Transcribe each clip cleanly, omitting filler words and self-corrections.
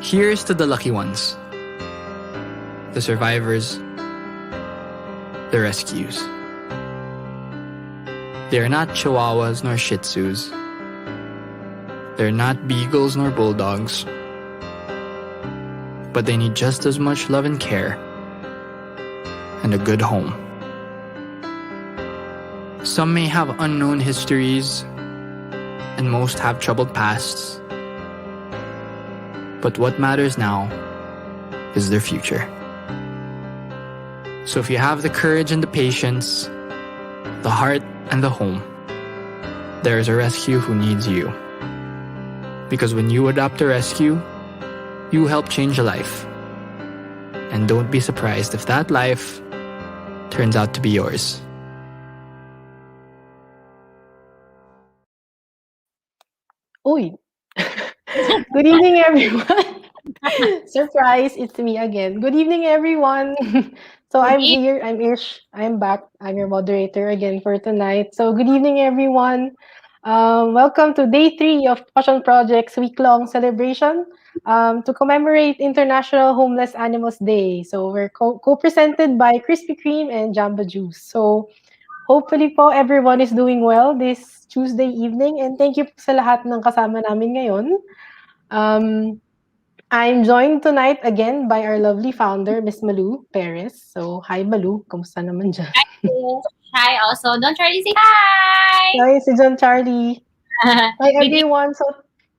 Here's to the lucky ones, the survivors, the rescues. They're not Chihuahuas nor Shih Tzus. They're not Beagles nor Bulldogs. But they need just as much love and care and a good home. Some may have unknown histories, and most have troubled pasts. But what matters now is their future. So if you have the courage and the patience, the heart and the home, there is a rescue who needs you. Because when you adopt a rescue, you help change a life. And don't be surprised if that life turns out to be yours. Uy! Good evening, everyone. Surprise, it's me again. Good evening, everyone. So I'm here, I'm Ish, I'm back. I'm your moderator again for tonight. So good evening, everyone. Welcome to day 3 of Pawssion Project's week-long celebration to commemorate International Homeless Animals Day. So we're co-presented by Krispy Kreme and Jamba Juice. So hopefully po everyone is doing well this Tuesday evening, and thank you po sa lahat ng kasama namin ngayon. I'm joined tonight again by our lovely founder, Miss Malu PIER'S. So, hi Malu, kamusta naman dyan? Hi also. Don't Charlie say hi! Hi, si John Charlie. Hi everyone. So,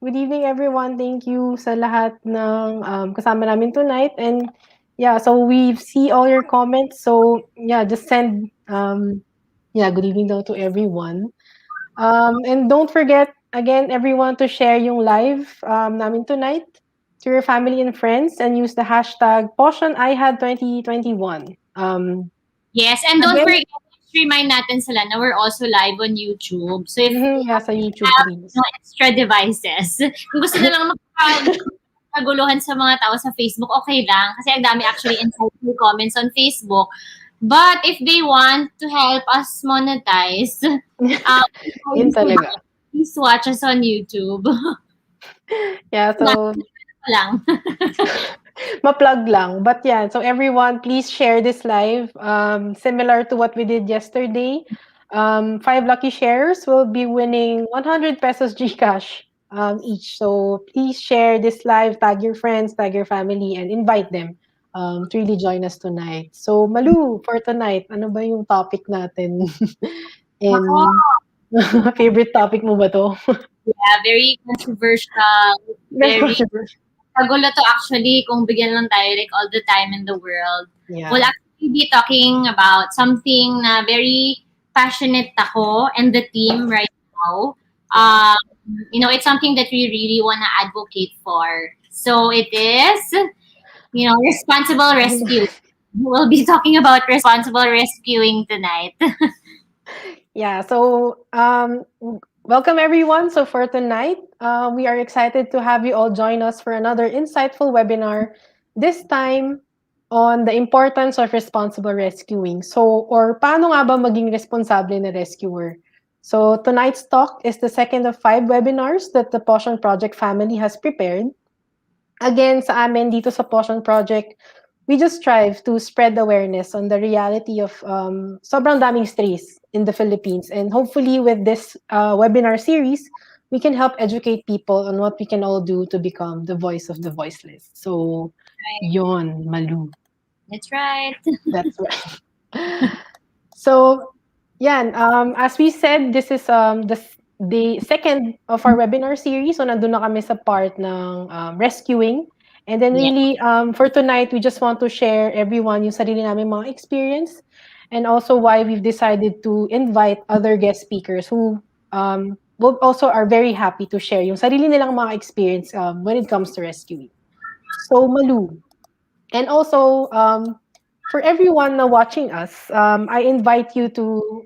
good evening everyone. Thank you sa lahat ng kasama namin tonight. And yeah, so we see all your comments. So, yeah, just send, good evening daw to everyone. And don't forget, again, everyone to share yung live namin tonight to your family and friends and use the hashtag Pawssion IHAD 2021. Yes, and don't forget, remind natin sila na we're also live on YouTube. So if you sa YouTube have please. no extra devices, kung gusto na lang magkaguluhan sa mga tao sa Facebook, okay lang. Kasi ang dami actually insightful comments on Facebook. But if they want to help us monetize, Yun talaga. please watch us on YouTube. Yeah, so lang. ma-plug lang. But yeah, so everyone, please share this live. Similar to what we did yesterday. 5 lucky shares will be winning 100 pesos GCash each. So please share this live, tag your friends, tag your family, and invite them to really join us tonight. So Malu, for tonight, ano ba yung topic natin? Favorite topic mo ba to? Yeah, very controversial. Very kagulo to actually kung bigyan lang tayo like all the time in the world. Yeah. We'll actually be talking about something na very passionate ako and the team right now. It's something that we really want to advocate for. So it is, responsible rescue. We'll be talking about responsible rescuing tonight. Yeah, so welcome everyone. So for tonight, we are excited to have you all join us for another insightful webinar, this time on the importance of responsible rescuing. So, or paano nga ba maging responsable na rescuer? So tonight's talk is the second of 5 webinars that the Pawssion Project family has prepared. Again, sa amin dito sa Pawssion Project, we just strive to spread awareness on the reality of sobrang daming strays in the Philippines. And hopefully with this webinar series, we can help educate people on what we can all do to become the voice of the voiceless. So, yon, Malu. That's right. That's right. So, yan, as we said, this is the second of our webinar series. So, nandun na kami sa part ng rescuing. And then really, for tonight, we just want to share everyone yung sarili namin mga experience and also why we've decided to invite other guest speakers who will also are very happy to share yung sarili nilang mga experience when it comes to rescuing. So, Malu. And also, for everyone na watching us, I invite you to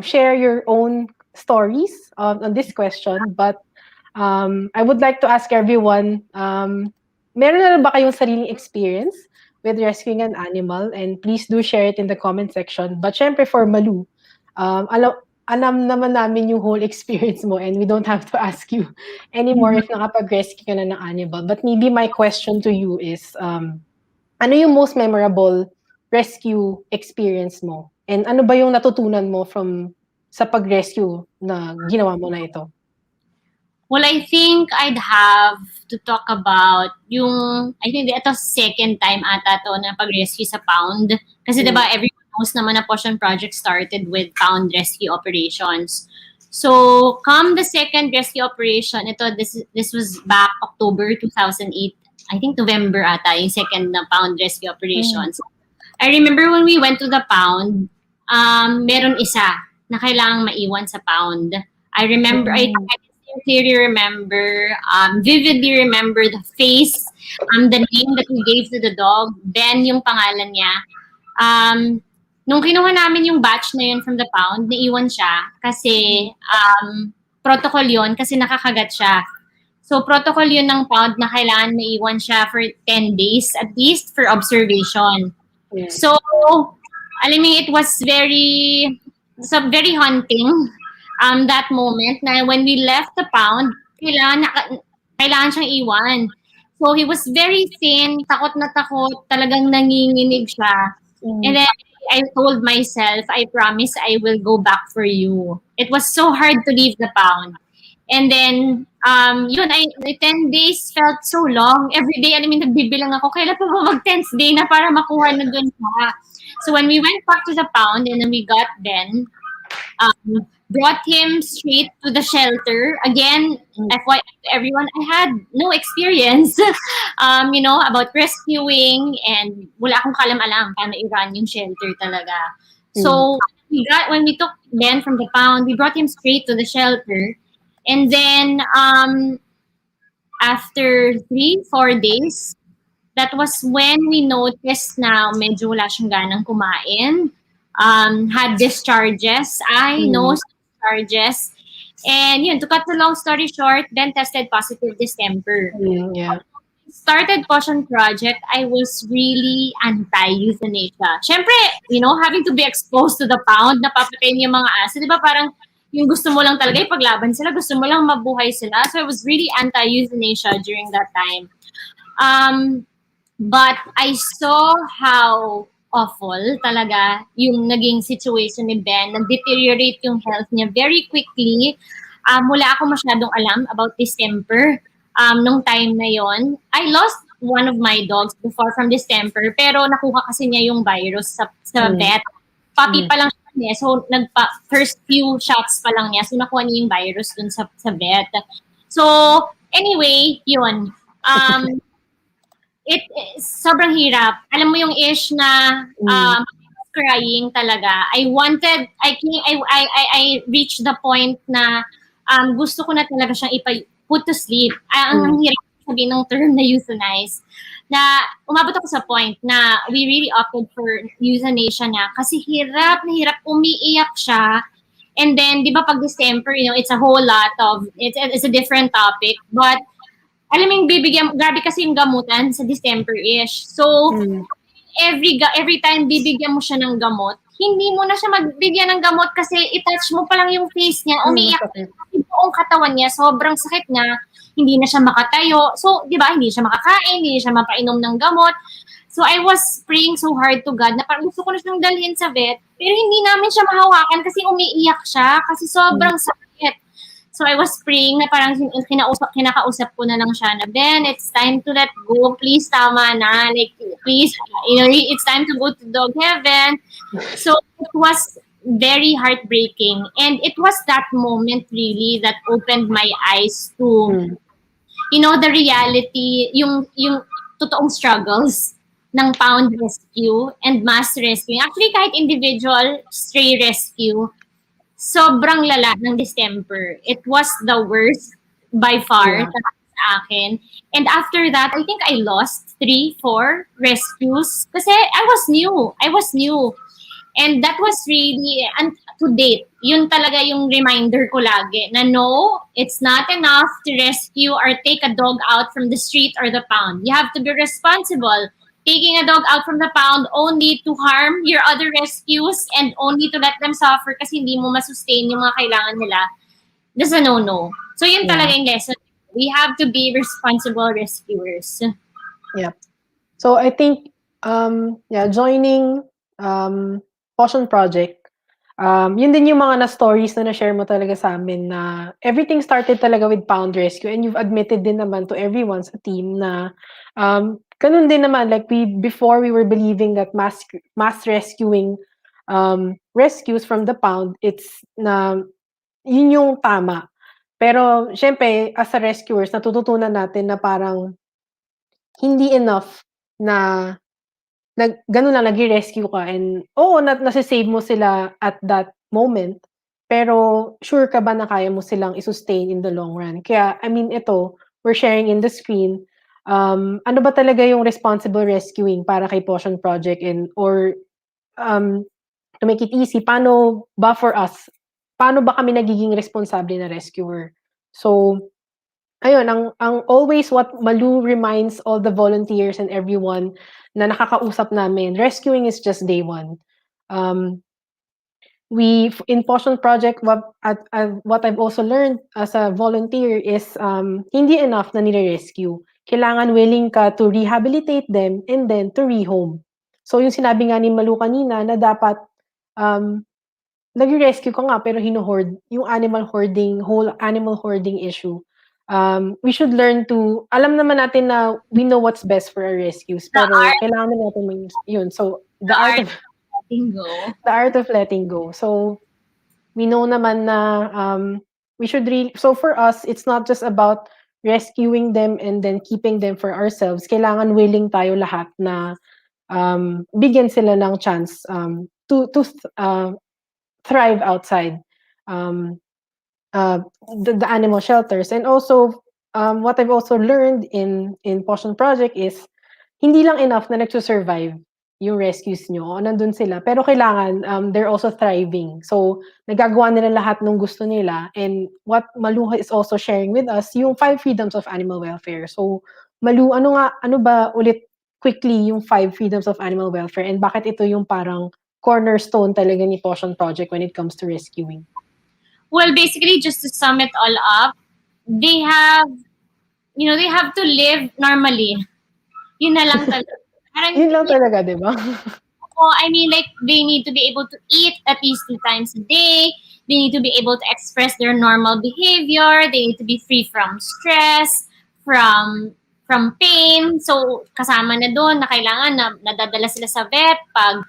share your own stories on this question. But I would like to ask everyone, meron na ba kayong sariling experience with rescuing an animal? And please do share it in the comment section. But syempre for Malu, alam naman namin yung whole experience mo and we don't have to ask you anymore if nakapag-rescue ka na ng animal. But maybe my question to you is, ano yung most memorable rescue experience mo? And ano ba yung natutunan mo sa pag-rescue na ginawa mo na ito? Well, I think I'd have to talk about I think ito second time ata to na pag-rescue sa pound. Kasi diba, everyone knows naman na Pawssion Project started with pound rescue operations. So, come the second rescue operation, this was back October 2008. I think November ata, yung second na pound rescue operations. I remember when we went to the pound, meron isa na kailangang maiwan sa pound. I remember, I clearly remember, vividly remember the face, the name that we gave to the dog, Ben yung pangalan niya. Nung kinuha namin yung batch na yun from the pound, naiwan siya kasi protocol yun kasi nakakagat siya. So protocol yun ng pound na kailangan maiwan siya for 10 days at least for observation. So, alam mo, it was very haunting. That moment na when we left the pound, kailangan siyang iwan. So he was very thin, takot na takot, talagang nanginginig siya. And then I told myself, I promise I will go back for you. It was so hard to leave the pound. And then, 10 days felt so long. Every day, nagbibilang ako, kailan pa ba mag-10th day na para makuha na dun siya? So when we went back to the pound and then we got Ben, brought him straight to the shelter. Again, FYI to everyone, I had no experience, about rescuing and wala akong kalam-alam paano i-run yung shelter talaga. So, when we took Ben from the pound, we brought him straight to the shelter. And then, after 3-4 days, that was when we noticed na medyo wala siyang ganang kumain. Had discharges, discharges. And to cut the long story short, then tested positive distemper. Started Pawssion Project, I was really anti-euthanasia. Siyempre, having to be exposed to the pound, napapatayin yung mga aso. Di ba parang yung gusto mo lang talaga ipaglaban sila, gusto mo lang mabuhay sila. So I was really anti-euthanasia during that time. But I saw how awful talaga yung naging situation ni Ben. Nag-deteriorate yung health niya very quickly. Wala ako masyadong alam about distemper nung time na yon. I lost one of my dogs before from distemper, pero nakuha kasi niya yung virus sa vet. Puppy pa lang siya. So, first few shots pa lang niya. So, nakuha niya yung virus dun sa vet. So, anyway, yun. Sobrang hirap. Alam mo yung ish na crying talaga. I reached the point na gusto ko na talaga siyang put to sleep. Ang hirap sabihin ng term na euthanize. Na umabot ako sa point na we really opted for euthanasia na kasi hirap na hirap, umiiyak siya. And then, di ba pag distemper, it's a whole lot of, it's a different topic. But alam mo yung grabe kasi yung gamutan sa distemper-ish. So, every time bibigyan mo siya ng gamot, hindi mo na siya magbigyan ng gamot kasi itouch mo pa lang yung face niya, umiiyak yung buong katawan niya, sobrang sakit na, hindi na siya makatayo. So, di ba, hindi siya makakain, hindi siya mapainom ng gamot. So, I was praying so hard to God na parang gusto ko na siyang dalhin sa vet, pero hindi namin siya mahawakan kasi umiiyak siya kasi sobrang sakit. So I was praying na parang kinakausap ko na lang siya na, Ben, it's time to let go. Please, tama na. Like, please, it's time to go to dog heaven. So it was very heartbreaking. And it was that moment really that opened my eyes to, the reality, yung totoong struggles ng pound rescue and mass rescue. Actually, kahit individual stray rescue, sobrang lala ng distemper. It was the worst by far sa akin. And after that, I think I lost 3-4 rescues kasi I was new. And that was really, and to date, yun talaga yung reminder ko lagi na no, it's not enough to rescue or take a dog out from the street or the pound. You have to be responsible. taking a dog out from the pound only to harm your other rescues and only to let them suffer kasi hindi mo masustain yung mga kailangan nila, that's a no-no. So yun talaga yung lesson. We have to be responsible rescuers. Yeah. So I think joining Pawssion Project, yun din yung mga na-stories na na-share mo talaga sa amin na everything started talaga with pound rescue, and you've admitted din naman to everyone sa team na ganun din naman, like before we were believing that mass rescuing rescues from the pound, it's na yun yung tama. Pero syempre as a rescuers natututunan natin na parang hindi enough na gano'n lang nagre-rescue ka, and oo, nasa-save mo sila at that moment, pero sure ka ba na kaya mo silang i-sustain in the long run? Kaya I mean ito, we're sharing in the screen, ano ba talaga yung responsible rescuing para kay Pawssion Project, or to make it easy, paano ba for us, paano ba kami nagiging responsable na rescuer? So ayun, ang always what Malu reminds all the volunteers and everyone na nakakausap namin, rescuing is just day one. We in Pawssion Project, what I've also learned as a volunteer is hindi enough na nire-rescue. Kailangan willing ka to rehabilitate them and then to rehome. So yung sinabi nga ni Malu kanina na dapat nagre-rescue ka nga pero hino-hoard, yung whole animal hoarding issue. We should learn to, alam naman natin na we know what's best for our rescues, pero kailangan natin yun. So, the art of letting go. The art of letting go. So, we know naman na we should really, so for us, it's not just about rescuing them and then keeping them for ourselves. Kailangan willing tayo lahat na bigyan sila ng chance to thrive outside the animal shelters. And also, what I've also learned in Pawssion Project is hindi lang enough na nagsusurvive yung rescues nyo, nandun sila, pero kailangan they're also thriving. So, nagagawa nila lahat ng gusto nila, and what Malu is also sharing with us, yung 5 freedoms of animal welfare. So, Malu, ano ba ulit quickly yung 5 freedoms of animal welfare, and bakit ito yung parang cornerstone talaga ni Pawssion Project when it comes to rescuing? Well, basically, just to sum it all up, they have to live normally. Yun na lang talaga. Yun lang talaga, di ba? I mean, like, they need to be able to eat at least 2 times a day. They need to be able to express their normal behavior. They need to be free from stress, from pain. So, kasama na doon na kailangan na nadadala sila sa vet pag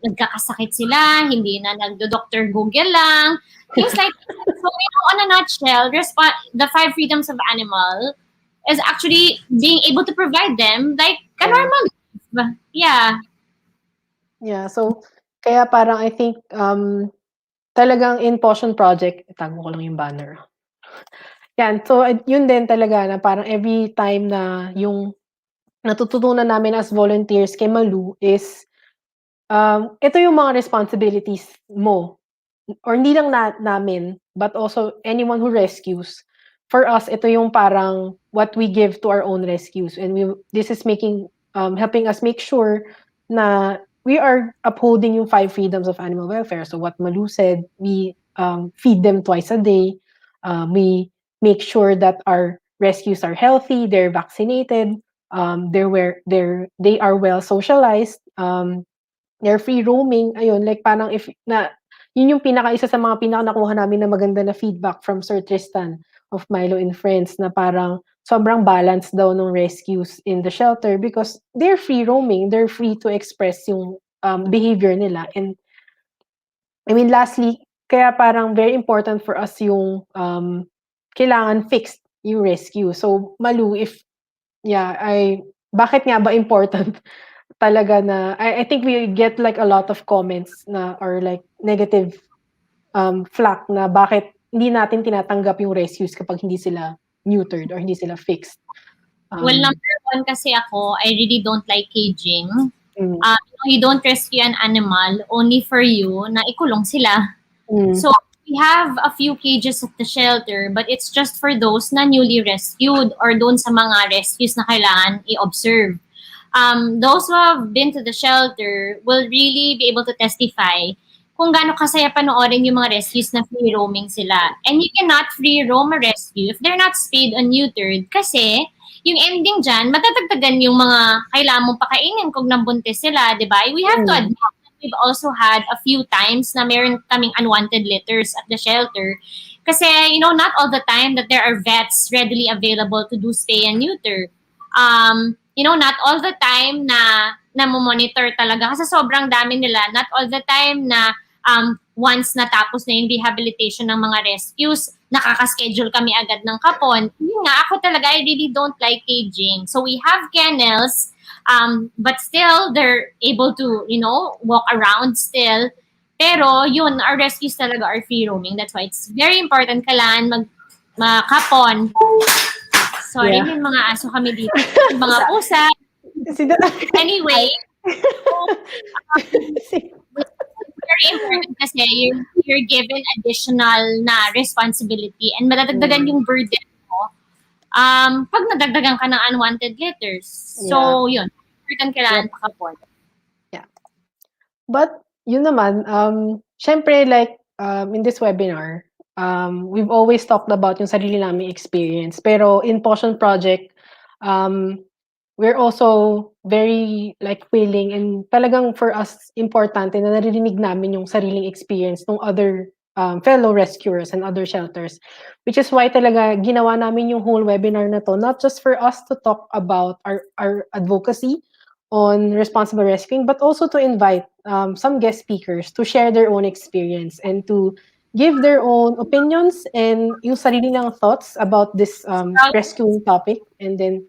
nagkakasakit sila, hindi na nagdo-Dr. Google lang. Things like that. So, on a nutshell, the 5 freedoms of animal is actually being able to provide them like a normal life. Yeah. Yeah, so kaya parang I think talagang in Pawssion Project, itago ko lang yung banner. Yan, so yun din talaga na parang every time na yung natututunan namin as volunteers kay Malu is ito yung mga responsibilities mo, or hindi lang namin, but also anyone who rescues. For us, ito yung parang what we give to our own rescues, and this is helping us make sure na we are upholding yung 5 freedoms of animal welfare. So what Malu said, we feed them twice a day. We make sure that our rescues are healthy, they're vaccinated, they are well socialized, they're free roaming. Ayun, like parang yun yung isa sa mga pinaka nakuha namin na maganda na feedback from Sir Tristan of Milo and Friends, na parang sobrang balance daw ng rescues in the shelter because they're free roaming, they're free to express yung behavior nila. And I mean, lastly, kaya parang very important for us yung kailangan fixed yung rescue. So, Malu, bakit nga ba important talaga na, I think we get like a lot of comments na, or like negative flack na bakit hindi natin tinatanggap yung rescues kapag hindi sila neutered or hindi sila fixed. Well, number 1 kasi ako, I really don't like caging. You don't rescue an animal only for you na ikulong sila. So, we have a few cages at the shelter, but it's just for those na newly rescued or doon sa mga rescues na kailangan i-observe. those who have been to the shelter will really be able to testify kung gaano kasaya panoorin yung mga rescues na free roaming sila. And you cannot free roam a rescue if they're not spayed or neutered kasi yung ending dyan, matatagtagan yung mga kailangan mong pakainin kung nambuntis sila, di ba? We have to admit that we've also had a few times na meron kaming unwanted litters at the shelter. Kasi, not all the time that there are vets readily available to do spay and neuter. Not all the time na monitor talaga kasi sobrang dami nila. Not all the time na once natapos na yung rehabilitation ng mga rescues, nakaka-schedule kami agad ng kapon. Yun nga, ako talaga, I really don't like caging. So we have kennels, but still, they're able to, walk around still. Pero yun, our rescues talaga are free roaming. That's why it's very important kailangan makapon. Sorry, yung mga aso kami dito. Yung mga pusa. Anyway, very important kasi you're given additional na responsibility and madadagdagan yung burden mo pag nadagdagan ka ng unwanted litters. So, yun. Important kailangan pakapon. Yeah. But, yun naman, syempre, like, in this webinar, we've always talked about yung sarili naming experience. Pero in Pawssion Project, we're also very willing and talagang for us importante na naririnig namin yung sariling experience ng other fellow rescuers and other shelters, which is why talaga ginawa namin yung whole webinar na to, not just for us to talk about our advocacy on responsible rescuing, but also to invite some guest speakers to share their own experience and to give their own opinions and yung sarili ng thoughts about this rescuing topic. And then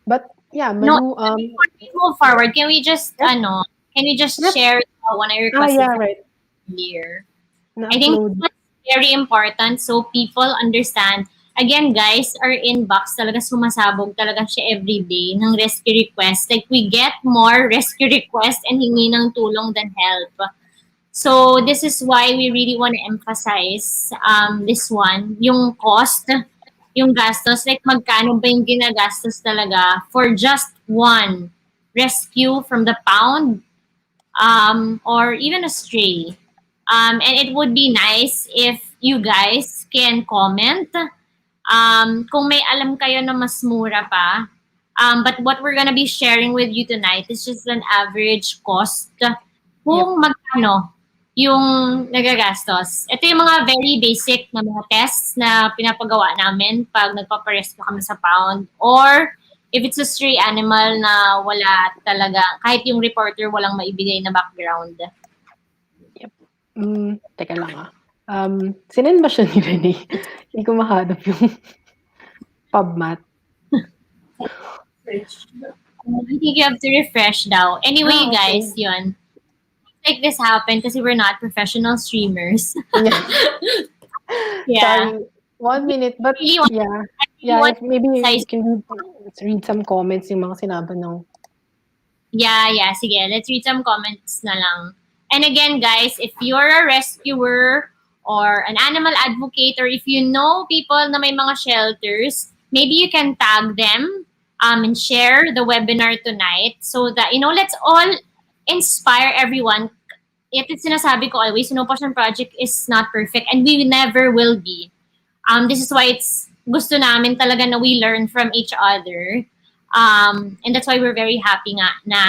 but yeah, Malu, before we move forward, can we just share one of your questions earlier? I think that's very important so people understand. Again, guys, our inbox talaga sumasabog talaga siya every day ng rescue requests. Like, we get more rescue requests and hingi ng tulong than help. So, this is why we really want to emphasize this one, yung cost, yung gastos, like magkano ba yung ginagastos talaga for just one rescue from the pound or even a stray. And it would be nice if you guys can comment kung may alam kayo na mas mura pa. But what we're gonna be sharing with you tonight is just an average cost kung magkano yung nagagastos. Ito yung mga very basic na mga tests na pinapagawa namin pag nagpaparescue kami sa pound or if it's a stray animal na wala talaga, kahit yung reporter walang maibigay na background. Yep. Teka lang sinend ba siya ni Renee? Hindi ko mahanap yung PubMat. I think you have to refresh daw. Anyway, guys, yun. Like this happened because we're not professional streamers. Sorry, 1 minute, but maybe you can read some comments yung mga sinabi ng. Yeah, sige. Let's read some comments na lang. And again, guys, if you're a rescuer or an animal advocate or if you know people na may mga shelters, maybe you can tag them and share the webinar tonight so that, let's all inspire everyone. It's sinasabi ko always, Pawssion Project is not perfect and we never will be. This is why it's gusto namin talaga na we learn from each other. And that's why we're very happy nga na,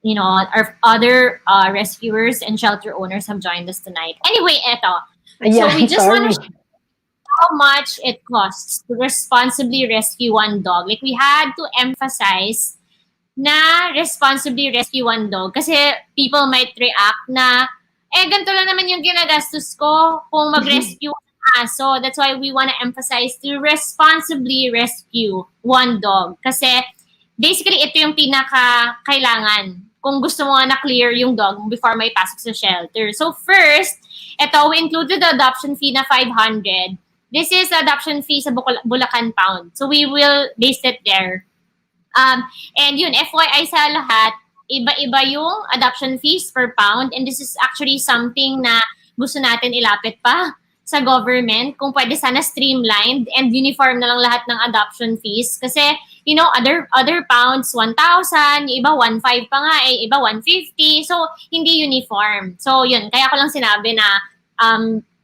our other rescuers and shelter owners have joined us tonight. Anyway, eto. So we just want to share how much it costs to responsibly rescue one dog. Like, we had to emphasize na responsibly rescue one dog. Kasi people might react na, ganito lang naman yung ginagastos ko kung mag-rescue ang aso. That's why we want to emphasize to responsibly rescue one dog. Kasi basically, ito yung pinaka-kailangan kung gusto mo na clear yung dog before may pasok sa shelter. So first, we included the adoption fee na 500. This is the adoption fee sa Bulacan Pound. So we will base it there. And yun, FYI sa lahat, iba-iba yung adoption fees per pound. And this is actually something na gusto natin ilapit pa sa government. Kung pwede sana streamlined and uniform na lang lahat ng adoption fees. Kasi other pounds 1,000, yung iba 1,500 pa nga, iba 150. So hindi uniform. So yun, kaya ko lang sinabi na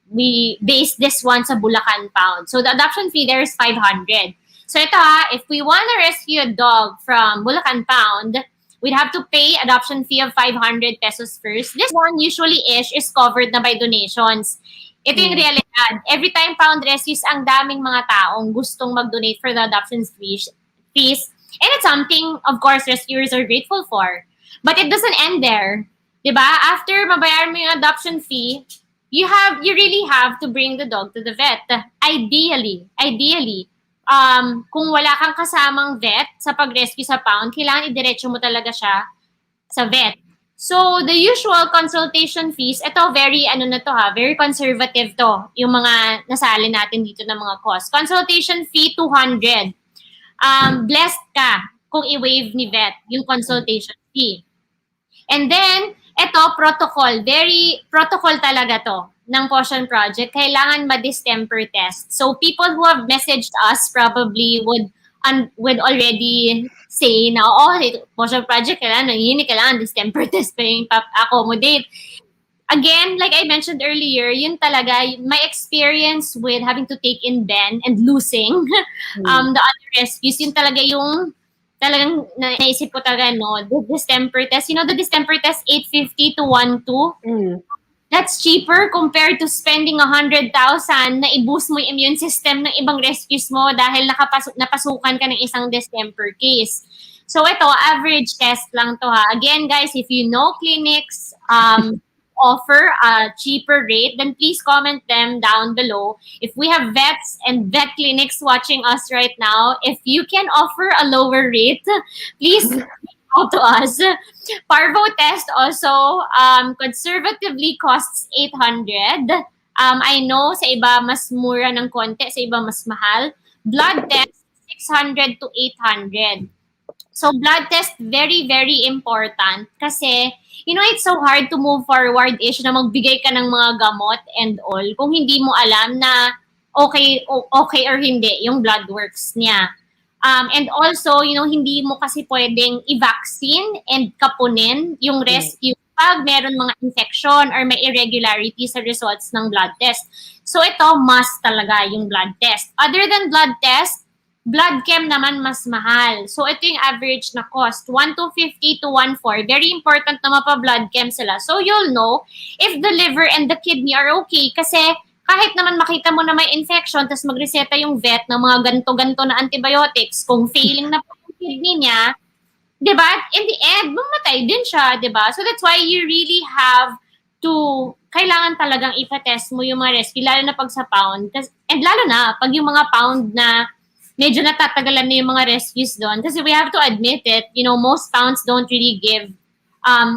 we base this one sa Bulacan pound. So the adoption fee there is 500. So ito if we want to rescue a dog from Bulacan pound, we'd have to pay adoption fee of 500 pesos first. This one usually is covered na by donations. Ito yung realidad. Every time pound rescues, ang daming mga taong gustong mag-donate for the adoption fees. And it's something, of course, rescuers are grateful for. But it doesn't end there. Diba? After mabayaran mo yung adoption fee, you really have to bring the dog to the vet. Ideally, kung wala kang kasamang vet sa pag-rescue sa pound, kailangan idiretso mo talaga siya sa vet. So, the usual consultation fees, ito very conservative to, yung mga nasali natin dito ng mga cost. Consultation fee, 200. Blessed ka kung i-waive ni vet yung consultation fee. And then, ito, protocol. Very protocol talaga to ng Pawssion Project. Kailangan ma-distemper test. So, people who have messaged us probably would already say na, Pawssion Project, kailangan distemper test pa yung accommodate. Again, like I mentioned earlier, yun talaga, my experience with having to take in Ben and losing the other rescues, yun talaga yung talagang naisip ko talaga, the distemper test. The distemper test, 850 to 1,200. That's cheaper compared to spending 100,000 na i-boost mo yung immune system ng ibang rescues mo dahil napasukan ka ng isang distemper case. So ito, average test lang to ha. Again guys, if you know clinics offer a cheaper rate, then please comment them down below. If we have vets and vet clinics watching us right now, if you can offer a lower rate, please out to us. Parvo test also conservatively costs 800. I know sa iba mas mura ng konti, sa iba mas mahal. Blood test 600 to 800. So blood test very very important kasi it's so hard to move forward na magbigay ka ng mga gamot and all kung hindi mo alam na okay or hindi yung blood works niya. And also, hindi mo kasi pwedeng i-vaccine and kapunin yung rescue pag meron mga infection or may irregularity sa results ng blood test. So ito, must talaga yung blood test. Other than blood test, blood chem naman mas mahal. So ito yung average na cost, 1,250 to 1,400. Very important na mapa-blood chem sila. So you'll know if the liver and the kidney are okay kasi kahit naman makita mo na may infection, tapos magreseta yung vet ng mga ganto-ganto na antibiotics, kung failing na po yung kidney niya, di ba? In the end, mamatay din siya, di ba? So that's why you really have to, kailangan talagang ipatest mo yung mga rescue, lalo na pag sa pound. And lalo na, pag yung mga pound na medyo natatagalan na yung mga rescues doon. Kasi we have to admit it, most pounds don't really give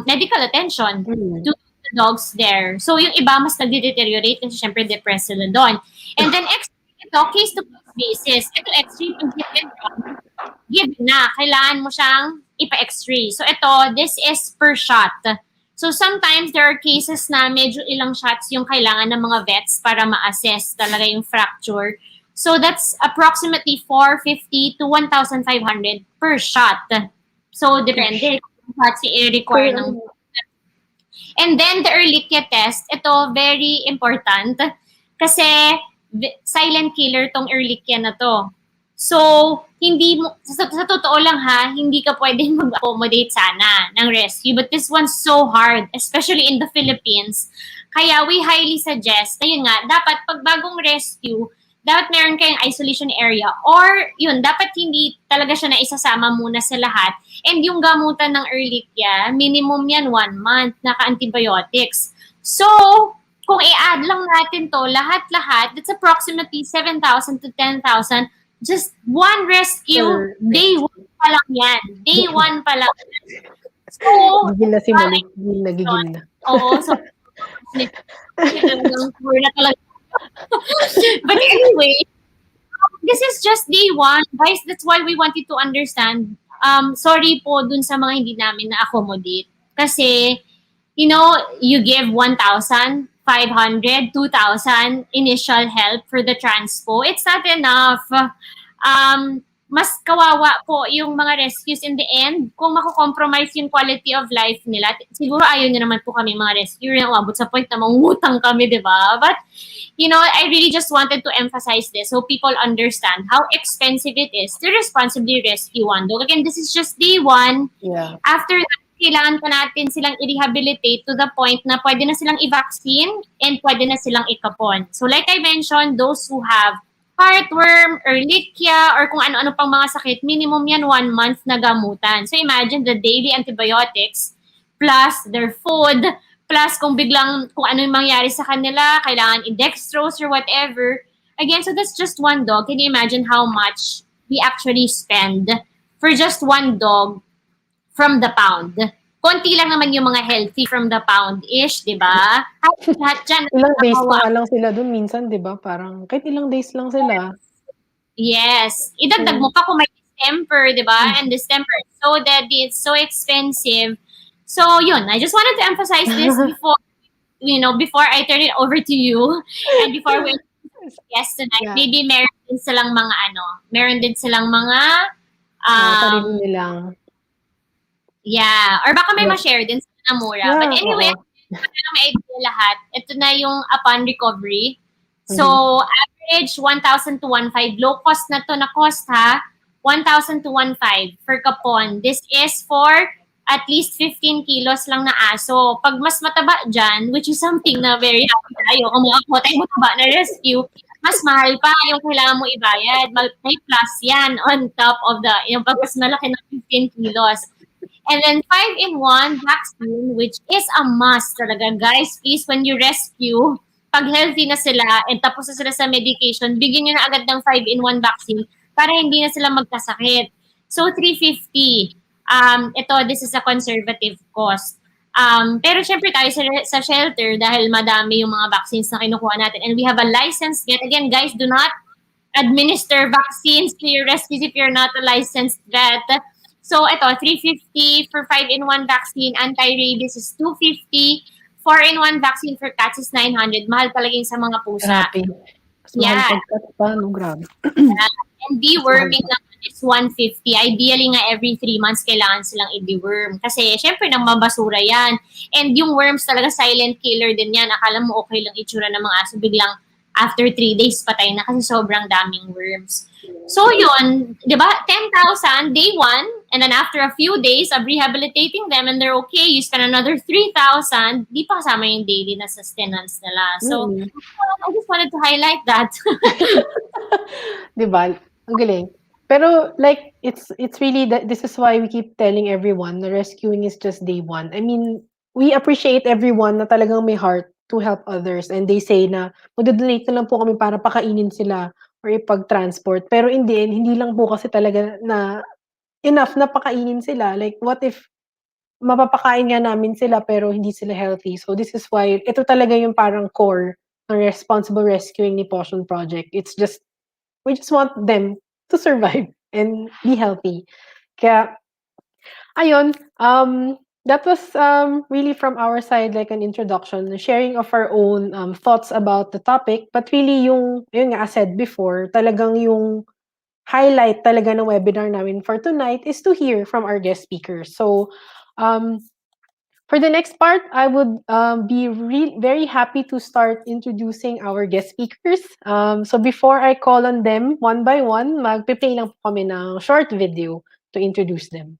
medical attention to dogs there. So, yung iba mas nagde-deteriorate kasi syempre depressed sila doon. And then, ito, case-to-case basis. Ito, x-ray, pag given na, kailangan mo siyang ipa-x-ray. So, ito, this is per shot. So, sometimes there are cases na medyo ilang shots yung kailangan ng mga vets para ma-assess talaga yung fracture. So, that's approximately 450 to 1,500 per shot. So, depende kung shots i-require ng. And then the Ehrlichia test, ito very important kasi silent killer tong Ehrlichia na to. So, hindi mo, sa totoo lang ha, hindi ka pwedeng mag-accommodate sana ng rescue. But this one's so hard, especially in the Philippines. Kaya we highly suggest, ayun nga, dapat pag bagong rescue, dapat meron kayong isolation area or yun, dapat hindi talaga siya na isasama muna sa lahat. And yung gamutan ng Ehrlichia, minimum yan 1 month, naka-antibiotics. So, kung i-add lang natin to, lahat-lahat, that's approximately 7,000 to 10,000. Just one rescue, day 1 pa lang yan. Day 1 pa lang. So, gigil na si Malik. Gigil na. Oo, so, na talaga. But anyway, this is just day 1. Guys, that's why we wanted to understand. Sorry po dun sa mga hindi namin na-accommodate. Kasi, you give 1,500, 2,000 initial help for the transpo. It's not enough. mas kawawa po yung mga rescues in the end kung mako-compromise yung quality of life nila. Siguro ayaw niyo naman po kami mga rescuer na umabot sa point na mangungutang kami, di ba? But, I really just wanted to emphasize this so people understand how expensive it is to responsibly rescue one dog. Again, this is just day one. Yeah. After that, kailangan pa natin silang i-rehabilitate to the point na pwede na silang i-vaccine and pwede na silang ikapon. So like I mentioned, those who have heartworm, ehrlichia, or kung ano-ano pang mga sakit, minimum yan 1 month na gamutan. So imagine the daily antibiotics plus their food, plus kung ano yung mangyari sa kanila, kailangan i-dextrose or whatever. Again, so that's just one dog. Can you imagine how much we actually spend for just one dog from the pound? Konti lang naman yung mga healthy from the pound-ish, di ba? Lahat dyan. Ilang days pa lang sila dun minsan, di ba? Parang kahit ilang days lang sila. Yes. Idagdag mo pa kung may distemper, di ba? And distemper is so deadly, it's so expensive. So, yun. I just wanted to emphasize this before I turn it over to you and before we yes tonight. Yeah. Maybe meron din silang mga sarili nilang. Yeah. Or baka may ma-share din sa mura. Yeah, but anyway, may idea lahat. Ito na yung upon recovery. So, average 1,000 to 1,500. Low cost na to na cost ha. 1,000 to 1,500 per kapon. This is for at least 15 kilos lang na aso. Pag mas mataba dyan, which is something na very happy tayo, kung makakuha tayo mataba na rescue, mas mahal pa yung kailangan mo ibayad. May plus yan on top of yung pag mas malaki na 15 kilos. And then 5-in-1 vaccine, which is a must talaga. Guys, please, when you rescue, pag healthy na sila and tapos na sila sa medication, bigyan nyo na agad ng 5-in-1 vaccine para hindi na sila magkasakit. So, 350. This is a conservative cost. Pero syempre tayo sa shelter dahil madami yung mga vaccines na kinukuha natin. And we have a licensed vet. Again, guys, do not administer vaccines to your rescues if you're not a licensed vet. So, 350 for 5-in-1 vaccine. Anti-rabies is 250. 4-in-1 vaccine for cats is 900. Mahal talaga yung sa mga pusa. Grabe. Yeah. Grabe. And deworming naman is 150. Ideally nga every 3 months kailangan silang i-deworm. Kasi syempre nang mabasura yan. And yung worms talaga silent killer din yan. Akala mo okay lang itsura ng mga aso. Biglang after 3 days patay na kasi sobrang daming worms. So yun, di ba? 10,000 day 1, and then after a few days of rehabilitating them and they're okay, you spend another 3,000, di pa kasama yung daily na sustenance nila. So, I just wanted to highlight that. Di ba? Ang galing. Pero like, it's really, this is why we keep telling everyone na rescuing is just day 1. I mean, we appreciate everyone na talagang may heart to help others. And they say na, magdodonate na lang po kami para pakainin sila or ipag-transport. Pero in the end, hindi lang po kasi talaga na enough na pakainin sila. Like, what if mapapakain nga namin sila pero hindi sila healthy? So this is why, ito talaga yung parang core ng responsible rescuing ni Pawssion Project. It's just, we just want them to survive and be healthy. Kaya, ayun, that was really from our side like an introduction, sharing of our own thoughts about the topic. But really, yun nga I said before, talagang yung highlight talaga ng webinar namin for tonight is to hear from our guest speakers. So, for the next part, I would be very happy to start introducing our guest speakers. So before I call on them one by one, magpe-play lang po kami ng short video to introduce them.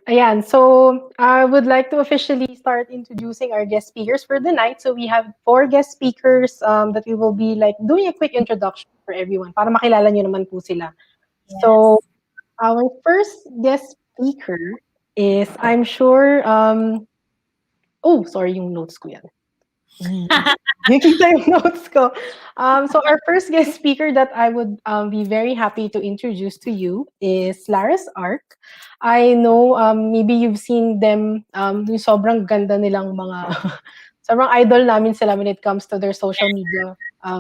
Ayan. So I would like to officially start introducing our guest speakers for the night. So we have four guest speakers that we will be like doing a quick introduction for everyone para makilala nyo naman po sila. So Yes. our first guest speaker is, I'm sure, oh, sorry, yung notes ko yan. Nakita yung notes ko. So our first guest speaker that I would be very happy to introduce to you is LARA'S Arc. I know maybe you've seen them, yung sobrang ganda nilang mga, sobrang idol namin sila when it comes to their social media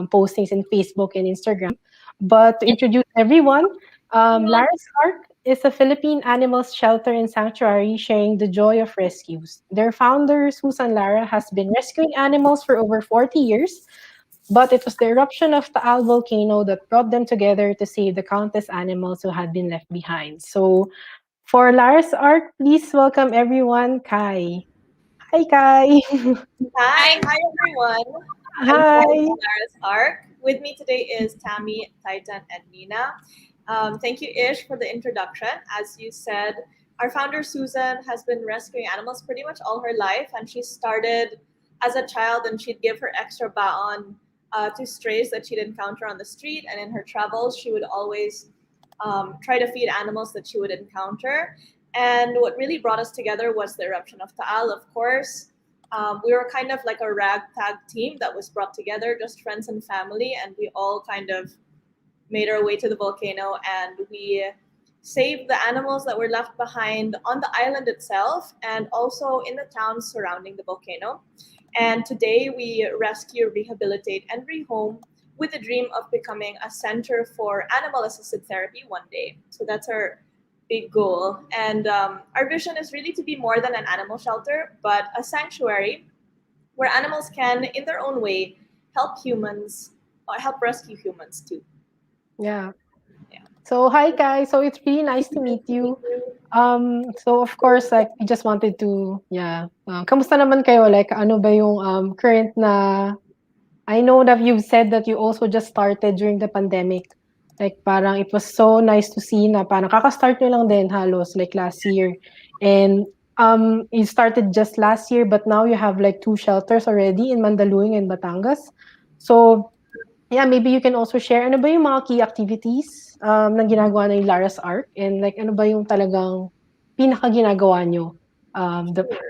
postings in Facebook and Instagram. But to introduce everyone, LARA'S Arc is a Philippine animal shelter and sanctuary sharing the joy of rescues. Their founder, Susan Lara, has been rescuing animals for over 40 years, but it was the eruption of Taal volcano that brought them together to save the countless animals who had been left behind. So, for Lara's Arc, please welcome everyone, Kai. Hi, Kai. Hi everyone. I'm Hi. Laris Arc. With me today is Tammy, Titan, and Nina. Thank you, Ish, for the introduction. As you said, our founder Susan has been rescuing animals pretty much all her life, and she started as a child, and she'd give her extra baon to strays that she'd encounter on the street, and in her travels, she would always try to feed animals that she would encounter. And what really brought us together was the eruption of Taal, of course. We were kind of like a ragtag team that was brought together, just friends and family, and we all kind of made our way to the volcano and we saved the animals that were left behind on the island itself and also in the towns surrounding the volcano. And today we rescue, rehabilitate, and rehome with the dream of becoming a center for animal assisted therapy one day. So that's our big goal. And our vision is really to be more than an animal shelter, but a sanctuary where animals can, in their own way, help humans or help rescue humans too. Yeah. Yeah. So, hi, Kai. So, it's really nice to meet you. So of course, like, we just wanted to, yeah. Kamusta naman kayo? Like, ano ba yung current na, I know that you've said that you also just started during the pandemic. Like, parang it was so nice to see na parang kaka-start nyo lang din halos, like last year. And you started just last year, but now you have like two shelters already in Mandaluyong and Batangas. So, yeah, maybe you can also share ano ba yung mga key activities na ginagawa ng Lara's Arc and like ano ba yung talagang pinaka ginagawa nyo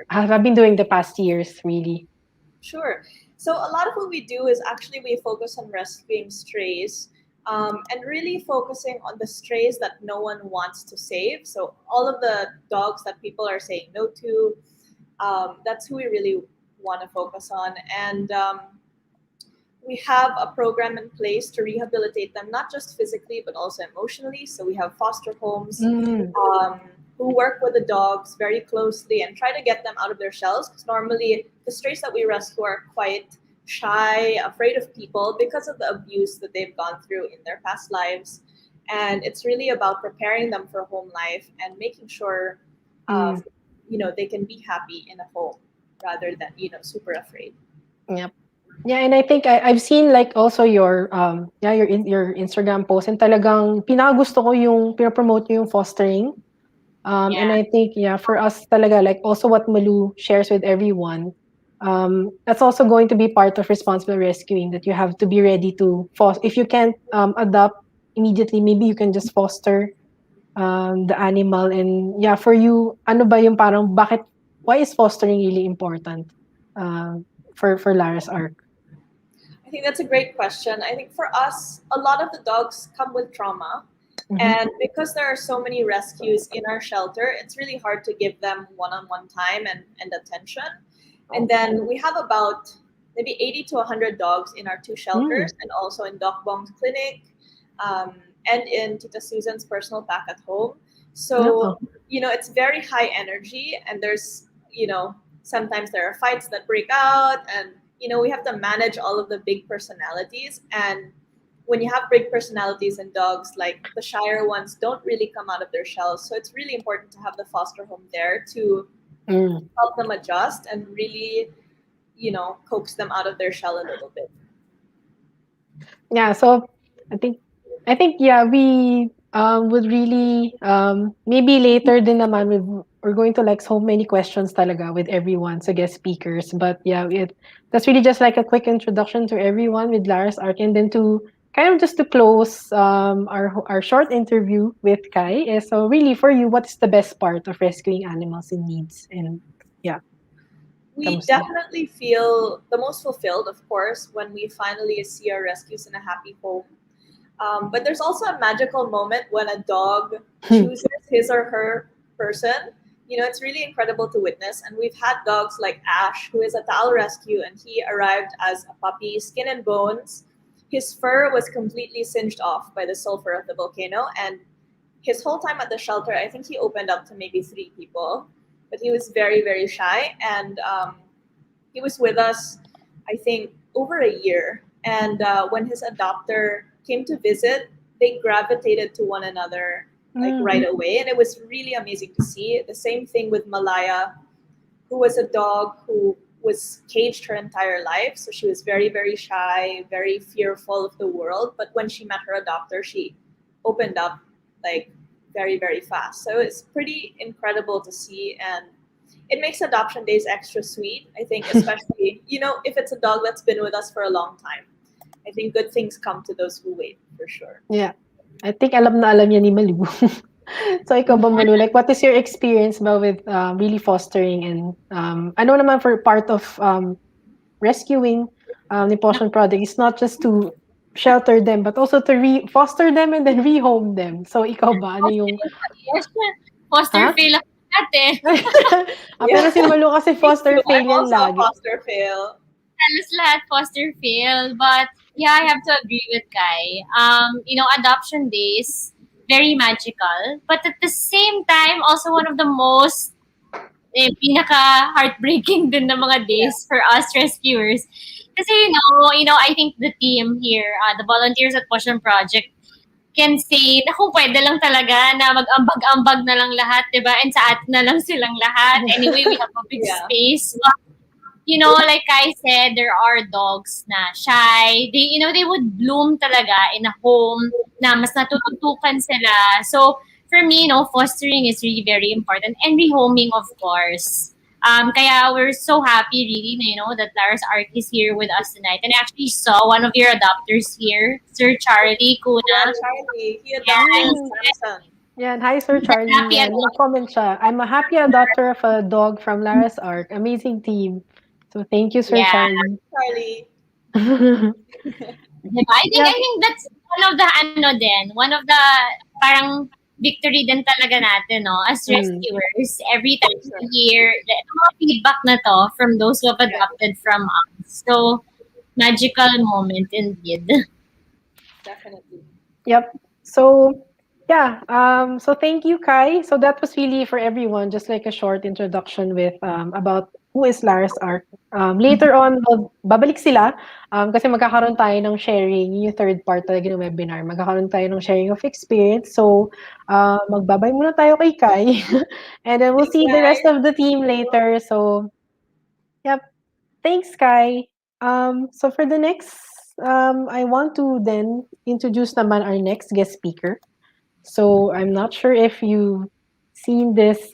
have been doing the past years really. Sure. So a lot of what we do is actually we focus on rescuing strays and really focusing on the strays that no one wants to save. So all of the dogs that people are saying no to, that's who we really want to focus on. And we have a program in place to rehabilitate them, not just physically, but also emotionally. So we have foster homes who work with the dogs very closely and try to get them out of their shells. Because normally the strays that we rescue are quite shy, afraid of people because of the abuse that they've gone through in their past lives. And it's really about preparing them for home life and making sure, they can be happy in a home rather than, super afraid. Yep. Yeah, and I think I've seen like also your your Instagram post and talagang pinakagusto ko yung pinopromote nyo yung fostering. And I think for us talaga like also what Malu shares with everyone, that's also going to be part of responsible rescuing, that you have to be ready to foster. If you can't adopt immediately, maybe you can just foster the animal. And yeah, for you, ano ba yung parang bakit, why is fostering really important for Lara's Arc? I think that's a great question. I think for us, a lot of the dogs come with trauma. And because there are so many rescues in our shelter, it's really hard to give them one-on-one time and attention. And then we have about maybe 80 to 100 dogs in our two shelters and also in Doc Bong's clinic and in Tita Susan's personal pack at home. So, it's very high energy and there's, sometimes there are fights that break out and, we have to manage all of the big personalities. And when you have big personalities in dogs, like the shyer ones don't really come out of their shells. So it's really important to have the foster home there to help them adjust and really, coax them out of their shell a little bit. Yeah, so I think we would really maybe later din naman we're going to like so many questions talaga with everyone, so guest speakers. But yeah, that's really just like a quick introduction to everyone with Lara's Arc, and then to kind of just to close our short interview with Kai is, so really for you, what is the best part of rescuing animals in needs? And yeah, We kamusta? definitely feel the most fulfilled, of course, when we finally see our rescues in a happy home. But there's also a magical moment when a dog chooses his or her person. You know, it's really incredible to witness. And we've had dogs like Ash, who is a towel rescue, and he arrived as a puppy, skin and bones. His fur was completely singed off by the sulfur of the volcano. And his whole time at the shelter, I think he opened up to maybe 3 people. But he was very, very shy. And he was with us, I think, over a year. And when his adopter came to visit, they gravitated to one another like right away. And it was really amazing to see. The same thing with Malaya, who was a dog who was caged her entire life. So she was very, very shy, very fearful of the world. But when she met her adopter, she opened up like very, very fast. So it's pretty incredible to see. And it makes adoption days extra sweet, I think, especially, you know, if it's a dog that's been with us for a long time. I think good things come to those who wait, for sure. Yeah. I think alam na alam niya ni Malu. So ikaw ba, Malu, like what is your experience ba with really fostering, and ano naman for part of rescuing the Pawssion project is not just to shelter them but also to foster them and then rehome them. So ikaw ba, ano yung Foster ha? fail ako dati. Pero si Malu kasi foster fail I'm yan also a lagi. foster fail. Halos lahat foster fail. But yeah, I have to agree with Kai. You know, adoption days, very magical. But at the same time, also one of the most pinaka heartbreaking din na mga days for us rescuers. Kasi you know, I think the team here, the volunteers at Pawssion Project, can say na kung pwede lang talaga na mag-ambag-ambag na lang lahat, diba? And sa atin na lang silang lahat. Anyway, we have a big space. But, you know, like I said, there are dogs na shy. They, you know, they would bloom talaga in a home na mas natututukan sila. So, for me, you know, fostering is really very important. And rehoming, of course. Kaya we're so happy, really, you know, that Lara's Arc is here with us tonight. And I actually saw one of your adopters here, Sir Charlie Kuna. Yeah, Charlie. He adopted Samson. Yan, hi Sir Charlie. Yan, nag-comment siya. I'm a happy adopter of a dog from Lara's Arc. Amazing team. So thank you, Sir Charlie. Charlie. Diba? I think that's one of the parang victory din talaga natin, no, as rescuers. Every time we hear the mga feedback na to from those who have adopted from us. So, magical moment indeed. Definitely. Yep. So, yeah. So thank you, Kai. So that was really for everyone, just like a short introduction with about who is Lara's Arc. Later on, babalik sila kasi magkakaroon tayo ng sharing, yung third part talaga ng webinar. Magkakaroon tayo ng sharing of experience. So, magbabay muna tayo kay Kai. And then we'll see the rest of the team later. So, yep. Thanks, Kai. So for the next, I want to then introduce naman our next guest speaker. So I'm not sure if you've seen this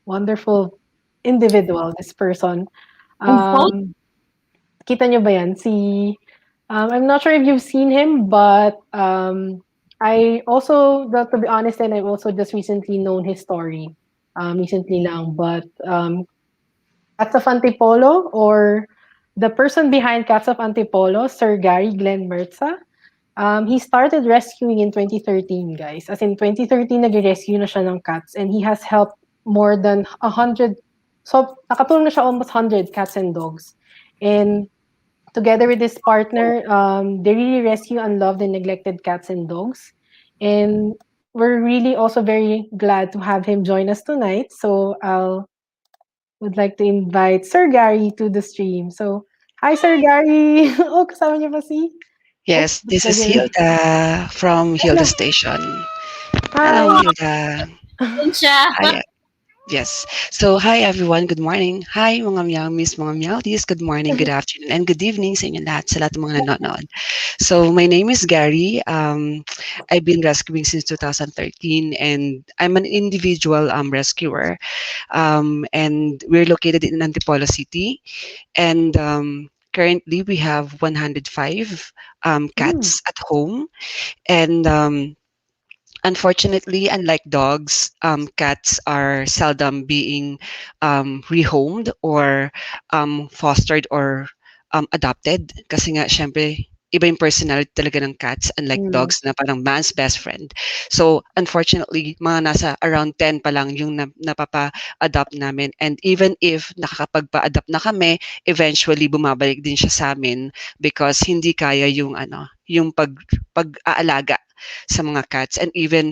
wonderful individual, this person. Kita nyo ba yan? I'm not sure if you've seen him, but I also, to be honest, and I've also just recently known his story. Recently lang, but Cats of Antipolo, or the person behind Cats of Antipolo, Sir Gary Glenn Merza. He started rescuing in 2013, guys. As in 2013, nag-rescue na siya ng cats, and he has helped more than 100. So, nakatulong na siya almost 100 cats and dogs. And together with his partner, they really rescue unloved and neglected cats and dogs. And we're really also very glad to have him join us tonight. So, would like to invite Sir Gary to the stream. So, hi, Sir Gary. Oh, kasama niyo pa si? Yes, this is Hilda from Hilda Station. Hi. Hello, Hilda. Yun siya. Hi. Yes. So, hi everyone. Good morning. Hi mga meowmies, mga meowties. Good morning, good afternoon, and good evening sa inyo lahat, sa lahat ng mga nanonood. So, my name is Gary. I've been rescuing since 2013, and I'm an individual rescuer. And we're located in Antipolo City. And currently, we have 105 Mm. cats at home. And unfortunately, unlike dogs, cats are seldom being rehomed or fostered or adopted. Kasi nga, syempre, iba yung personality talaga ng cats, unlike Mm. dogs na parang man's best friend. So, unfortunately, mga nasa around 10 pa lang yung napapa-adopt namin. And even if nakakapagpa-adopt na kami, eventually bumabalik din siya sa amin because hindi kaya yung yung pag-aalaga sa mga cats. And even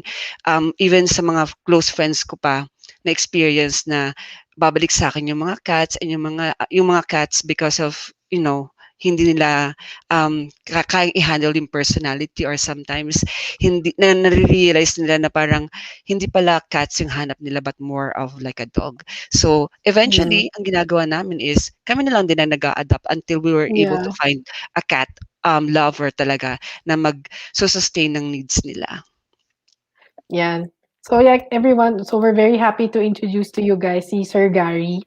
sa mga close friends ko pa na experience na babalik sa akin yung mga cats and yung mga cats because of hindi nila kayang i-handle yung personality, or sometimes hindi na nare-realize nila na parang hindi pala cats yung hanap nila but more of like a dog. So Mm. eventually ang ginagawa namin is kami na lang din ang nag-a-adapt until we were able to Yeah. find a cat lover talaga na mag-sustain ng needs nila. Yeah. So yeah, everyone. So we're very happy to introduce to you guys si Sir Gary.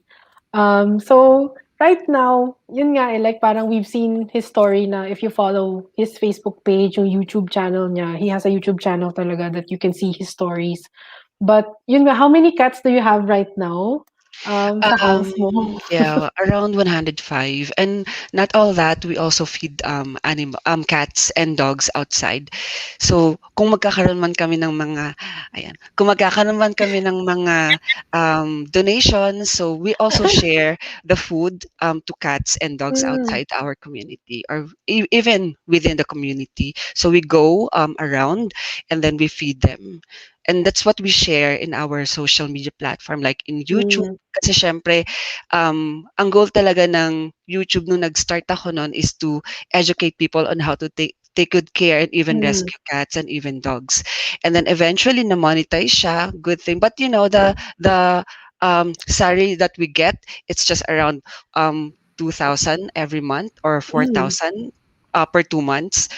So right now, yun nga like parang we've seen his story na if you follow his Facebook page, yung YouTube channel niya, he has a YouTube channel talaga that you can see his stories. But yun nga, how many cats do you have right now? Sa house mo? Yeah, around 105. And not all that, we also feed cats and dogs outside. So, kung magkakaroon man kami ng mga donations, so we also share the food to cats and dogs Mm. outside our community, or even within the community. So we go around and then we feed them. And that's what we share in our social media platform, like in YouTube. Mm. Kasi syempre, ang goal talaga ng YouTube nung nag-start ako noon is to educate people on how to take good care and even Mm. rescue cats and even dogs. And then eventually na-monetize siya, good thing. But the salary that we get, it's just around 2,000 every month or Mm. 4,000 per 2 months.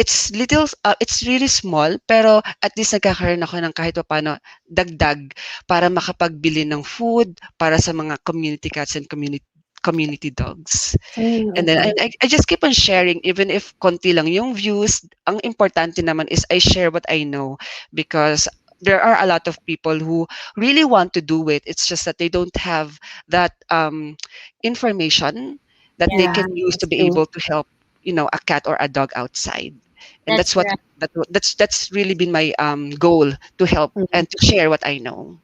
It's really small, pero at least nagkakaroon ako ng kahit papaano dagdag para makapagbili ng food para sa mga community cats and community dogs. Mm. And then Okay. I just keep on sharing even if konti lang yung views. Ang importante naman is I share what I know, because there are a lot of people who really want to do it. It's just that they don't have that information that they Yeah, can use to that's be true. able to help, a cat or a dog outside. And That's correct. that's really been my goal, to help Mm. and to share what I know.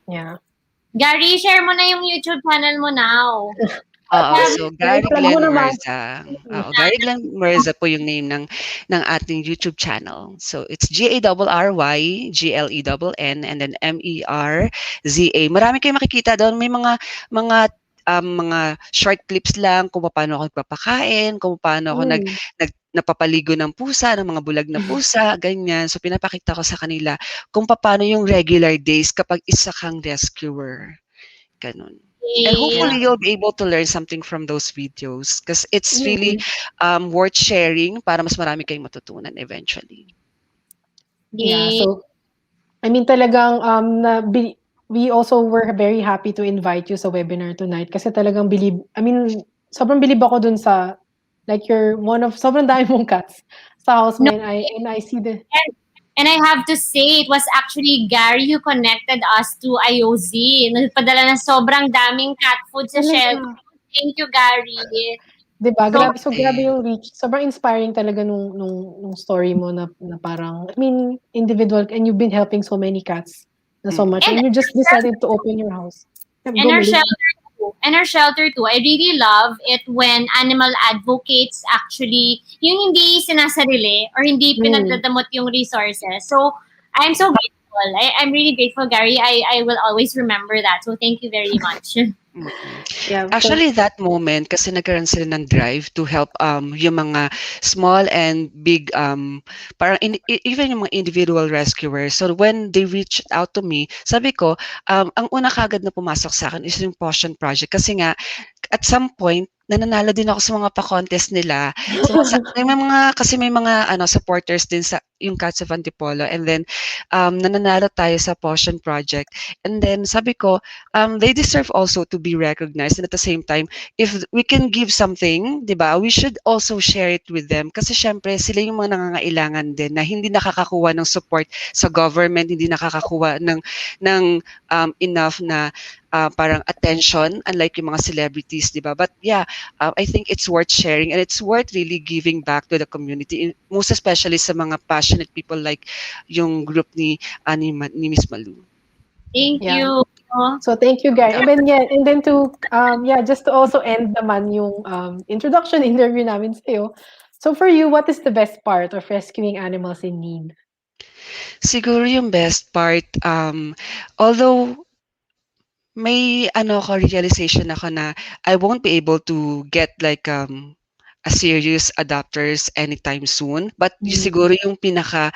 Yeah. Gary, share mo na yung YouTube channel mo now. Oo, Have so Yeah, Gary i-plug mo Glenn naman. Merza. Oo, Gary Glenn Merza po yung name ng ating YouTube channel. So it's GARRY GLENN and then MERZA. Marami kayong makikita doon. May mga short clips lang kung paano ako nagpapakain, kung paano ako Mm. napapaligo ng pusa, ng mga bulag na pusa, ganyan. So pinapakita ko sa kanila kung paano yung regular days kapag isa kang rescuer. Ganun. And Yeah. hopefully you'll be able to learn something from those videos, because it's really Mm. worth sharing para mas marami kayong matutunan eventually. Yeah. Yay. So I mean talagang we also were very happy to invite you sa webinar tonight kasi talagang sobrang bilib ako dun sa like you're one of sobrang dami mong cats sa house mo, No, and I see the and I have to say, it was actually Gary who connected us to IOZ. Nagpadala ng sobrang daming cat food sa shelter. talaga. Thank you, Gary. 'Di ba? So, Grabe yung reach. Sobrang inspiring talaga nung story mo na parang individual, and you've been helping so many cats na so much, and and you just decided to open your house. Yeah, and go, our Mali. shelter too. And our shelter too. I really love it when animal advocates actually, yung hindi sinasarili or hindi Mm. pinagdadamot yung resources. So, I'm so grateful I'm really grateful, Gary. I will always remember that. So thank you very much. Yeah. So, Actually, that moment, kasi nagkaroon sila ng drive to help yung mga small and big, parang even yung mga individual rescuers. So when they reached out to me, sabi ko, ang una kagad na pumasok sa akin is yung Pawssion project. Kasi nga, at some point, nananalo din ako sa mga pa-contest nila. So, may mga supporters din sa yung Cats of Antipolo. And then, nananalo tayo sa Pawssion project. And then, sabi ko, they deserve also to be recognized. And at the same time, if we can give something, di ba, we should also share it with them. Kasi syempre, sila yung mga nangangailangan din na hindi nakakakuha ng support sa government, hindi nakakakuha ng enough na parang attention, unlike yung mga celebrities, di ba? But yeah, I think it's worth sharing and it's worth really giving back to the community, most especially sa mga passionate people like yung group ni Miss Malu. Thank Yeah. you. So thank you, Gary. And then to just to also end naman yung introduction interview namin sa'yo. So for you, what is the best part of rescuing animals in need? Siguro yung best part, although may realization ako na I won't be able to get like a serious adopters anytime soon. But siguro yung pinaka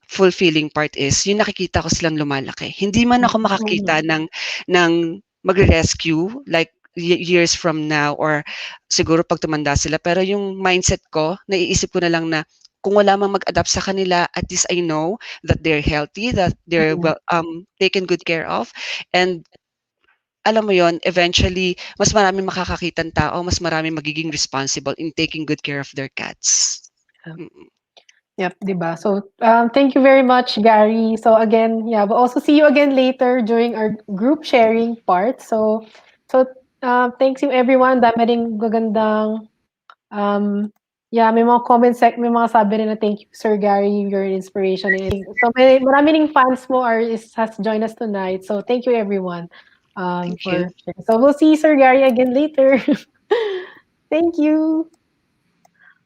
fulfilling part is yung nakikita ko silang lumalaki. Hindi man ako makakita ng magre-rescue like years from now or siguro pag tumanda sila. Pero yung mindset ko, naiisip ko na lang na kung wala mang mag-adapt sa kanila, at least I know that they're healthy, that they're taken good care of. And alam mo yon, eventually, mas marami makakakitang tao, mas marami magiging responsible in taking good care of their cats. Yep, diba? So thank you very much, Gary. So again, we'll also see you again later during our group sharing part. So thanks you everyone. Dami ring gagandang may mga comments, may mga sabi rin na thank you, Sir Gary, you're an inspiration. So marami ring fans mo has joined us tonight. So thank you everyone. Thank you. So we'll see Sir Gary again later. Thank you.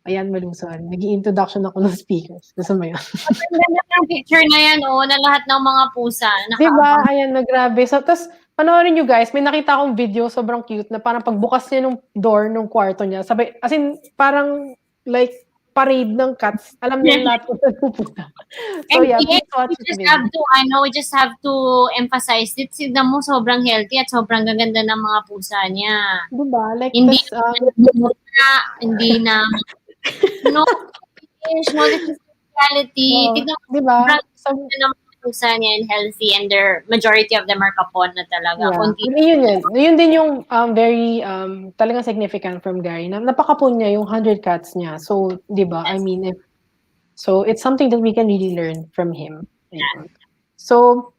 Ayan, malusan. Nag-i-introduction ako ng speakers. Gusto mo yun? Ang ganda ng picture na yan, na lahat ng mga pusa. Diba? Ayan, grabe. So, tapos, panoorin nyo guys, may nakita akong video, sobrang cute, na parang pagbukas niya ng door ng kwarto niya, sabay, as in, parang, like, parade ng cats. Alam niya lahat kung saan pupunta. So, yeah, please watch we just have to emphasize it. Signan mo, sobrang healthy at sobrang gaganda ng mga pusa niya. Diba? Like, hindi na no this is reality. Tignan mo, diba? sobrang ng mga pusa niya and healthy and their majority of them are kapon na talaga. Yeah. Yun din yung very talagang significant from Gary. Napakapon niya yung 100 cats niya. So, diba? Yes. I mean, so it's something that we can really learn from him. Yeah. So,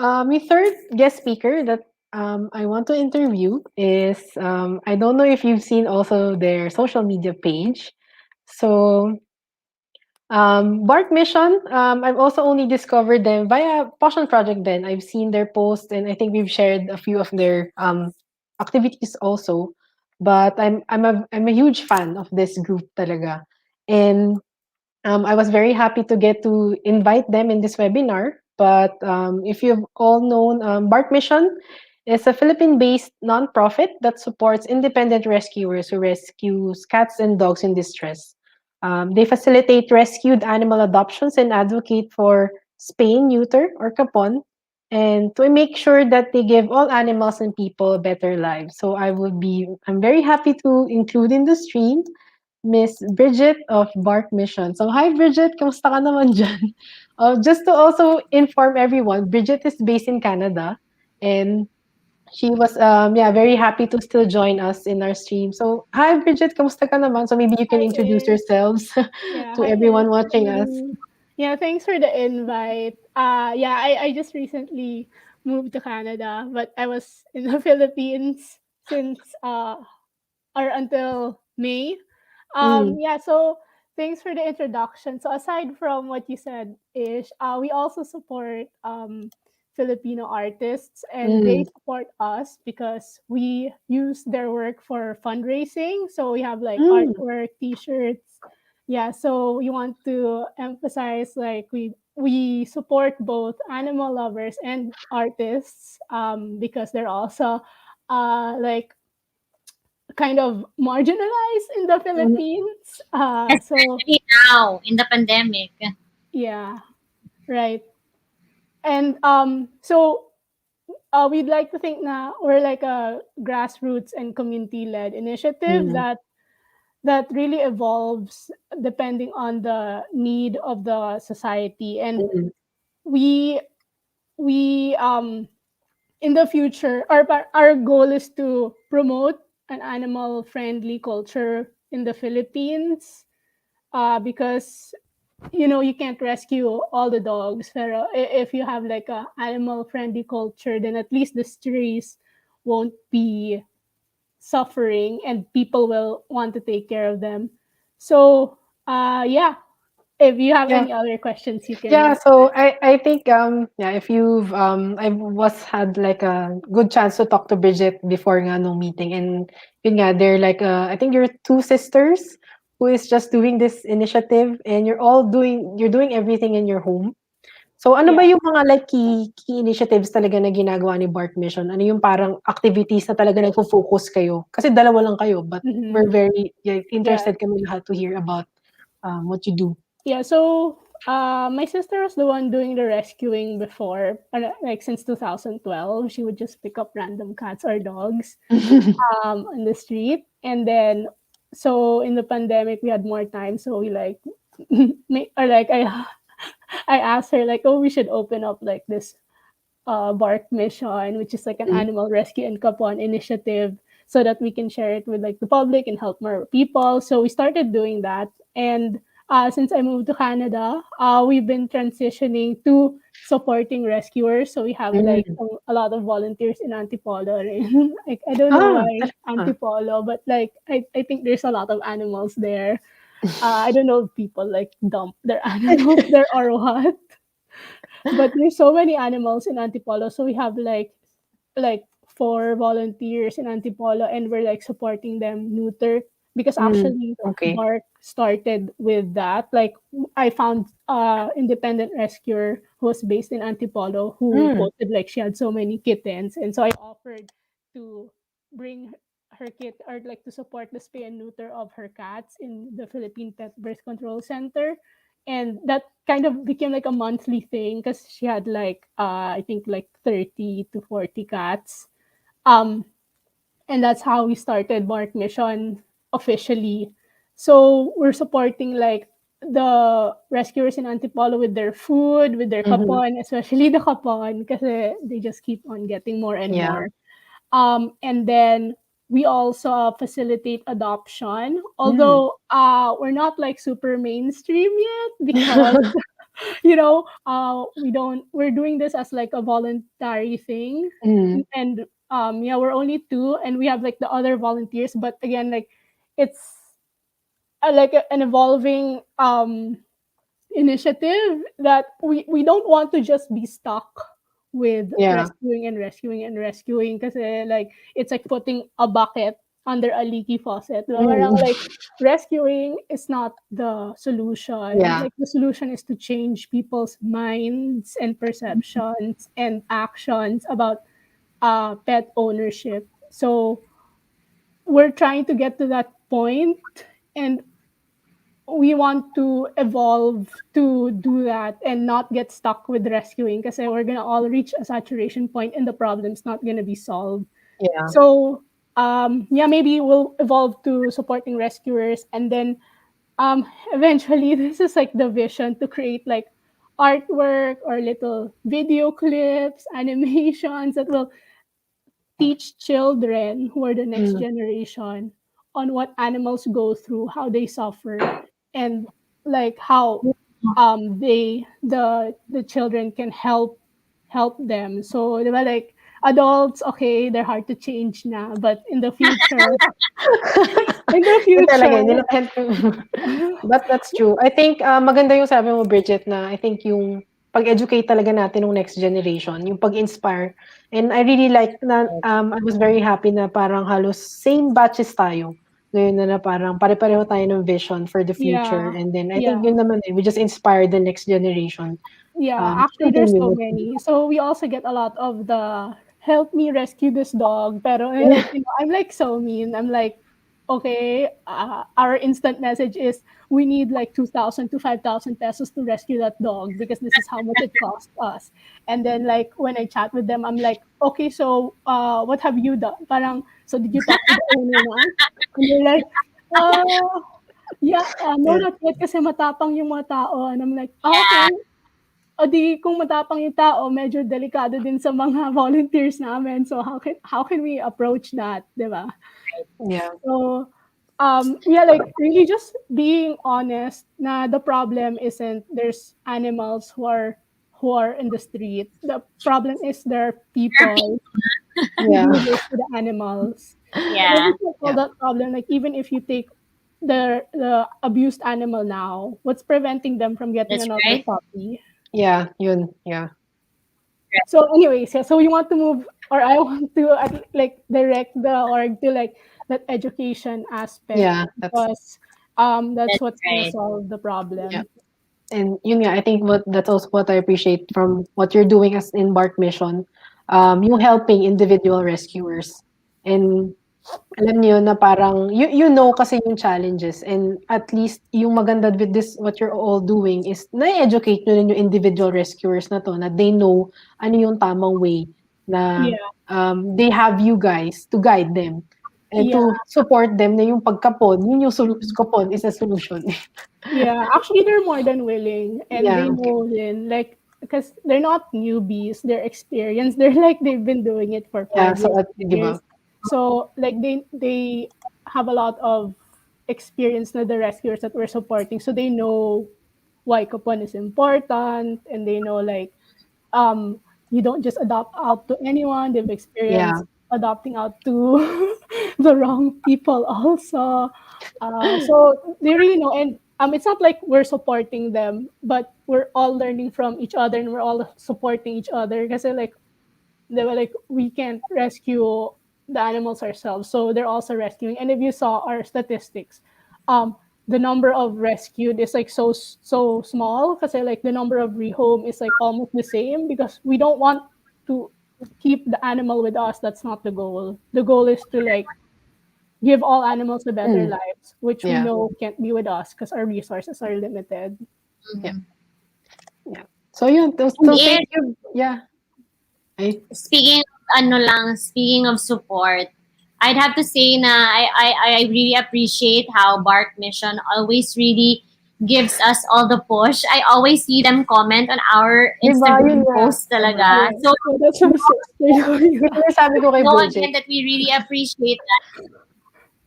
my third guest speaker that I want to interview is, I don't know if you've seen also their social media page. So, Bark Mission, I've also only discovered them via Pawssion Project then. I've seen their posts and I think we've shared a few of their activities also. But I'm a huge fan of this group talaga. And I was very happy to get to invite them in this webinar. But if you've all known, Bark Mission is a Philippine-based nonprofit that supports independent rescuers who rescues cats and dogs in distress. They facilitate rescued animal adoptions and advocate for spay, neuter, or kapon, and to make sure that they give all animals and people a better life. So I'm very happy to include in the stream Miss Bridget of Bark Mission. So hi Bridget, kamusta ka naman dyan? Just to also inform everyone, Bridget is based in Canada and she was very happy to still join us in our stream. So hi Bridget, kamusta ka naman? So maybe you can introduce yourselves to everyone watching us. Yeah, thanks for the invite. I just recently moved to Canada, but I was in the Philippines since or until May. So thanks for the introduction. So aside from what you said, Ish, we also support Filipino artists and they support us because we use their work for fundraising. So we have like artwork, t-shirts. Yeah, so we want to emphasize like we we support both animal lovers and artists because they're also like kind of marginalized in the Philippines. So Especially now in the pandemic. yeah, right. And so we'd like to think na we're like a grassroots and community-led initiative Mm. that really evolves depending on the need of the society. And Mm. we we in the future our goal is to promote an animal friendly culture in the Philippines because you can't rescue all the dogs, pero if you have like a animal friendly culture, then at least the strays won't be suffering and people will want to take care of them. So yeah, if you have Yeah. any other questions you Yeah, can. so I think yeah, if you've I was had like a good chance to talk to Bridget before nga no meeting, and yun nga, they're like I think you're two sisters who is just doing this initiative, and you're doing everything in your home. So ano ba Yeah. yung mga like key initiatives talaga na ginagawa ni Bark Mission? Ano yung parang activities na talaga nagfo-focus kayo? Kasi dalawa lang kayo, but Mhm. we're very Yeah. interested kami lahat to hear about what you do. Yeah, so my sister was the one doing the rescuing before, like since 2012. She would just pick up random cats or dogs on the street, and then so in the pandemic we had more time, so we like or like I asked her like, oh, we should open up like this Bark Mission, which is like an Mm. animal rescue and Kapon initiative, so that we can share it with like the public and help more people. So we started doing that, and since I moved to Canada, we've been transitioning to supporting rescuers. So we have like Mm. a lot of volunteers in Antipolo. Like I don't know Ah, why talaga. Antipolo, but like I think there's a lot of animals there. I don't know if people like dump their animals there or what, but there's so many animals in Antipolo, so we have like four volunteers in Antipolo, and we're like supporting them neuter because Mm, actually okay. Bark started with that. Like I found independent rescuer who was based in Antipolo who Mm, posted like she had so many kittens, and so I offered to bring her kit or like to support the spay and neuter of her cats in the Philippine Pet Birth Control Center, and that kind of became like a monthly thing because she had like I think like 30 to 40 cats, um and that's how we started Mark Mission officially. So we're supporting like the rescuers in Antipolo with their food, with their mhm. kapon, especially the kapon because they just keep on getting more and Yeah. more. And then we also facilitate adoption, Mm. although we're not like super mainstream yet because we're doing this as like a voluntary thing, Mm. and yeah, we're only two, and we have like the other volunteers, but again, like it's an evolving initiative that we don't want to just be stuck with Yeah. rescuing and rescuing and rescuing because like it's like putting a bucket under a leaky faucet. Diba? Parang Mm. like rescuing is not the solution. Yeah. Like the solution is to change people's minds and perceptions and actions about pet ownership. So we're trying to get to that point, and we want to evolve to do that and not get stuck with rescuing because we're gonna all reach a saturation point and the problem's not gonna be solved. Yeah. So yeah, maybe we'll evolve to supporting rescuers, and then eventually this is like the vision to create like artwork or little video clips, animations that will teach children who are the next Mm. generation on what animals go through, how they suffer, and like how the children can help them. So they were like adults, okay, they're hard to change now, but in the Yun talaga, future, hindi na but that's true. I think, maganda yung sabi mo, Bridget, na I think yung pag-educate talaga natin ng next generation, yung pag-inspire. And I really like na, I was very happy na parang halos same batches tayo. ngayon na parang pare-pareho tayo ng vision for the future. Yeah. And then I Yeah. think yun naman we just inspire the next generation Yeah, to actually, there's continue so what we do. many. So we also get a lot of the help me rescue this dog. Pero Yeah. I'm like so mean. I'm like, okay, our instant message is we need like 2,000 to 5,000 pesos to rescue that dog because this is how much it cost us. And then like when I chat with them, I'm like, okay, so what have you done? Parang, so did you talk to the owner na? And they're like, uh, yeah, no, Yeah. not yet kasi matapang yung mga tao. And I'm like, Yeah, okay. O di kung matapang yung tao, medyo delikado din sa mga volunteers namin. So how can we approach that, 'di ba? Yeah. So yeah, like really just being honest na the problem isn't there's animals who are in the street. The problem is there are people who Yeah. do this to the animals. And yeah, it's like all that problem, like even if you take the abused animal now, what's preventing them from getting that's another right. puppy? Yeah. Yun. Yeah. So anyways, yeah, so you want to move or I want to like direct the org to like that education aspect Yeah. because that's That's what's gonna right. solve the Yeah. problem. And yun nga, I think that's also what I appreciate from what you're doing as in Bark Mission. Yung helping individual rescuers. And alam niyo na parang you know kasi yung challenges and at least yung maganda with this what you're all doing is na-educate nyo rin yung individual rescuers na to na they know ano yung tamang way na Yeah, they have you guys to guide them and yeah, to support them na yung pagkapon, yun yung kapon is a solution. yeah. Actually, they're more than willing, and Yeah, they okay. know then like because they're not newbies, they're experienced. They're like they've been doing it for Yeah, 5 years, so 10 di ba? years. So like they have a lot of experience na the rescuers that we're supporting, so they know why coupon is important, and they know like um you don't just adopt out to anyone. They've Yeah. experienced adopting out to the wrong people also. So they really know, and it's not like we're supporting them, but we're all learning from each other and we're all supporting each other because like they were like we can't rescue the animals ourselves, so they're also rescuing. And if you saw our statistics, the number of rescued is like so small because like the number of rehome is like almost the same because we don't want to keep the animal with us. That's not the goal. The goal is to like give all animals a better Mm, lives, which we yeah. know can't be with us because our resources are limited. Yeah. Mhm. Yeah. So yun, And so thank if you. Yeah. Ay, speaking of speaking of support, I'd have to say na I really appreciate how Bark Mission always really gives us all the push. I always see them comment on our di ba? Yun Instagram nga. posts talaga. Yeah, So so that's my sister. Yun yung sabi ko kay know Bridget. again that we really appreciate that.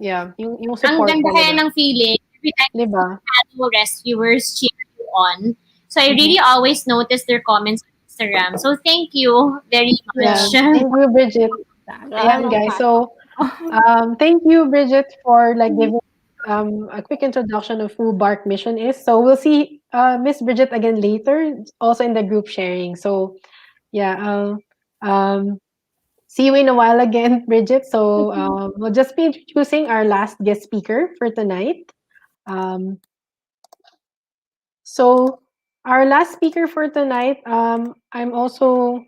Yeah, yung Ang support ganda kaya talaga. ng feeling every time Di ba? animal rescuers cheer you on. So I Mhm. really always notice their comments on Instagram. So thank you very Yeah. much. Thank you, Bridget. Ayan, guys. So, thank you, Bridget, for like giving a quick introduction of who Bark Mission is. So we'll see Miss Bridget again later, also in the group sharing. So yeah, see you in a while again, Bridget. So we'll just be introducing our last guest speaker for tonight. Um, so our last speaker for tonight, I'm also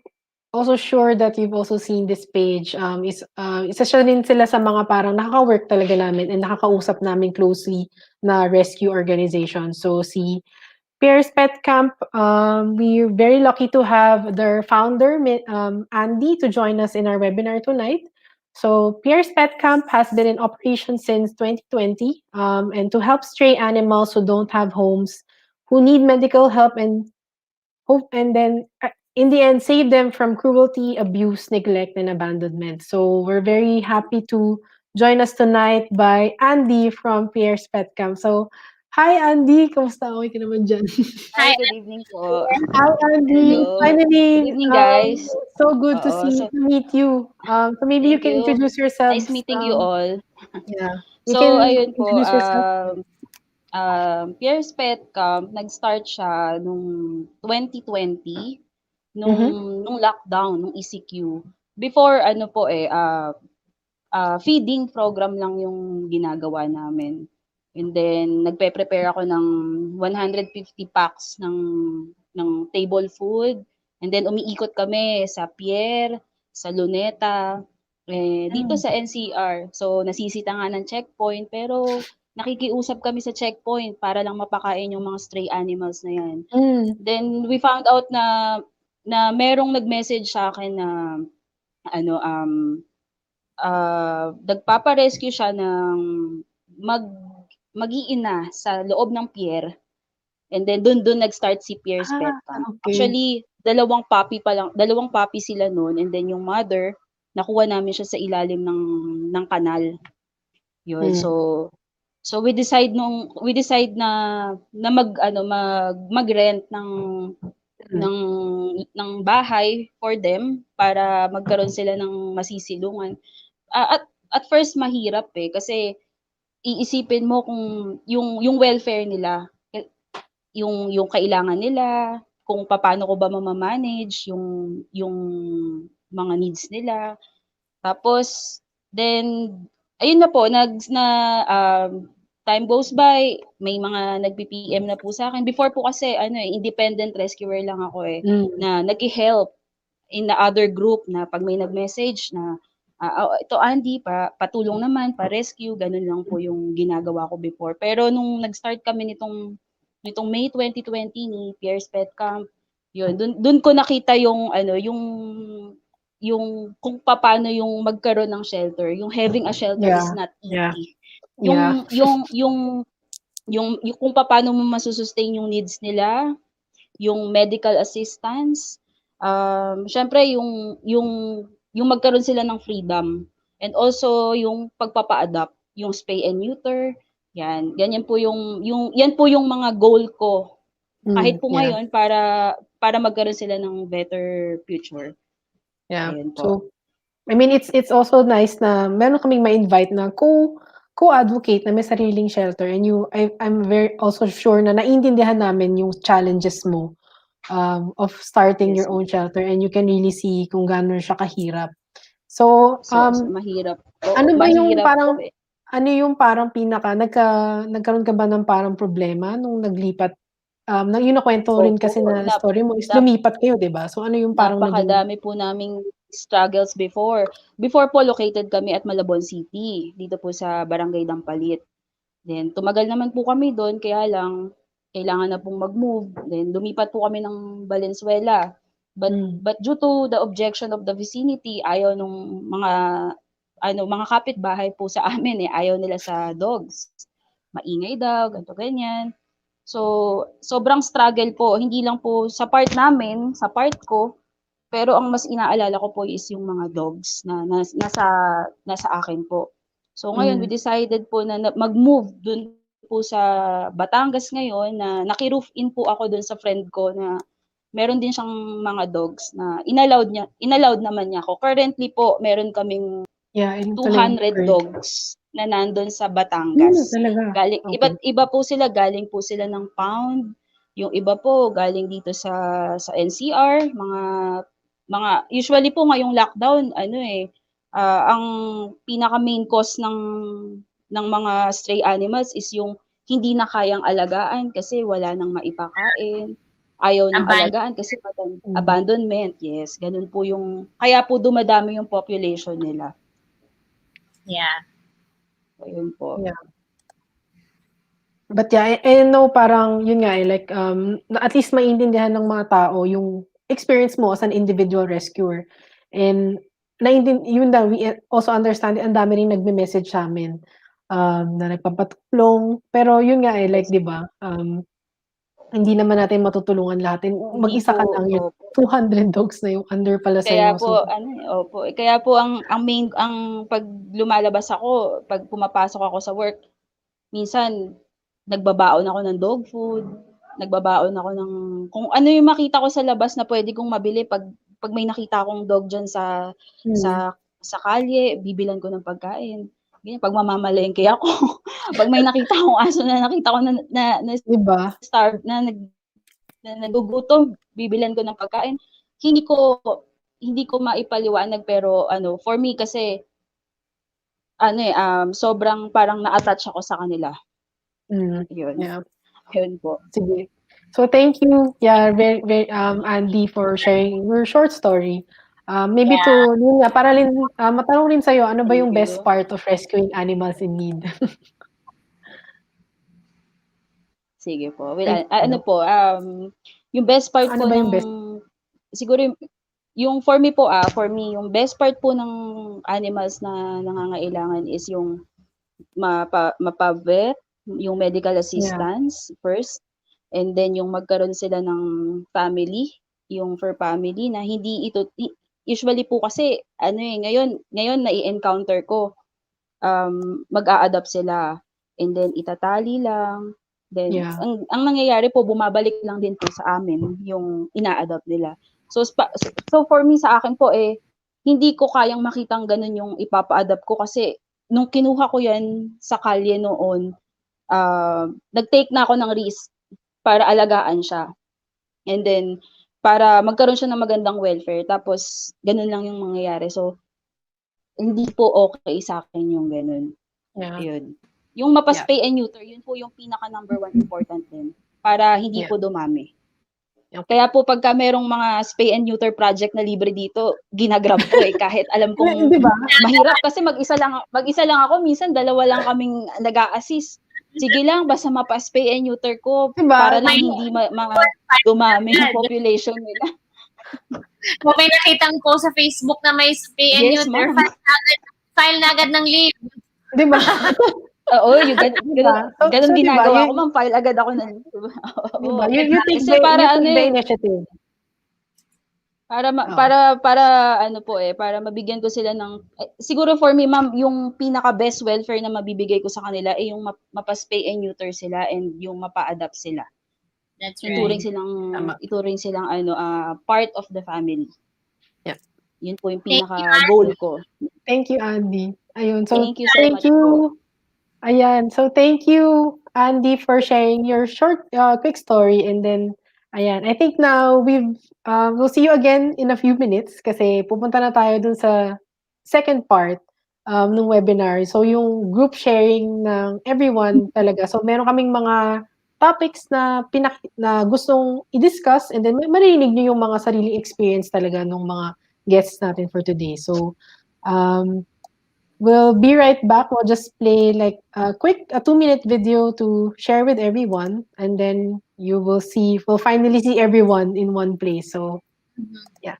sure that you've also seen this page. Isa siya din sila sa mga parang nakaka-work talaga namin and nakakausap namin closely na rescue organization. So si PIER'S Pet Camp, we're very lucky to have their founder, Andy, to join us in our webinar tonight. So PIER'S Pet Camp has been in operation since 2020, and to help stray animals who don't have homes, who need medical help and hope, and then in the end save them from cruelty, abuse, neglect, and abandonment. So we're very happy to join us tonight by Andy from Pierre's Pet Camp. So hi Andy, kamusta? Okay ka naman dyan? Hi. Hi, good evening po. Hi Andy, Hello. Good finally, evening, guys. so good to Oo, so to meet you. So maybe you thank can you. introduce Nice yourselves. meeting you all. Yeah, you So, can ayun po, introduce yourself. Pierre's Pet Camp, nag-start siya nung 2020, Mm-hmm. nung lockdown, nung ECQ. Before, ano po feeding program lang yung ginagawa namin. And then nagpe-prepare ako ng 150 packs ng table food. And then umiikot kami sa Pierre, sa Luneta, dito sa NCR. So nasisita nga ng checkpoint, pero nakikiusap kami sa checkpoint para lang mapakain yung mga stray animals na yan. Then we found out na merong nag-message sa akin na nagpapa-rescue siya ng mag-iina sa loob ng pier. And then doon nag-start si Pierre's Pet Camp. Okay. Actually, dalawang puppy sila noon, and then yung mother, nakuha namin siya sa ilalim ng kanal. Yun. So we decide na mag-rent ng bahay for them para magkaroon sila ng masisilungan. At first mahirap kasi iisipin mo kung yung welfare nila, yung kailangan nila, kung paano ko ba mamamanage yung mga needs nila. Tapos then ayun na po, time goes by, may mga nagpi-PM na po sa akin. Before po kasi independent rescuer lang ako na nag-help in the other group na pag may nag-message na ito Andy, patulong naman, pa-rescue, ganun lang po yung ginagawa ko before. Pero nung nag-start kami nitong May 2020 ni Pierre's Pet Camp, yun, dun ko nakita yung kung paano yung magkaroon ng shelter. Yung having a shelter is not easy. Yung kung paano mo masusustain yung needs nila, yung medical assistance, syempre yung magkaroon sila ng freedom, and also yung pagpapa-adapt, yung spay and neuter, ganyan po yan po yung mga goal ko kahit po ngayon para magkaroon sila ng better future. Ayun po. So I mean, it's also nice na meron kaming ma-invite na co-advocate na may sariling shelter, and I'm very also sure na naiintindihan namin yung challenges mo of starting your own shelter, and you can really see kung gaano siya kahirap. So mahirap. Ano ba yung mahirap parang po ano yung parang nagkaroon ka ba ng parang problema nung naglipat? Yung nakwento rin kasi na story mo is lumipat kayo, 'di ba? So ano yung parang napakadami po naming struggles before. Before po, located kami at Malabon City, dito po sa Barangay Dampalit. Then tumagal naman po kami doon, kaya lang kailangan na pong mag-move. Then lumipat po kami ng Valenzuela. But due to the objection of the vicinity, ayaw nung mga kapitbahay po sa amin ayaw nila sa dogs. Maingay daw, ganito ganyan. So sobrang struggle po, hindi lang po sa part namin, sa part ko, pero ang mas inaalala ko po is yung mga dogs na nasa akin po. So ngayon we decided po na mag-move dun po sa Batangas ngayon, na naki-roof in po ako dun sa friend ko na meron din siyang mga dogs na inallowed naman niya ako. Currently po, meron kaming 200 dogs na nandun sa Batangas. Galing, iba po sila, galing po sila ng Pound. Yung iba po galing dito sa NCR, mga usually po ngayong lockdown, ang pinaka main cause ng mga stray animals is yung hindi na kayang alagaan kasi wala nang maipakain. Ayaw ng alagaan kasi abandonment. Yes, ganun po kaya po dumadami yung population nila. Yeah. Ayun po. Yeah. But yeah, I know parang yun nga like at least maintindihan ng mga tao yung experience mo as an individual rescuer. And yun na, we also understand, ang dami rin nagme-message sa amin na nagpapatulong. Pero yun nga like, di ba, hindi naman natin matutulungan lahat. Mag-isa ka lang, yung 200 dogs na yung under pala sa'yo. Kaya po, kaya po ang pag lumalabas ako, pag pumapasok ako sa work, minsan nagbabaon ako ng dog food, nagbabaon ako ng kung ano yung makita ko sa labas na pwede kong mabili. Pag may nakita akong dog dyan sa kalye, bibilan ko ng pagkain. Ganyan, pag mamamalengke ako, pag may nakita akong aso na nakita ko na diba? Starve na nagugutom, bibilan ko ng pagkain. Hindi ko maipaliwanag, pero for me kasi sobrang parang na-attach ako sa kanila. Yun. Yeah. Yun po. Sige. So thank you, yeah, very, very, Andy, for sharing your short story. Maybe to, yun nga, para rin, matanong rin sa'yo, ano ba Thank yung best you. part of rescuing animals in need? Sige po. Well, Thank ano you. po, yung best part Ano po ba yung best? siguro yung for me, yung best part po ng animals na nangangailangan is yung mapa-vet, yung medical assistance first, and then yung magkaroon sila ng family, yung fur family na hindi ito, usually po kasi, ngayon nai-encounter ko, mag-a-adopt sila, and then itatali lang, then Yeah. ang nangyayari po, bumabalik lang din po sa amin yung ina-adopt nila. So for me, sa akin po, hindi ko kayang makitang ganun yung ipapa-adopt ko kasi nung kinuha ko yan sa kalye noon, nag-take na ako ng risk para alagaan siya. And then, para magkaroon siya ng magandang welfare. Tapos, ganun lang yung mangyayari. So, hindi po okay sa akin yung ganun. Yeah. Ayun. Yung mapaspay and neuter, yun po yung pinaka number 1 important din. Para hindi po dumami. Okay. Kaya po pagka merong mga spay and neuter project na libre dito, ginagrab ko kahit alam kong Diba? mahirap kasi mag-isa lang ako, minsan 2 lang kaming nag-a-assist. Sige lang, basta mapa-spay and neuter ko para lang hindi dumami yung population nila. Kung may nakitang post sa Facebook na may spay and Yes, neuter, ma'am. file na agad ng leave. Diba? Oo, yung ganun ginagawa ko, ma'am, file agad ako ng Diba? You take kasi para the initiative. Para mabigyan ko sila ng siguro for me, ma'am, yung pinaka best welfare na mabibigay ko sa kanila ay yung mapaspay and neuter sila and yung mapa-adapt sila. That's right. Ituring silang part of the family. Yeah. Yun po yung pinaka goal ko. Thank you, Andy. Ayun. So Thank you so much po. Ayan. So thank you, Andy, for sharing your short, quick story. And then, ayan. I think now we'll see you again in a few minutes kasi pupunta na tayo dun sa second part ng webinar. So yung group sharing ng everyone talaga. So meron kaming mga topics na gustong i-discuss, and then marinig nyo yung mga sariling experience talaga ng mga guests natin for today. So we'll be right back. We'll just play like a 2-minute video to share with everyone, and then we'll finally see everyone in one place. So yeah.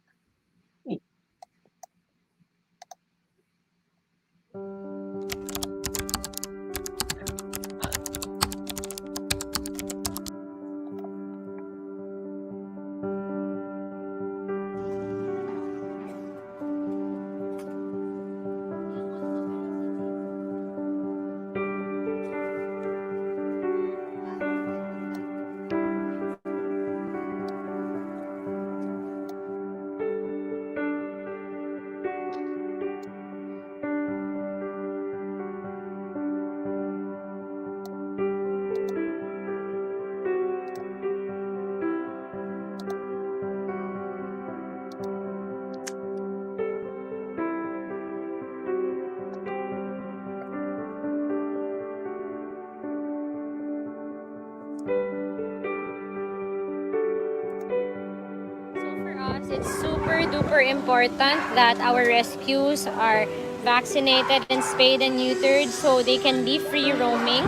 It's super duper important that our rescues are vaccinated and spayed and neutered so they can be free roaming.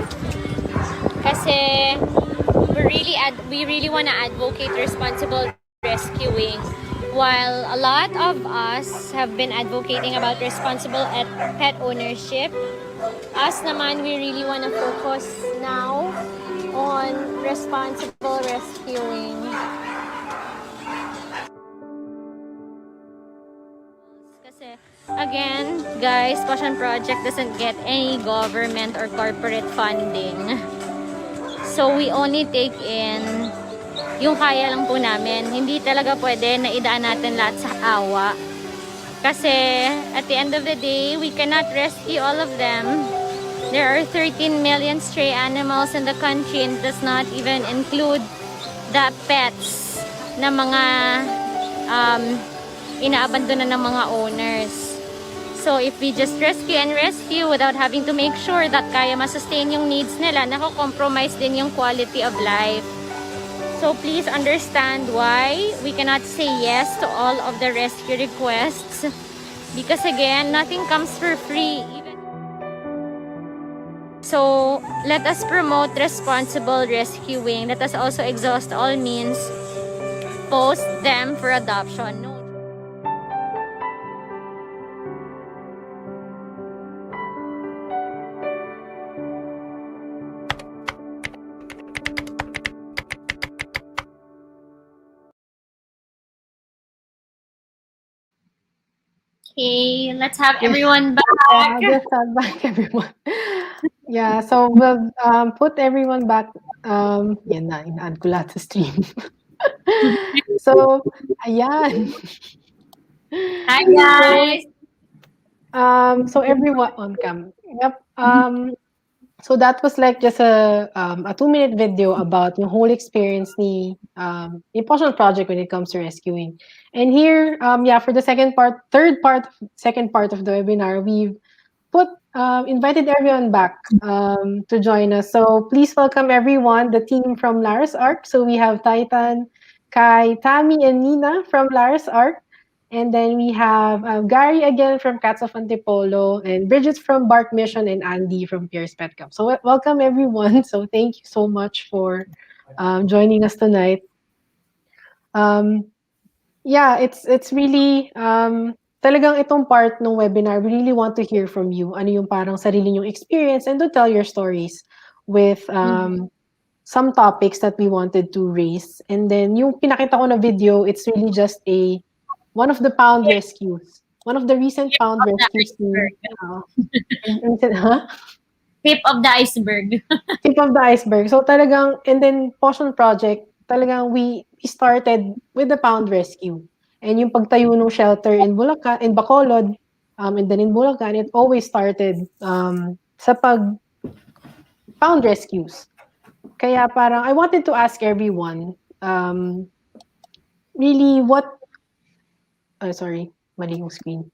Kasi we really want to advocate responsible rescuing. While a lot of us have been advocating about responsible pet ownership, us naman, we really want to focus now on responsible rescuing. Again, guys, Pawssion Project doesn't get any government or corporate funding. So, we only take in yung kaya lang po namin. Hindi talaga pwede na idaan natin lahat sa awa. Kasi, at the end of the day, we cannot rescue all of them. There are 13 million stray animals in the country and does not even include the pets na mga inaabandona ng mga owners. So if we just rescue without having to make sure that kaya ma-sustain yung needs nila, nako-compromise din yung quality of life. So please understand why we cannot say yes to all of the rescue requests. Because again, nothing comes for free. So let us promote responsible rescuing. Let us also exhaust all means, post them for adoption. Okay, let's have everyone back. Yeah, just have back everyone. Yeah, so we'll put everyone back. Yan na, in-add ko lahat sa stream. So, ayan. Hi guys. So everyone on cam. Yep. So that was like just a 2-minute video about the whole experience ni Pawssion project when it comes to rescuing. And here, for the second part of the webinar, we've invited everyone back to join us. So please welcome everyone, the team from LARA'S Arc. So we have Titan, Kai, Tammy, and Nina from LARA'S Arc. And then we have Gary again from Cats of Antipolo, and Bridget from Bark Mission, and Andy from PIER'S Pet Camp. So welcome everyone. So thank you so much for joining us tonight. It's really talagang itong part ng webinar, we really want to hear from you. Ano yung parang sarili nyong experience, and to tell your stories with some topics that we wanted to raise. And then yung pinakita ko na video, it's really just one of the pound rescues. One of the recent pound rescues. Tip of the iceberg. Tip of the iceberg. So talagang, and then Pawssion project, talagang we started with the pound rescue. And yung pagtayo ng shelter in Bacolod, and then in Bulacan, it always started sa pound rescues. Kaya parang I wanted to ask everyone, really sorry, mali yung screen.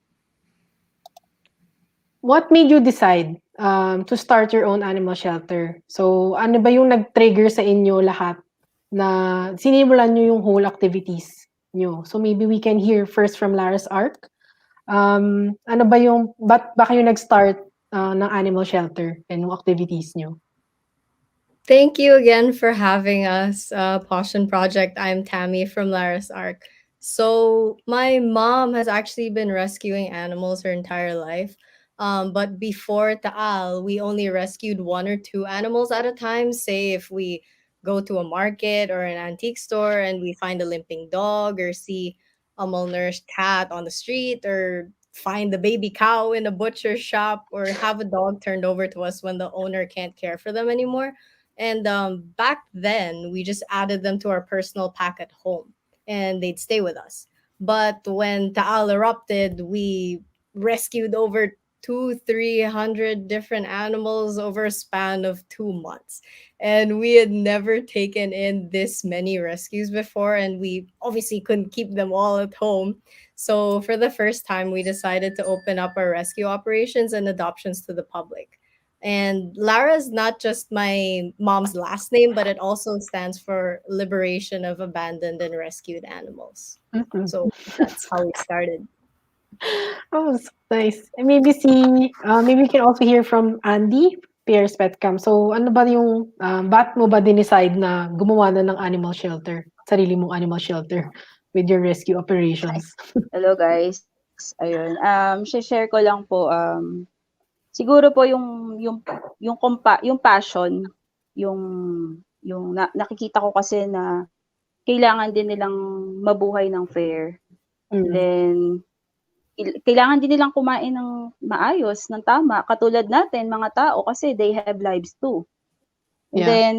What made you decide to start your own animal shelter? So, ano ba yung nag-trigger sa inyo lahat na sinimulan nyo yung whole activities nyo? So, maybe we can hear first from LARA'S Arc. Ano ba yung, ba't ba kayo nag-start ng animal shelter and yung activities nyo? Thank you again for having us, Pawssion Project. I'm Tammy from LARA'S Arc. So my mom has actually been rescuing animals her entire life. But before Taal, we only rescued 1 or 2 animals at a time. Say if we go to a market or an antique store and we find a limping dog, or see a malnourished cat on the street, or find the baby cow in a butcher shop, or have a dog turned over to us when the owner can't care for them anymore. And back then, we just added them to our personal pack at home, and they'd stay with us. But when Taal erupted, we rescued over 200-300 different animals over a span of 2 months. And we had never taken in this many rescues before, and we obviously couldn't keep them all at home. So for the first time, we decided to open up our rescue operations and adoptions to the public. And Lara is not just my mom's last name, but it also stands for Liberation of Abandoned and Rescued Animals. Mm-hmm. So that's how we started. Oh, so nice. And maybe maybe we can also hear from Andy, PIER'S Pet Camp. So ano ba yung, ba't mo ba dinecide na gumawa na ng animal shelter? Sarili mong animal shelter with your rescue operations. Hello guys. Ayun. Share ko lang po siguro po yung passion, nakikita ko kasi na kailangan din nilang mabuhay ng fair. Then kailangan din nilang kumain ng maayos, ng tama, katulad natin mga tao, kasi they have lives too. And then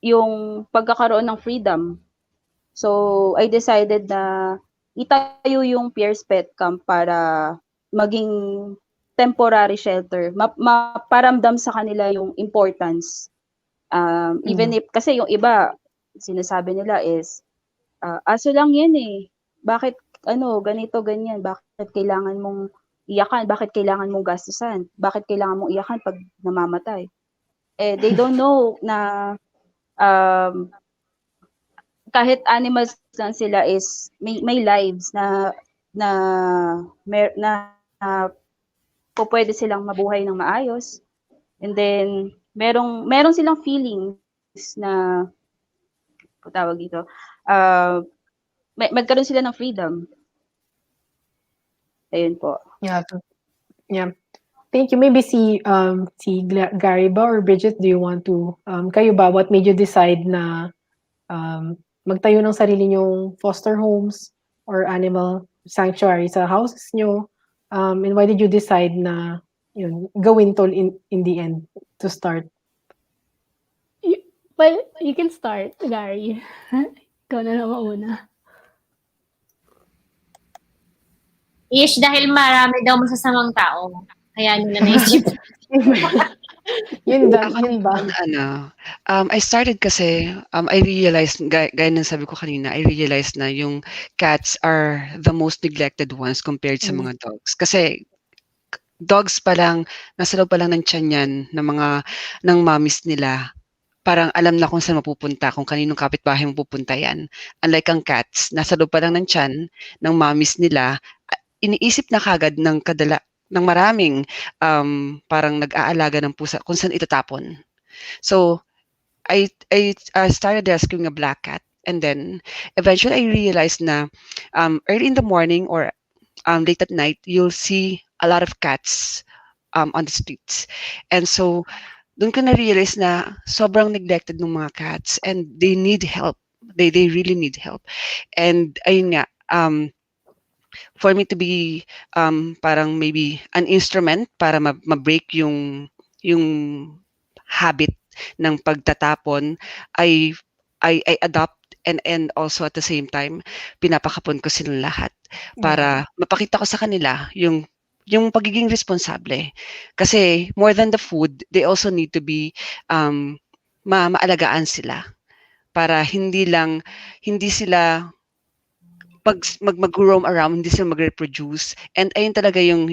yung pagkakaroon ng freedom. So I decided na itayo yung PIER'S Pet Camp para maging temporary shelter, maparamdam sa kanila yung importance. Even if, kasi yung iba, sinasabi nila is, aso lang yan eh. Bakit ganito, ganyan, bakit kailangan mong iyakan, bakit kailangan mong gastusan, bakit kailangan mong iyakan 'pag namamatay. Eh, they don't know na, um, kahit animals lang sila is may lives na na pupuwede silang mabuhay ng maayos, and then meron silang feelings na, anong tawag dito, magkaroon sila ng freedom. Ayun po. Yeah. Thank you. Maybe Gary ba or Bridget, do you want to, kayo ba, what made you decide na magtayo ng sarili nyong foster homes or animal sanctuary sa houses nyo? And why did you decide na gawin to in the end to start? Well, you can start, Gary. Ikaw na lang mauna. Ish, dahil marami daw masasamang tao. Kaya nila naisip. Yun ba? I started kasi, I realized, gaya ng sabi ko kanina, I realized na yung cats are the most neglected ones compared sa mga dogs. Kasi dogs pa lang, nasa loob pa lang ng tiyan yan, ng mommies nila, parang alam na kung saan mapupunta, kung kaninong kapitbahay mapupunta yan. Unlike ang cats, nasa loob pa lang ng tiyan, ng mommies nila, iniisip na kagad ng maraming parang nag-aalaga ng pusa kung saan itatapon. So, I started rescuing a black cat, and then eventually I realized na early in the morning or late at night, you'll see a lot of cats on the streets. And so, doon ko na-realize na sobrang neglected ng mga cats and they need help. They really need help. And ayun nga, for me to be parang maybe an instrument para ma-break yung habit ng pagtatapon, I adopt and also at the same time pinapakapon ko silang lahat para mapakita ko sa kanila yung pagiging responsable. Kasi more than the food, they also need to be maalagaan sila para hindi sila mag-roam around, hindi sila mag-reproduce. And ayun talaga yung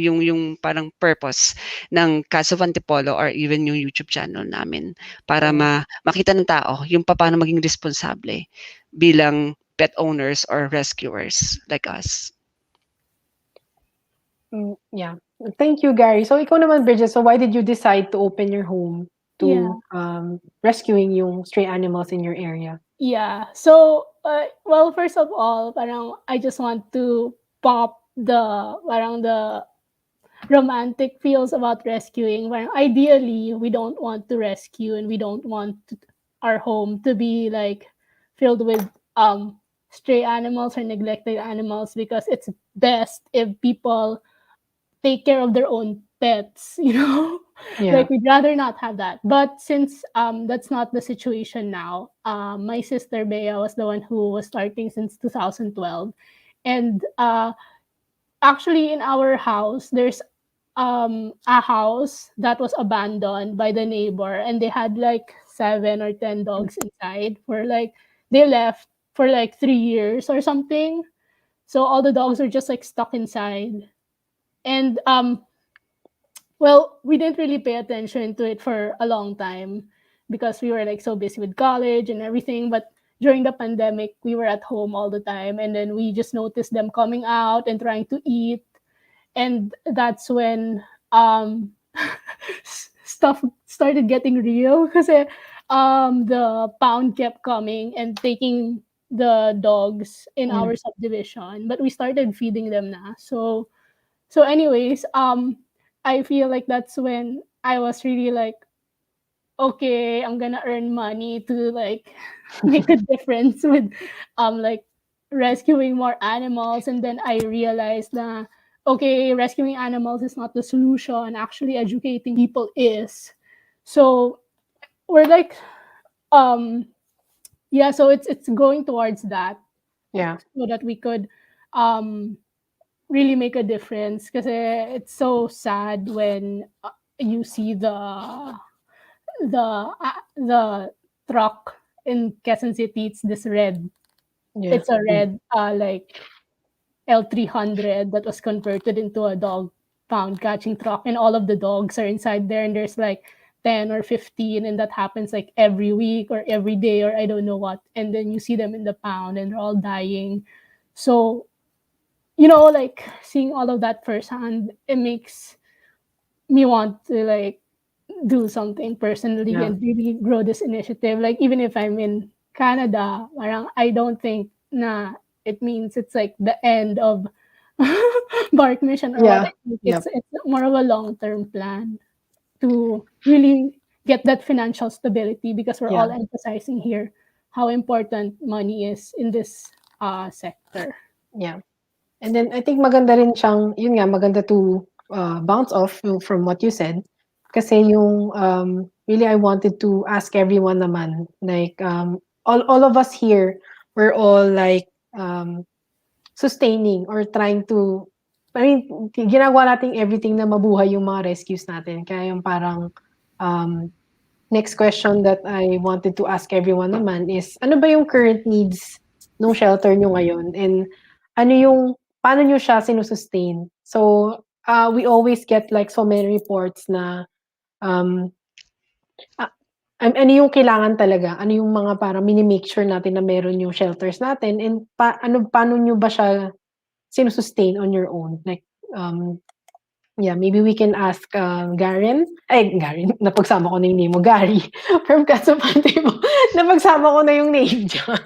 parang purpose ng Cats of Antipolo or even yung YouTube channel namin para makita ng tao yung paano maging responsable bilang pet owners or rescuers like us. Yeah. Thank you, Gary. So ikaw naman, Bridget, so why did you decide to open your home to rescuing yung stray animals in your area? Yeah. So, well, first of all, parang I just want to pop the romantic feels about rescuing. Parang ideally, we don't want to rescue and we don't want our home to be like filled with stray animals or neglected animals, because it's best if people take care of their own pets, like we'd rather not have that. But since that's not the situation now, my sister Bea was the one who was starting since 2012, and actually in our house there's a house that was abandoned by the neighbor, and they had like 7 or 10 dogs inside for like they left for like 3 years or something, so all the dogs are just like stuck inside. And well, we didn't really pay attention to it for a long time because we were like so busy with college and everything. But during the pandemic, we were at home all the time, and then we just noticed them coming out and trying to eat. And that's when stuff started getting real, because the pound kept coming and taking the dogs in our subdivision, but we started feeding them now. So anyways, I feel like that's when I was really like, okay, I'm gonna earn money to like make a difference with like rescuing more animals. And then I realized that okay, rescuing animals is not the solution. Actually educating people is. So we're like yeah, so it's going towards that. Yeah. So that we could really make a difference, because it's so sad when you see the truck in Quezon City. It's this red. Yeah. It's a red like L300 that was converted into a dog pound catching truck, and all of the dogs are inside there, and there's like 10 or 15, and that happens like every week or every day or I don't know what. And then you see them in the pound and they're all dying. So, like seeing all of that firsthand, it makes me want to like do something personally and really grow this initiative. Like even if I'm in Canada, I don't think na it means it's like the end of Bark Mission or what. I think it's more of a long-term plan to really get that financial stability, because we're all emphasizing here how important money is in this sector. Yeah. And then I think maganda rin siyang, yun nga, maganda to bounce off from what you said. Kasi yung, really I wanted to ask everyone naman, like, all of us here, we're all like, sustaining or trying to, I mean, ginagawa natin everything na mabuhay yung mga rescues natin. Kaya yung parang, next question that I wanted to ask everyone naman is, ano ba yung current needs ng shelter nyo ngayon? And paano nyo siya sinusustain? So, we always get like so many reports na, ano yung kailangan talaga? Ano yung mga parang mini-make sure natin na meron yung shelters natin? And paano nyo ba siya sinusustain on your own? Like, maybe we can ask Garen. Garen, napagsama ko na yung name mo. Gary, from Kasupante mo. Napagsama ko na yung name niya.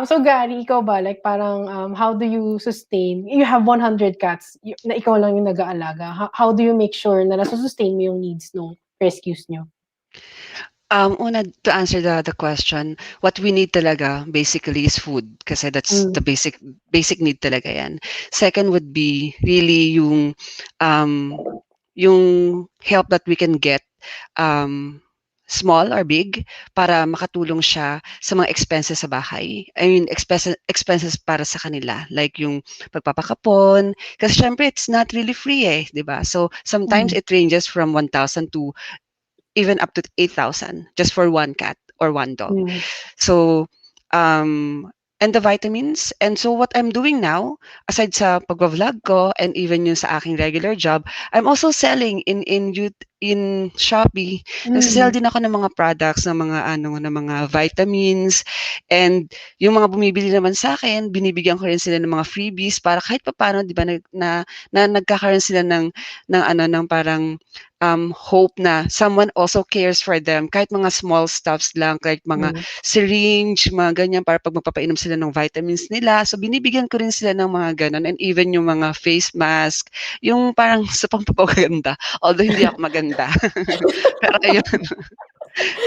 So Gary, ikaw ba? Like parang, how do you sustain? You have 100 cats na ikaw lang yung nag-aalaga. How do you make sure na nasusustain mo yung needs ng rescues nyo? Una, to answer the question, what we need talaga basically is food, kasi that's the basic need talaga yan. Second would be really yung help that we can get, small or big, para makatulong siya sa mga expenses sa bahay. I mean, expenses para sa kanila, like yung pagpapakapon, kasi syempre it's not really free di ba? So sometimes it ranges from 1,000 to even up to 8,000 just for one cat or one dog. So, and the vitamins. And so what I'm doing now, aside sa pag-vlog ko and even yung sa aking regular job, I'm also selling in Shopee. Nagsasell din ako ng mga products, ng mga vitamins, and yung mga bumibili naman sa akin, binibigyan ko rin sila ng mga freebies para kahit papaano, di ba, na nagkakaroon sila ng parang hope na someone also cares for them, kahit mga small stuffs lang, kahit mga syringe, mga ganyan, para pag magpapainom sila ng vitamins nila. So binibigyan ko rin sila ng mga ganon, and even yung mga face mask, yung parang sa pampapaganda, although hindi ako maganda. Pero ayun,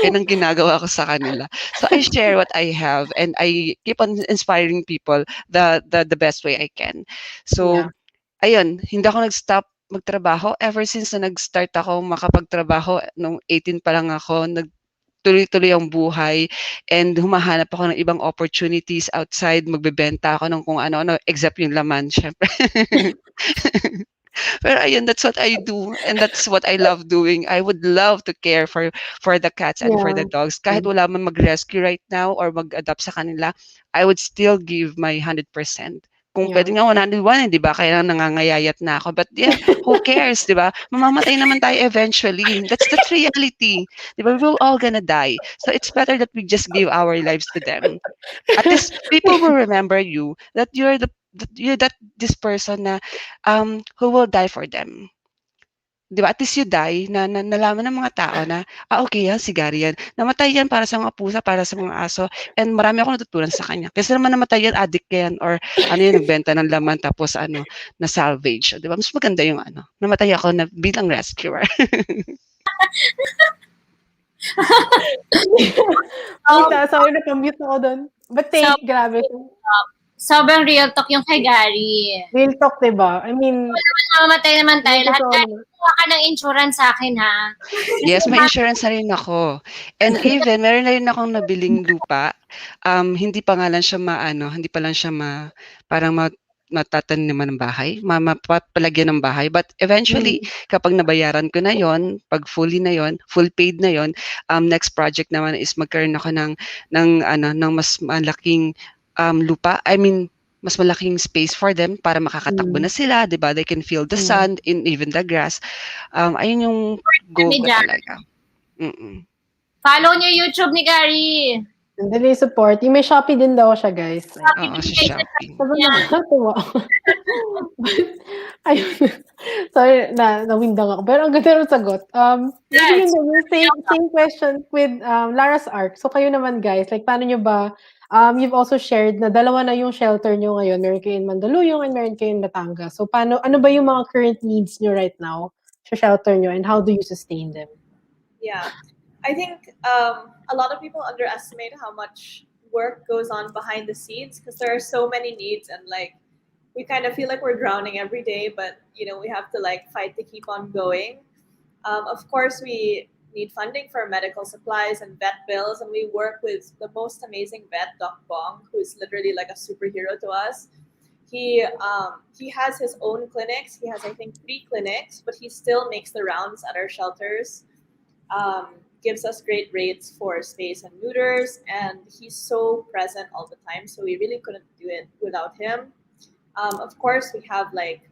yun ang ginagawa ko sa kanila. So I share what I have, and I keep on inspiring people the best way I can. So ayun, hindi ako nag-stop magtrabaho ever since na nag-start ako makapagtrabaho. Nung 18 pa lang ako, nagtuloy-tuloy ang buhay, and humahanap ako ng ibang opportunities outside. Magbebenta ako ng kung ano-ano, except yung laman, syempre. Pero ayun, that's what I do, and that's what I love doing. I would love to care for the cats and for the dogs. Kahit wala man mag-rescue right now or mag-adopt sa kanila, I would still give my 100%. Kung pwede nga 101, di ba? Kaya nangangayayat na ako. But yeah, who cares, di ba? Mamamatay naman tayo eventually. That's reality. Di ba? We're all gonna die. So it's better that we just give our lives to them. At least people will remember you, that you're this person na who will die for them. Di ba? At least you die, na nalaman ng mga tao na, okay yan, si Gary yan. Namatay yan para sa mga pusa, para sa mga aso, and marami ako natutunan sa kanya. Kasi naman namatay yan, addict yan, or nagbenta ng laman, tapos na salvage. Di ba? Mas maganda yung namatay ako na bilang rescuer. Sorry, na-commute ako doon. But grabe. Sobrang real talk yung kay Gary. Real talk, diba? I mean, mamatay naman tayo lahat. Kuha ka ng insurance sa akin, ha? Yes, may insurance na rin ako. And even, meron na rin akong nabiling lupa. Hindi pa nga lang siya hindi pa lang siya parang matataniman ng bahay, mapapalagyan ng bahay. But eventually, kapag nabayaran ko na yon, pag full paid na yon, next project naman is magkaroon ako ng mas malaking lupa. I mean, mas malaking space for them para makakatakbo na sila, 'di ba? They can feel the sun in even the grass. Ayun yung goal Kami ko dyan. talaga. Mm. Follow niyo YouTube ni Gary. Nandali support. Yung may Shopee din daw siya, guys. Oo, sa Shopee. Sobrang nakakatuwa. Ayun. Sorry, nawindang ako. Pero ang ganda ng sagot. Maybe yun din, same question with Lara's Arc. So kayo naman, guys, like paano nyo ba, you've also shared na dalawa na yung shelter nyo ngayon. Meron kayo in Mandaluyong and meron kayo in Batangas. So ano ba yung mga current needs nyo right now sa shelter nyo and how do you sustain them? Yeah. I think a lot of people underestimate how much work goes on behind the scenes because there are so many needs and like we kind of feel like we're drowning every day, but we have to like fight to keep on going. Of course, we need funding for medical supplies and vet bills, and we work with the most amazing vet, Doc Bong, who is literally like a superhero to us. He has his own clinics. He has, I think, 3 clinics, but he still makes the rounds at our shelters. Gives us great rates for space and neuters, and he's so present all the time. So we really couldn't do it without him. Of course, we have like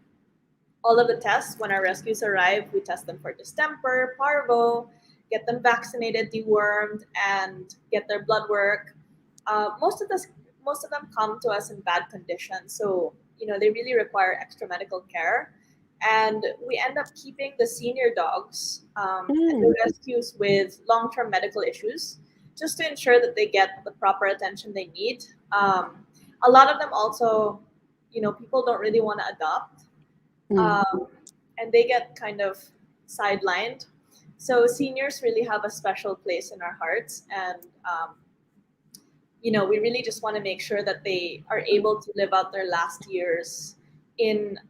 all of the tests when our rescues arrive. We test them for distemper, parvo, get them vaccinated, dewormed, and get their blood work. Most of them come to us in bad condition, so they really require extra medical care. And we end up keeping the senior dogs and the rescues with long-term medical issues just to ensure that they get the proper attention they need. A lot of them also, people don't really want to adopt, and they get kind of sidelined. So seniors really have a special place in our hearts, and we really just want to make sure that they are able to live out their last years in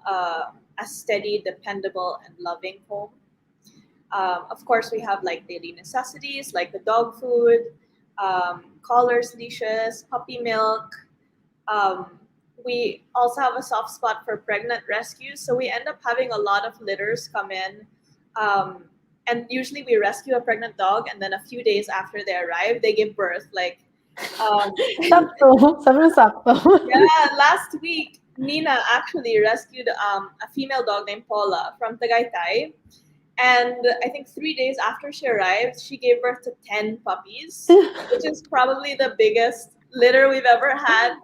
a steady, dependable, and loving home. Of course, we have like daily necessities like the dog food, collars, leashes, puppy milk. We also have a soft spot for pregnant rescues, so we end up having a lot of litters come in. And usually we rescue a pregnant dog, and then a few days after they arrive, they give birth. Like, sakto. Yeah, last week Nina actually rescued a female dog named Paula from Tagaytay. And I think 3 days after she arrived, she gave birth to 10 puppies, which is probably the biggest litter we've ever had.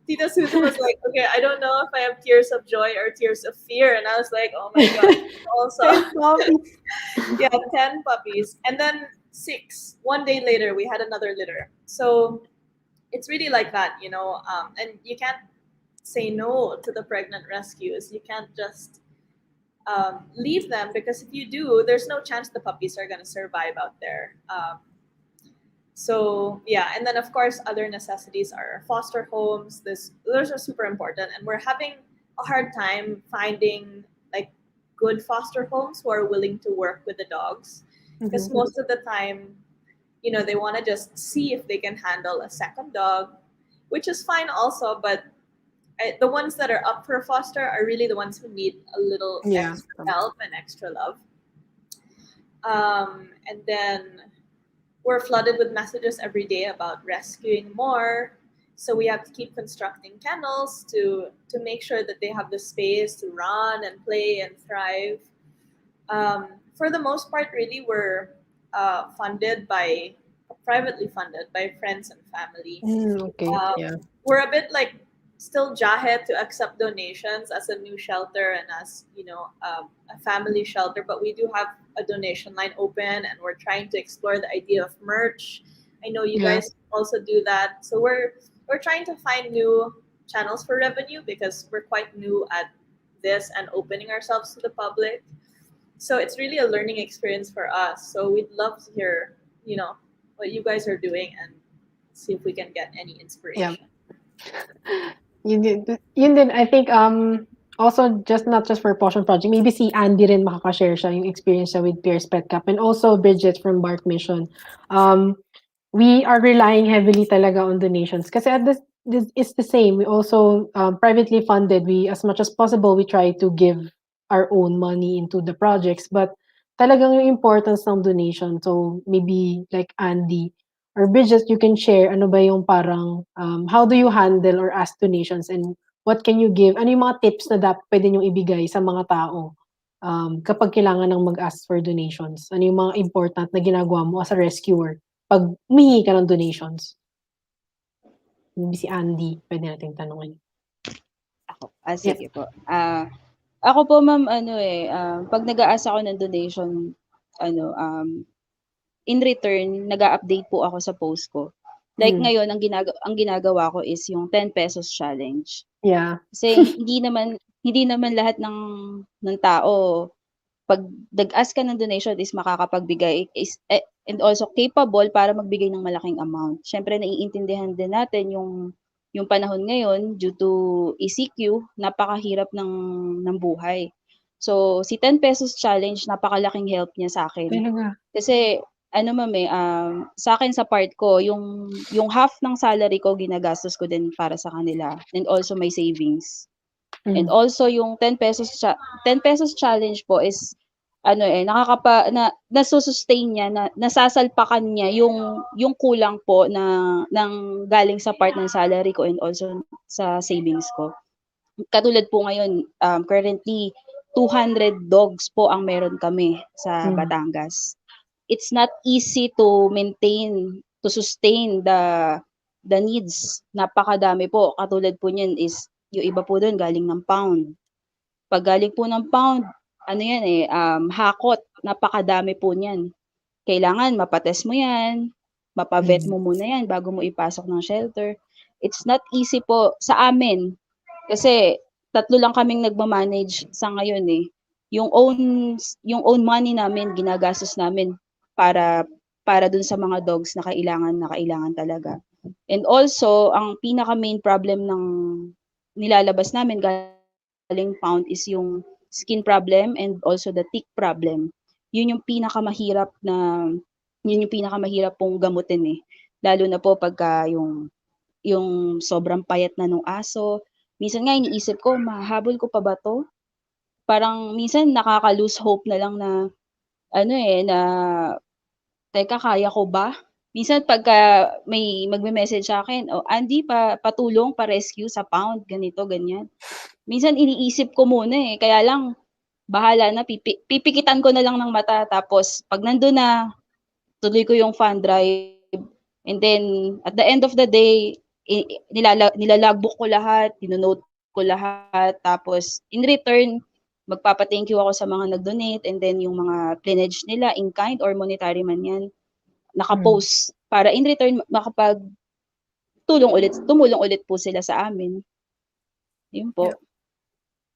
Tita Susan was like, okay, I don't know if I have tears of joy or tears of fear. And I was like, oh my God, also. Yeah, 10 puppies. And then 6. 1 day later, we had another litter. So it's really like that, and you can't say no to the pregnant rescues. You can't just leave them, because if you do, there's no chance the puppies are going to survive out there. So yeah, and then of course other necessities are foster homes. Those are super important, and we're having a hard time finding like good foster homes who are willing to work with the dogs, because most of the time, they want to just see if they can handle a second dog, which is fine also, but the ones that are up for foster are really the ones who need a little extra help and extra love. And then we're flooded with messages every day about rescuing more. So we have to keep constructing kennels to make sure that they have the space to run and play and thrive. For the most part, really, we're privately funded by friends and family. Okay, yeah. We're a bit like still jahe to accept donations as a new shelter and as a family shelter, but we do have a donation line open, and we're trying to explore the idea of merch. I know you guys also do that, so we're trying to find new channels for revenue, because we're quite new at this and opening ourselves to the public. So it's really a learning experience for us. So we'd love to hear what you guys are doing and see if we can get any inspiration. Yun din, I think, also not just for Pawssion Project, maybe si Andy rin makaka-share siya yung experience niya with PIER'S Pet Cup, and also Bridget from Bark Mission. We are relying heavily talaga on donations, kasi at this it's the same. We also privately funded. We, as much as possible, we try to give our own money into the projects, but talagang yung importance ng donation. So maybe like Andy or Bridget, you can share ano ba yung parang how do you handle or ask donations, and what can you give? Ano yung mga tips na pwede niyong ibigay sa mga tao kapag kailangan ng mag-ask for donations? Ano yung mga important na ginagawa mo as a rescuer pag humingi ka ng donations? Maybe si Andy, pwede nating tanungin. Ako, sige po. Ako po ma'am, pag nag-a-ask ako ng donation, in return, nag-a-update po ako sa post ko. Like ngayon, ang ginagawa ko is yung 10 pesos challenge. Yeah. Kasi hindi naman lahat ng tao pag nag-ask ka ng donation is makakapagbigay and also capable para magbigay ng malaking amount. Syempre naiintindihan din natin yung panahon ngayon due to ECQ, napakahirap ng buhay. So si 10 pesos challenge, napakalaking help niya sa akin. Kasi sa akin sa part ko, yung half ng salary ko ginagastos ko din para sa kanila and also my savings. And also yung 10 pesos challenge po is nasusustain niya, nasasalpakan niya yung kulang po ng galing sa part ng salary ko and also sa savings ko. Katulad po ngayon, currently 200 dogs po ang meron kami sa Batangas. It's not easy to maintain, to sustain the needs. Napakadami po. Katulad po niyan is yung iba po doon galing ng pound. Pag galing po ng pound, hakot, napakadami po niyan. Kailangan mapatest mo yan, mapavet mo muna yan bago mo ipasok ng shelter. It's not easy po sa amin. Kasi 3 lang kaming nagma-manage sa ngayon eh. Yung own money namin, ginagastos namin para dun sa mga dogs na kailangan talaga. And also, ang pinaka main problem ng nilalabas namin galing pound is yung skin problem and also the tick problem. Yun yung pinakamahirap pong gamutin eh. Lalo na po pagka yung sobrang payat na nung aso. Minsan nga iniisip ko, mahabol ko pa ba to? Parang minsan nakaka-lose hope na lang na teka, kaya ko ba? Minsan pagka may magme-message sa akin, Andy, patulong, pa-rescue sa pound, ganito, ganyan. Minsan iniisip ko muna eh, kaya lang, bahala na, pipikitan ko na lang ng mata, tapos pag nandun na, tuloy ko yung fund drive, and then, at the end of the day, nilalagbook ko lahat, dinonote ko lahat, tapos in return, magpapa-thank you ako sa mga nag-donate, and then yung mga pledge nila, in kind or monetary man yan, naka-post, para in return, tumulong ulit po sila sa amin. Yun po.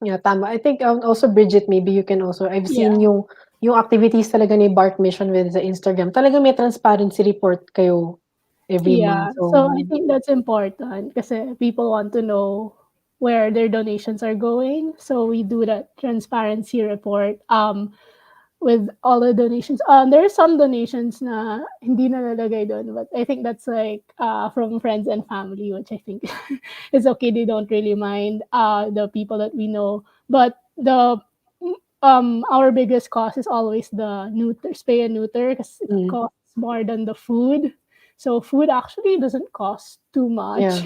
Yeah, tama. I think also Bridget, maybe you can also, I've seen yung activities talaga ni Bart Mission with the Instagram. Talaga may transparency report kayo every month. So I think that's important kasi people want to know where their donations are going. So we do that transparency report with all the donations. There are some donations na hindi na nalagay doon, but I think that's like from friends and family, which I think is okay. They don't really mind the people that we know. But our biggest cost is always the spay and neuter because it costs more than the food. So food actually doesn't cost too much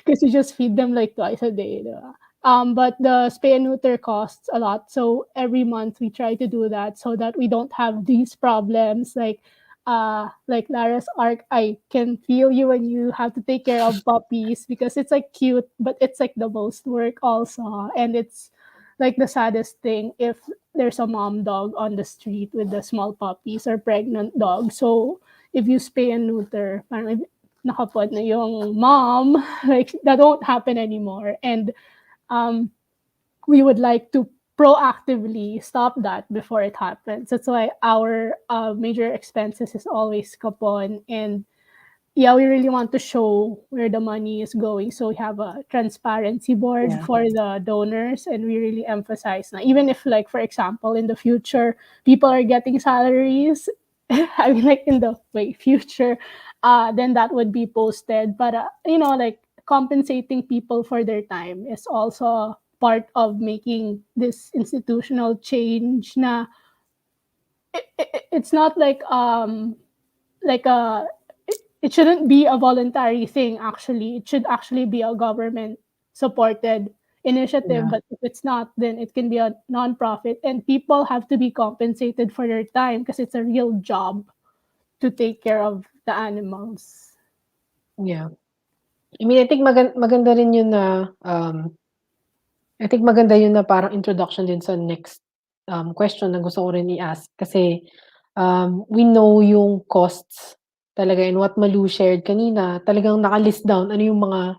because you just feed them like twice a day. But the spay and neuter costs a lot. So every month we try to do that so that we don't have these problems like Lara's arc. I can feel you when you have to take care of puppies because it's like cute, but it's like the most work also. And it's like the saddest thing if there's a mom dog on the street with the small puppies or pregnant dog. So if you spay and neuter, parang nakapot na yung mom, like that won't happen anymore. And we would like to proactively stop that before it happens. That's why our major expenses is always kapon. And yeah, we really want to show where the money is going. So we have a transparency board for the donors, and we really emphasize na even if, like, for example, in the future, people are getting salaries, I mean, like in the future, then that would be posted. But, like compensating people for their time is also part of making this institutional change na it's not like it shouldn't be a voluntary thing. Actually, it should actually be a government supported initiative, Yeah. but if it's not, then it can be a non-profit, and people have to be compensated for their time because it's a real job to take care of the animals. Yeah. I mean, I think maganda rin yun na, I think maganda yun na parang introduction din sa next, question na gusto ko rin i-ask kasi, we know yung costs talaga and what Malu shared kanina, talagang naka-list down ano yung mga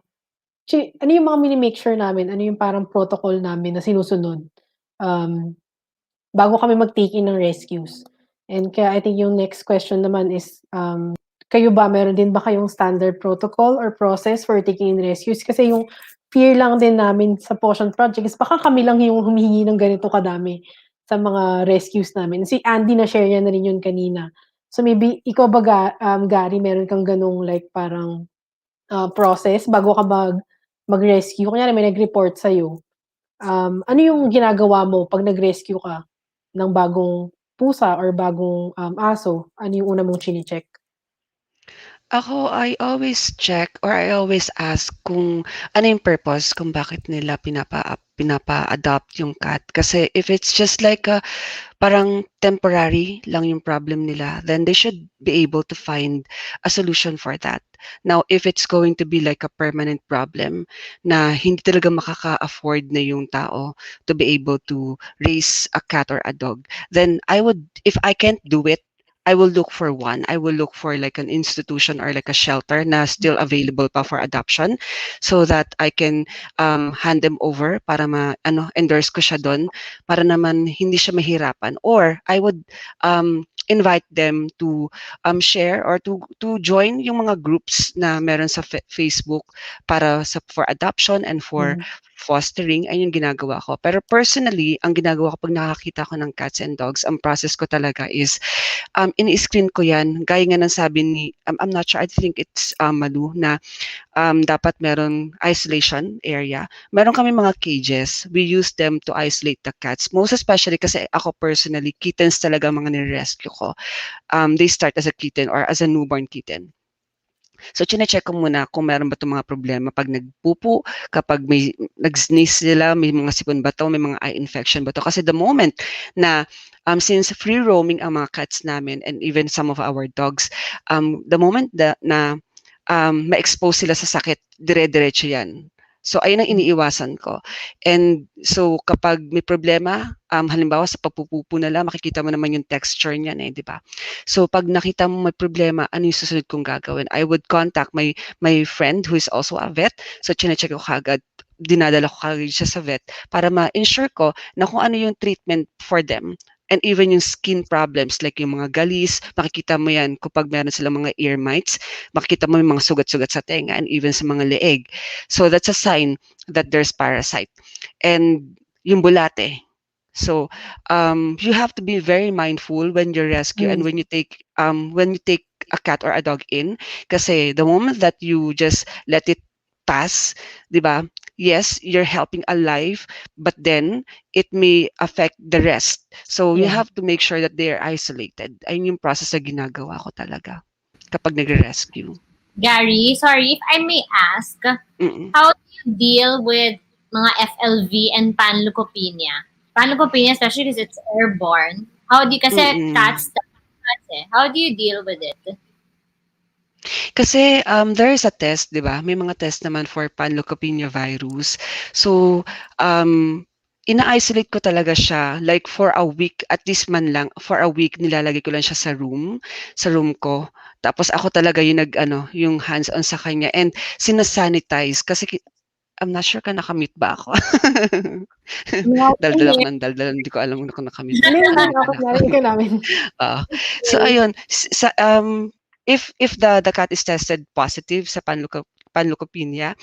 ano yung mga mini-make sure namin, ano yung parang protocol namin na sinusunod, bago kami mag-take in ng rescues. And kaya I think yung next question naman is, kayo ba, meron din ba kayong standard protocol or process for taking in rescues? Kasi yung fear lang din namin sa Pawssion project is baka kami lang yung humihingi ng ganito kadami sa mga rescues namin. Si Andy na-share niya na rin yun kanina. So maybe ikaw ba Gary, meron kang ganong like parang, process bago ka mag-rescue? Kunyari may nag-report sa'yo, ano yung ginagawa mo 'pag nag-rescue ka ng bagong pusa or bagong, aso? Ano yung una mong chine-check? Ako, I always check or I always ask kung ano yung purpose kung bakit nila pinapa-adopt yung cat. Kasi if it's just like parang temporary lang yung problem nila, then they should be able to find a solution for that. Now, if it's going to be like a permanent problem na hindi talaga makaka-afford na yung tao to be able to raise a cat or a dog, then if I can't do it, I will look for one. I will look for like an institution or like a shelter na still available pa for adoption so that I can hand them over para endorse ko siya doon para naman hindi siya mahirapan. Or I would invite them to share or to join yung mga groups na meron sa Facebook for adoption and for fostering. Ayun yung ginagawa ko. Pero personally, ang ginagawa ko pag nakakita ko ng cats and dogs, ang process ko talaga is ini-screen ko yan. Gaya nga ng sabi ni, I'm not sure, I think it's Malu, na dapat meron isolation area. Meron kami mga cages. We use them to isolate the cats. Most especially kasi ako personally, kittens talaga mga nire-rescue ko. They start as a kitten or as a newborn kitten. So, chine-check ko muna kung meron ba itong mga problema pag nagpupo, kapag may nag-sneeze sila, may mga sipon ba to, may mga eye infection ba to. Kasi the moment na, since free roaming ang mga cats namin and even some of our dogs, the moment na ma-expose sila sa sakit, dire-diretso yan. So, ayun ang iniiwasan ko. And so, kapag may problema, halimbawa sa pagpupupo nila, makikita mo naman yung texture niyan di ba? So, pag nakita mo may problema, ano yung susunod kong gagawin? I would contact my friend who is also a vet. So, chine-check ko kagad, dinadala ko kagad siya sa vet para ma-ensure ko na kung ano yung treatment for them. And even yung skin problems, like yung mga galis, makikita mo yan kapag meron silang mga ear mites, makikita mo yung mga sugat-sugat sa tenga and even sa mga leeg. So that's a sign that there's parasite. And yung bulate. So you have to be very mindful when you rescue and when you take a cat or a dog in. Kasi the moment that you just let it pass, di ba? Yes, you're helping a life, but then it may affect the rest. So you have to make sure that they're isolated. Ayun yung process na ginagawa ko talaga kapag nagre-rescue. Gary, sorry if I may ask, how do you deal with mga FLV and panleukopenia? Panleukopenia, especially because it's airborne. Kasi cats how do you deal with it? Kasi there is a test, di ba? May mga test naman for panleukopenia virus. So, ina-isolate ko talaga siya like for a week, at least man lang, for a week nilalagay ko lang siya sa room ko. Tapos ako talaga yung yung hands-on sa kanya and sinasanitize kasi I'm not sure ka nakamute ba ako. Daldal ako ng daldal, hindi ko alam kung nakamute. So ayun, if the cat is tested positive sa panleukopenia,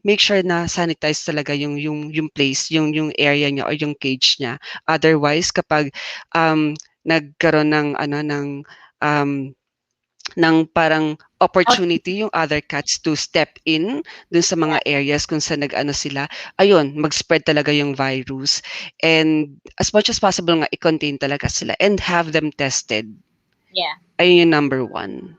make sure na sanitize talaga yung place, yung area niya or yung cage niya. Otherwise, kapag nagkaroon ng parang opportunity yung other cats to step in dun sa mga areas kung saan sila, ayun, mag-spread talaga yung virus. And as much as possible nga, i-contain talaga sila and have them tested. Yeah. Ayun yung number one.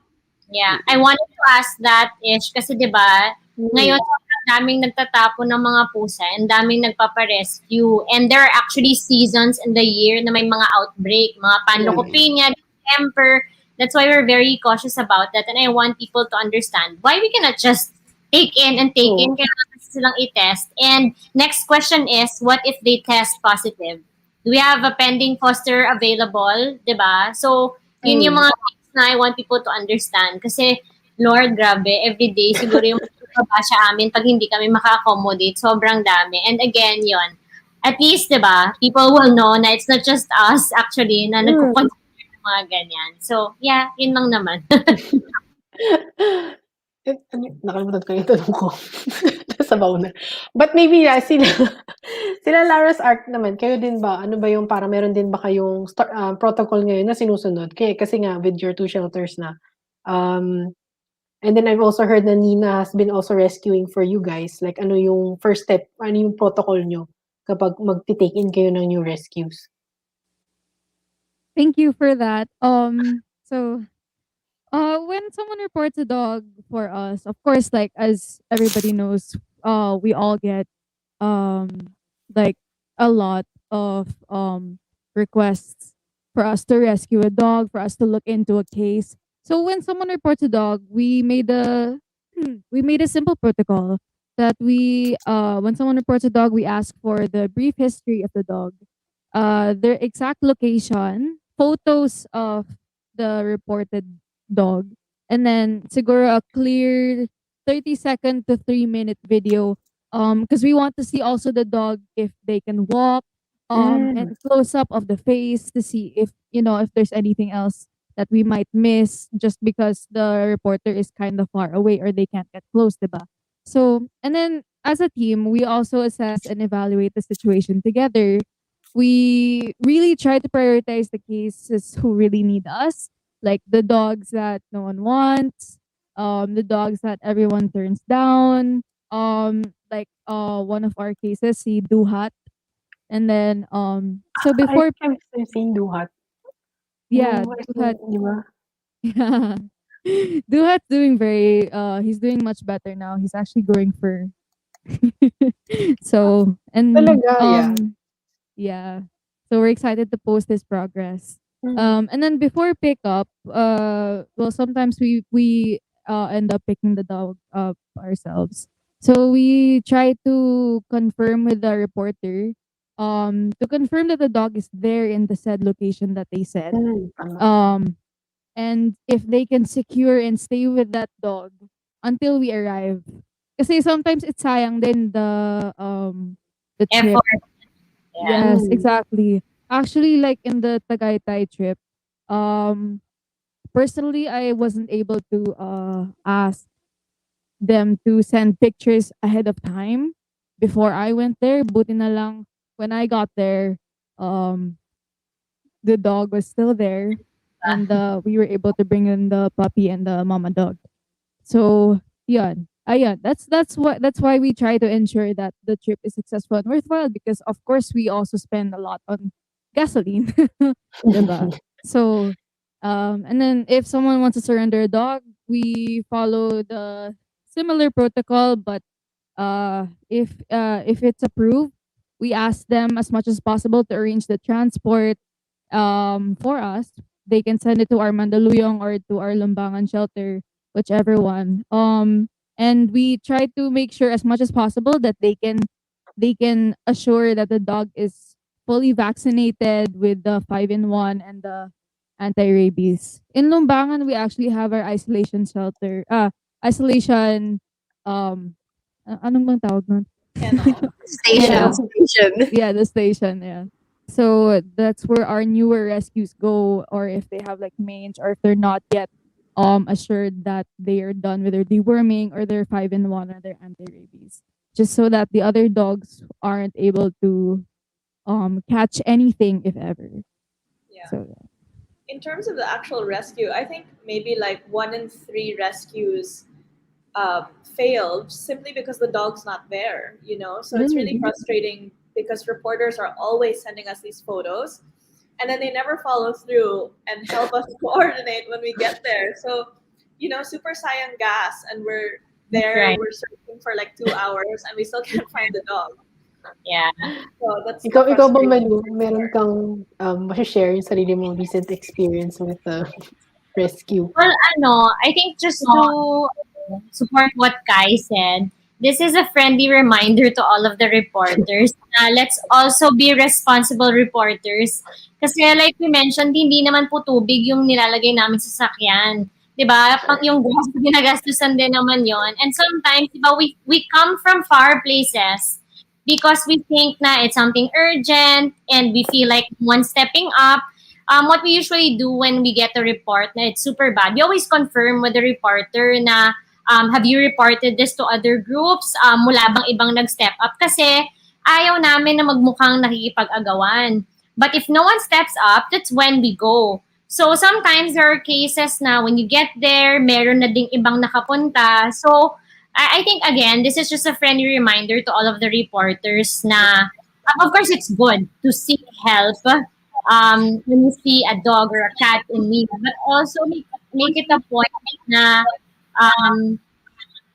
Yeah. I wanted to ask that, Ish, kasi diba, ngayon sobrang daming nagtatapon ng mga pusa and daming nagpaparescue. And there are actually seasons in the year na may mga outbreak, mga panleukopenia, temper. That's why we're very cautious about that. And I want people to understand why we cannot just take in. Kailangan kasi silang i-test. And next question is, what if they test positive? Do we have a pending foster available? Diba? So, yun yung mga things na I want people to understand. Kasi, Lord, grabe, everyday siguro yung baba sa amin pag hindi kami maka-accommodate. Sobrang dami. And again, yon. At least, diba, people will know na it's not just us actually na nagkukonsider ng mga ganyan. So, yeah, yun lang naman. Nakalimutan ko yung tanong ko. Nasabaw na. But maybe, sila Lara's Arc naman, kayo din ba? Ano ba yung para meron din ba kayong protocol ngayon na sinusunod? Kasi nga, with your 2 shelters na. And then I've also heard na Nina has been also rescuing for you guys. Like, ano yung first step? Ano yung protocol nyo kapag mag-take in kayo ng new rescues? Thank you for that. When someone reports a dog for us, of course, like as everybody knows, we all get like a lot of requests for us to rescue a dog, for us to look into a case. So when someone reports a dog, we made a simple protocol that when someone reports a dog, we ask for the brief history of the dog, their exact location, photos of the reported dog, and then siguro a clear 30-second to 3-minute video, because we want to see also the dog if they can walk, and close up of the face to see if there's anything else that we might miss just because the reporter is kind of far away or they can't get close, diba? So, and then as a team, we also assess and evaluate the situation together. We really try to prioritize the cases who really need us, like the dogs that no one wants, the dogs that everyone turns down. Like one of our cases, si Duhat. And then so before I've seen Duhat. yeah, Duhat. Yeah. Duhat's doing he's doing much better now. He's actually growing fur. So and yeah. So we're excited to post his progress. And then before pickup, well, sometimes we end up picking the dog up ourselves. So we try to confirm with the reporter, to confirm that the dog is there in the said location that they said. And if they can secure and stay with that dog until we arrive. Kasi sometimes it's sayang din the trip. Effort. Yes, exactly. Actually, like in the Tagaytay trip, personally, I wasn't able to ask them to send pictures ahead of time before I went there. Buti na lang when I got there, the dog was still there, and we were able to bring in the puppy and the mama dog. So yeah, that's why we try to ensure that the trip is successful and worthwhile, because of course we also spend a lot on gasoline. Diba? So and then if someone wants to surrender a dog, we follow the similar protocol, but if it's approved, we ask them as much as possible to arrange the transport for us. They can send it to our Mandaluyong or to our Lumbangan shelter, whichever one. And we try to make sure as much as possible that they can assure that the dog is fully vaccinated with the 5-in-1 and the anti-rabies. In Lumbangan, we actually have our isolation shelter. Isolation anong bang tawag nun? Station. Yeah, the station, yeah. So that's where our newer rescues go, or if they have like mange, or if they're not yet assured that they are done with their deworming or their 5-in-1 or their anti-rabies, just so that the other dogs aren't able to catch anything if ever. Yeah. So yeah. In terms of the actual rescue, I think maybe like 1 in 3 rescues failed simply because the dog's not there, So it's really frustrating because reporters are always sending us these photos and then they never follow through and help us coordinate when we get there. So, super sayang gas, and we're there, right. we're searching for like 2 hours and we still can't find the dog. Yeah. So that's the Ikaw ba, frustration. Malu, meron kang share yung sarili mong recent experience with the rescue? Well, I think just to support what Kai said, this is a friendly reminder to all of the reporters. Let's also be responsible reporters. Kasi like we mentioned, hindi naman po tubig yung nilalagay namin sa sakyan. 'Di ba? Pang yung gas, ginagastusan din naman yon. And sometimes, 'di ba, we come from far places because we think na it's something urgent and we feel like one stepping up. What we usually do when we get a report na it's super bad, we always confirm with the reporter na have you reported this to other groups? Mula bang ibang nag-step up? Kasi ayaw namin na magmukhang nakikipag-agawan. But if no one steps up, that's when we go. So sometimes there are cases na when you get there, meron na ding ibang nakapunta. So I think again, this is just a friendly reminder to all of the reporters na of course it's good to seek help when you see a dog or a cat in need, but also make it a point na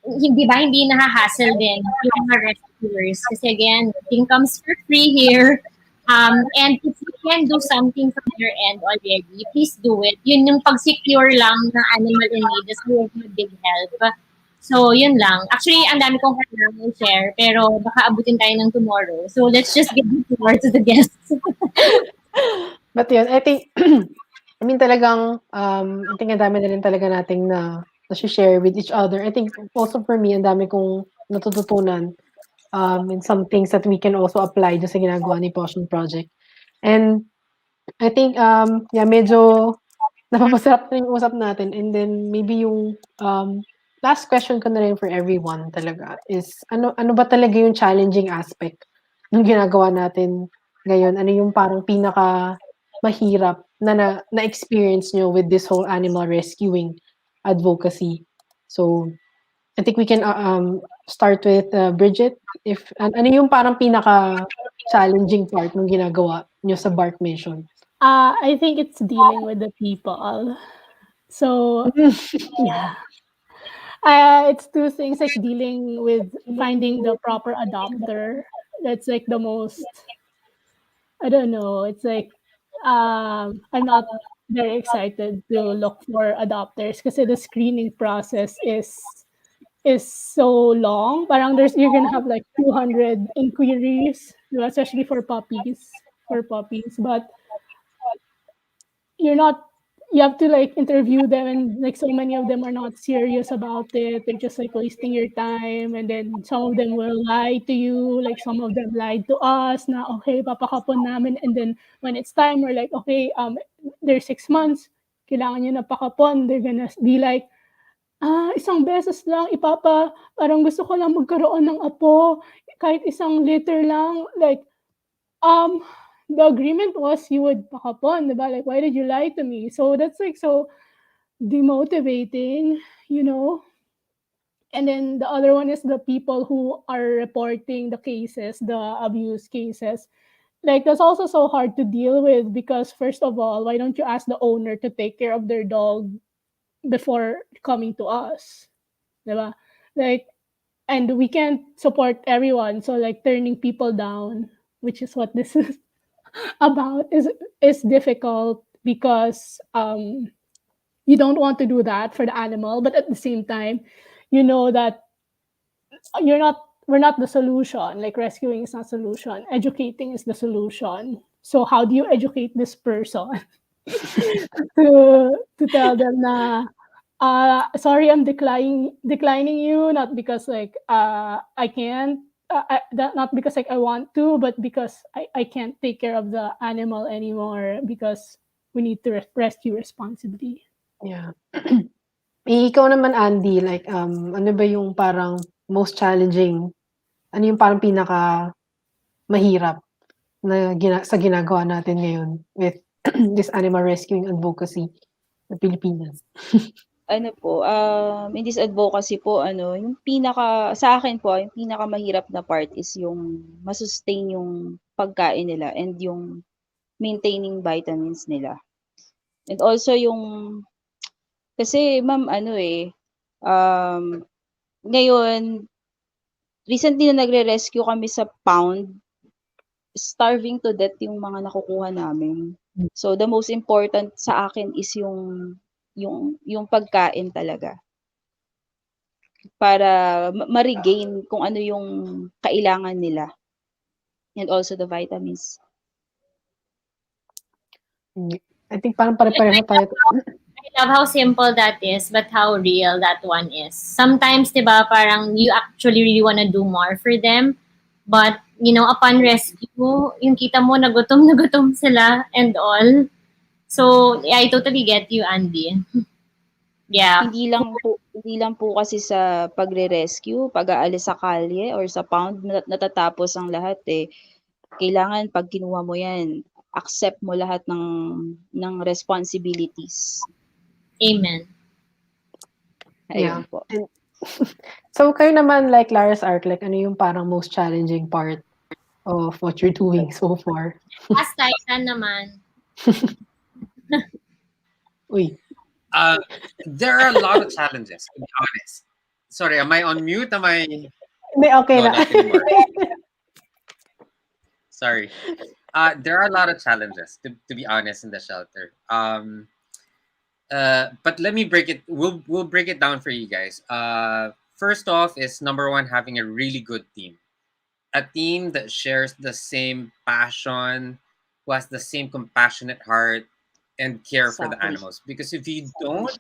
hindi nahahassle din yung mga rescuers. Kasi again, nothing comes for free here. And if you can do something from your end already, please do it. Yun yung pag-secure lang ng animal in need is really a big help. So, yun lang. Actually, ang dami kong kailangan share, pero baka abutin tayo ng tomorrow. So, let's just give the floor to the guests. But yun, I think, I mean talagang, I think ang dami na rin talaga nating na share with each other. I think also for me, ang dami kong natututunan in some things that we can also apply doon sa ginagawa ni Pawssion Project. And I think, yeah, medyo napapasarap na yung usap natin. And then maybe yung last question ko na rin for everyone talaga is, ano ba talaga yung challenging aspect ng ginagawa natin ngayon? Ano yung parang pinaka mahirap na experience nyo with this whole animal rescuing advocacy? So, I think we can start with Bridget. If ano yung parang pinaka challenging part ng ginagawa nyo sa Bark Mission? I think it's dealing with the people. So, yeah. It's two things like dealing with finding the proper adopter. That's like the most, I don't know. It's like, I'm not very excited to look for adopters because the screening process is so long. Parang you're gonna have like 200 inquiries, especially for puppies. But you have to like interview them, and like so many of them are not serious about it. They're just like wasting your time, and then some of them will lie to you. Like some of them lied to us na okay, papakapon namin, and then when it's time, we're like, okay, they're 6 months, kailangan nyo na pakapon. They're gonna be like, isang beses lang, parang gusto ko lang magkaroon ng apo, kahit isang liter lang. Like, the agreement was you would pakapon, diba? Like, why did you lie to me? So that's like so demotivating, you know? And then the other one is the people who are reporting the cases, the abuse cases. Like, that's also so hard to deal with because, first of all, why don't you ask the owner to take care of their dog before coming to us? Diba? Like, and we can't support everyone. So, like, turning people down, which is what this is about, is difficult because you don't want to do that for the animal, but at the same time, you know that we're not the solution. Like, rescuing is not solution. Educating is the solution. So how do you educate this person to tell them na sorry, I'm declining you, not because like I can't, not because like I want to, but because I can't take care of the animal anymore because we need to rescue responsibly. Yeah. Ikaw naman, Andy, like, ano ba yung parang most challenging, ano yung parang pinaka mahirap na sa ginagawa natin ngayon with this animal rescuing advocacy sa Pilipinas? Ano po, in this advocacy po, yung sa akin po, yung pinakamahirap na part is yung masustain yung pagkain nila and yung maintaining vitamins nila. And also kasi ma'am, Ngayon, recently na nagre-rescue kami sa pound, starving to death yung mga nakukuha namin. So the most important sa akin is yung pagkain talaga. Para ma-regain kung ano yung kailangan nila. And also the vitamins. I think parang pare-pareho tayo. I love how simple that is, but how real that one is. Sometimes, di ba, parang you actually really wanna do more for them. But, upon rescue, yung kita mo, nagutom na gutom sila and all. So, yeah, I totally get you, Andy. Yeah. Hindi lang po kasi sa pagre-rescue, pag-aalis sa kalye or sa pound natatapos ang lahat eh. Kailangan pag kinuha mo 'yan, accept mo lahat ng responsibilities. Amen. Ayun po. So kayo naman like LARA'S Arc, like ano yung parang most challenging part of what you're doing so far? As Titan naman. Uy. There are a lot of challenges, to be honest. Sorry, am I on mute? Am I? Okay no, na. not anymore. Sorry. There are a lot of challenges, to be honest, in the shelter. But let me break it. We'll break it down for you guys. First off is number one, having a really good team. A team that shares the same passion, who has the same compassionate heart, and care for the animals. Because if you don't,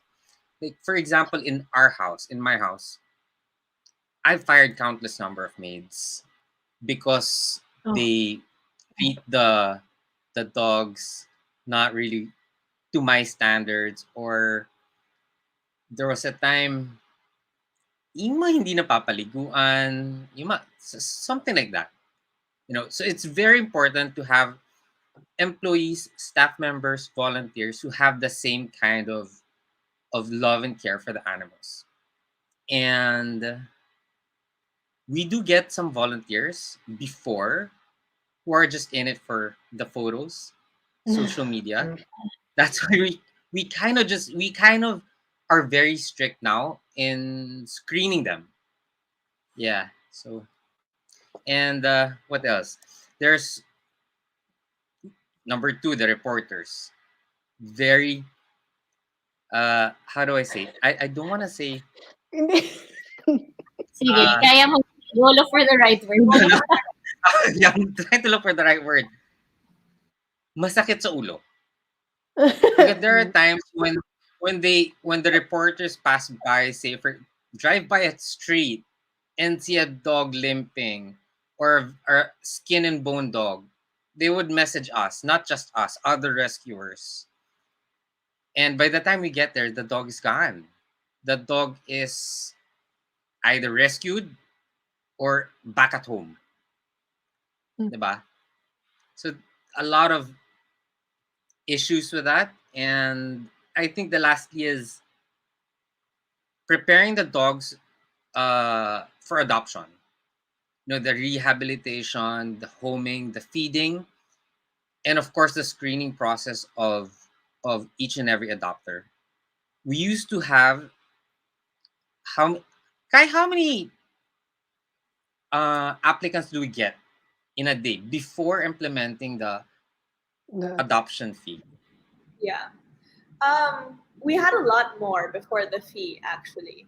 like for example, in my house, I've fired countless number of maids because they treat the dogs not really to my standards, or there was a time yung mga hindi napapaliguan, something like that. So it's very important to have employees, staff members, volunteers who have the same kind of love and care for the animals. And we do get some volunteers before who are just in it for the photos, social media. That's why we kind of are very strict now in screening them. Yeah. So, and what else? There's number two, the reporters. Very how do I say? I don't want to say. Sige, kaya mo. Go look for the right word. Yeah, I'm trying to look for the right word. Masakit sa ulo. Because there are times when the reporters pass by, say drive by a street and see a dog limping or skin and bone dog, they would message us, not just us, other rescuers. And by the time we get there, the dog is gone. The dog is either rescued or back at home. Diba? So a lot of issues with that. And I think the last is preparing the dogs for adoption. The rehabilitation, the homing, the feeding, and of course the screening process of each and every adopter. We used to have how many applicants do we get in a day before implementing the adoption fee? Yeah. We had a lot more before the fee, actually.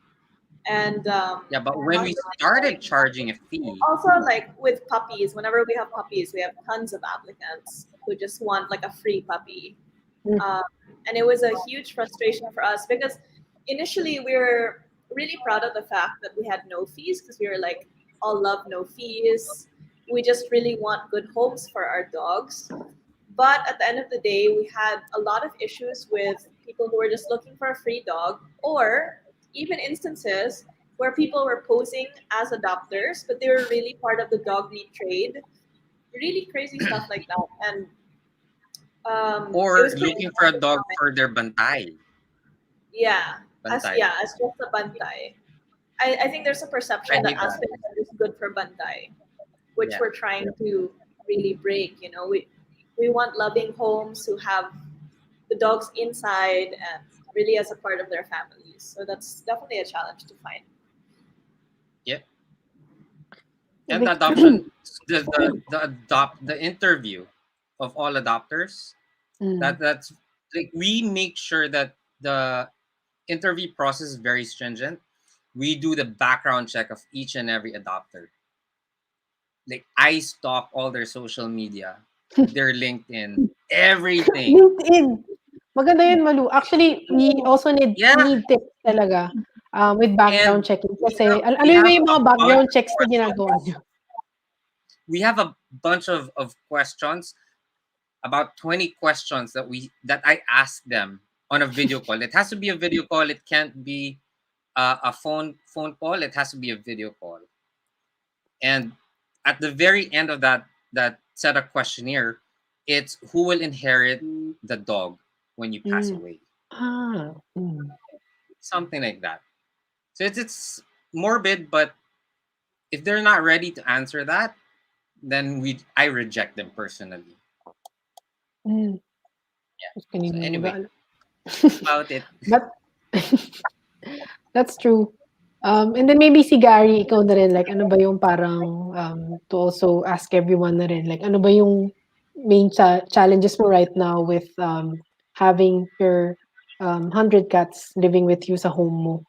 And yeah, but when we started charging a fee, also like with puppies, whenever we have puppies, we have tons of applicants who just want like a free puppy. And it was a huge frustration for us because initially we were really proud of the fact that we had no fees, because we were like, all love, no fees. We just really want good homes for our dogs. But at the end of the day, we had a lot of issues with people who were just looking for a free dog, or even instances where people were posing as adopters, but they were really part of the dog meat trade. Really crazy stuff like that. And or looking for a dog for their bantay. Yeah, bantay. As just a bantay. I think there's a perception that Aspen is good for bantay, which we're trying to really break. We want loving homes who have the dogs inside and really as a part of their families. So that's definitely a challenge to find. And the adoption, the interview of all adopters. That's like, we make sure that the interview process is very stringent. We do the background check of each and every adopter. Like, I stalk all their social media, their LinkedIn, everything. LinkedIn. Maganda yun, Malu. Actually, we also need tips talaga with background And checking. Kasi, we ano yung have mga a bunch background of checks na questions. ginagawa nyo? We have a bunch of questions, about 20 questions that I ask them on a video call. It has to be a video call. It can't be a phone call. It has to be a video call. And at the very end of that set of questionnaire, it's who will inherit the dog when you pass away. Something like that. So it's morbid, but if they're not ready to answer that, then I reject them personally. Yeah. So anyway, about it. But that's true. And then maybe si Gary, ikaw na rin, like, ano ba yung parang to also ask everyone na rin, like, ano ba yung main challenges mo right now with having your 100 cats living with you sa home mo?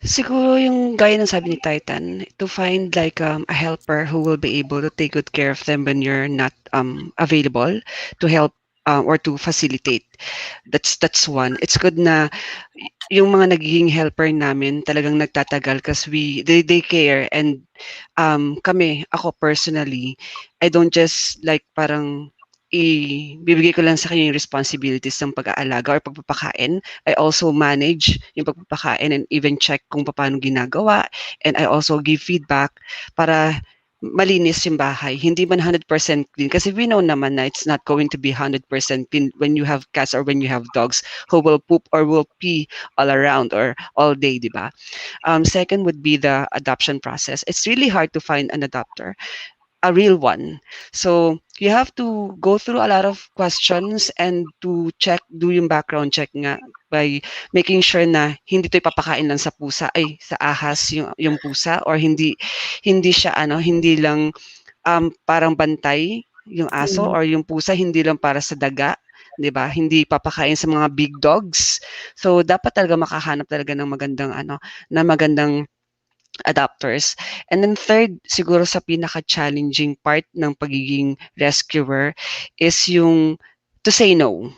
Siguro yung gaya ng sabi ni Titan, to find like a helper who will be able to take good care of them when you're not available, to help or to facilitate. That's one. It's good na yung mga nagiging helper namin talagang nagtatagal because they care, and ako personally, I don't just like parang ibibigay ko lang sa kanya yung responsibilities ng pag-aalaga or pagpapakain. I also manage yung pagpapakain and even check kung paano ginagawa, and I also give feedback para malinis yung bahay. Hindi man 100% clean kasi we know naman na it's not going to be 100% clean when you have cats or when you have dogs who will poop or will pee all around or all day, di ba? Second would be the adoption process. It's really hard to find an adopter, a real one. So you have to go through a lot of questions and to do yung background check nga by making sure na hindi to ipapakain lang sa sa ahas yung pusa, or hindi siya hindi lang parang bantay yung aso or yung pusa, hindi lang para sa daga, 'di ba? Hindi papakain sa mga big dogs. So dapat talaga makahanap talaga ng magandang adopters. And then third, siguro sa pinaka-challenging part ng pagiging rescuer is yung to say no.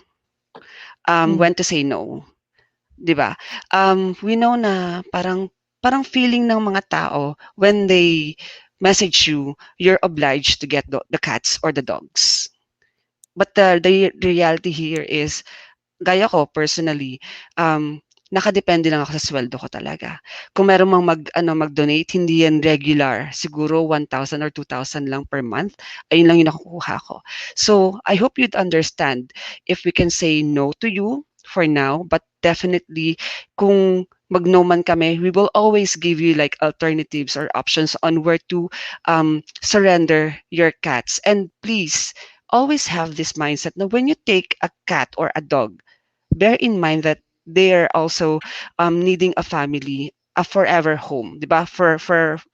When to say no. 'Di ba? We know na parang feeling ng mga tao when they message you, you're obliged to get the cats or the dogs. But the reality here is, gaya ko personally, nakadepende lang ako sa sweldo ko talaga. Kung meron mang mag-donate, hindi yan regular. Siguro 1,000 or 2,000 lang per month. Ayun lang yung nakukuha ko. So, I hope you'd understand if we can say no to you for now, but definitely, kung mag-no man kami, we will always give you like alternatives or options on where to surrender your cats. And please, always have this mindset na when you take a cat or a dog, bear in mind that they are also needing a family, a forever home, di ba? For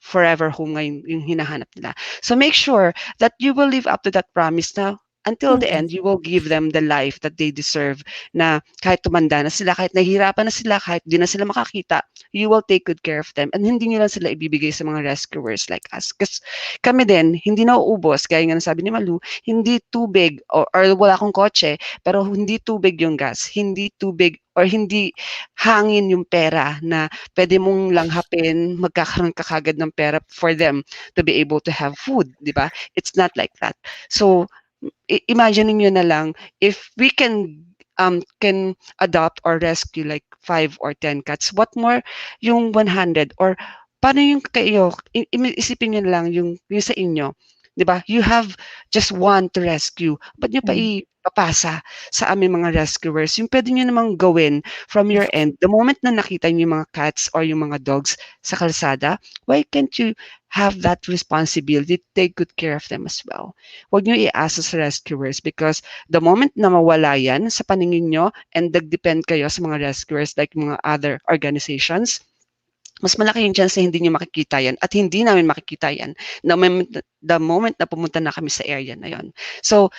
forever home ngayon yung hinahanap nila. So make sure that you will live up to that promise na until the end, you will give them the life that they deserve, na kahit tumanda na sila, kahit nahihirapan na sila, kahit di na sila makakita, you will take good care of them, and hindi nyo lang sila ibibigay sa mga rescuers like us. Kasi kami din, hindi na uubos, gaya nga sabi ni Malu, hindi tubig, or wala akong kotse, pero hindi tubig yung gas, hindi tubig or hindi hangin yung pera na pwede mong langhapin, magkakaroon ka kagad ng pera for them to be able to have food, di ba? It's not like that. So, imagine niyo na lang, if we can adopt or rescue like 5 or 10 cats, what more yung 100, or paano yung kayo, isipin niyo na lang yung sa inyo, 'di ba? You have just one to rescue, but niyo pa ipapasa sa aming mga rescuers yung pwede niyo namang gawin from your end. The moment na nakita niyo yung mga cats or yung mga dogs sa kalsada, why can't you have that responsibility to take good care of them as well? Huwag niyo iasa sa rescuers, because the moment na mawala yan sa paningin niyo and nag-depend kayo sa mga rescuers like mga other organizations, mas malaki yung chance na hindi nyo makikita yan at hindi namin makikita yan the moment na pumunta na kami sa area na yon. So,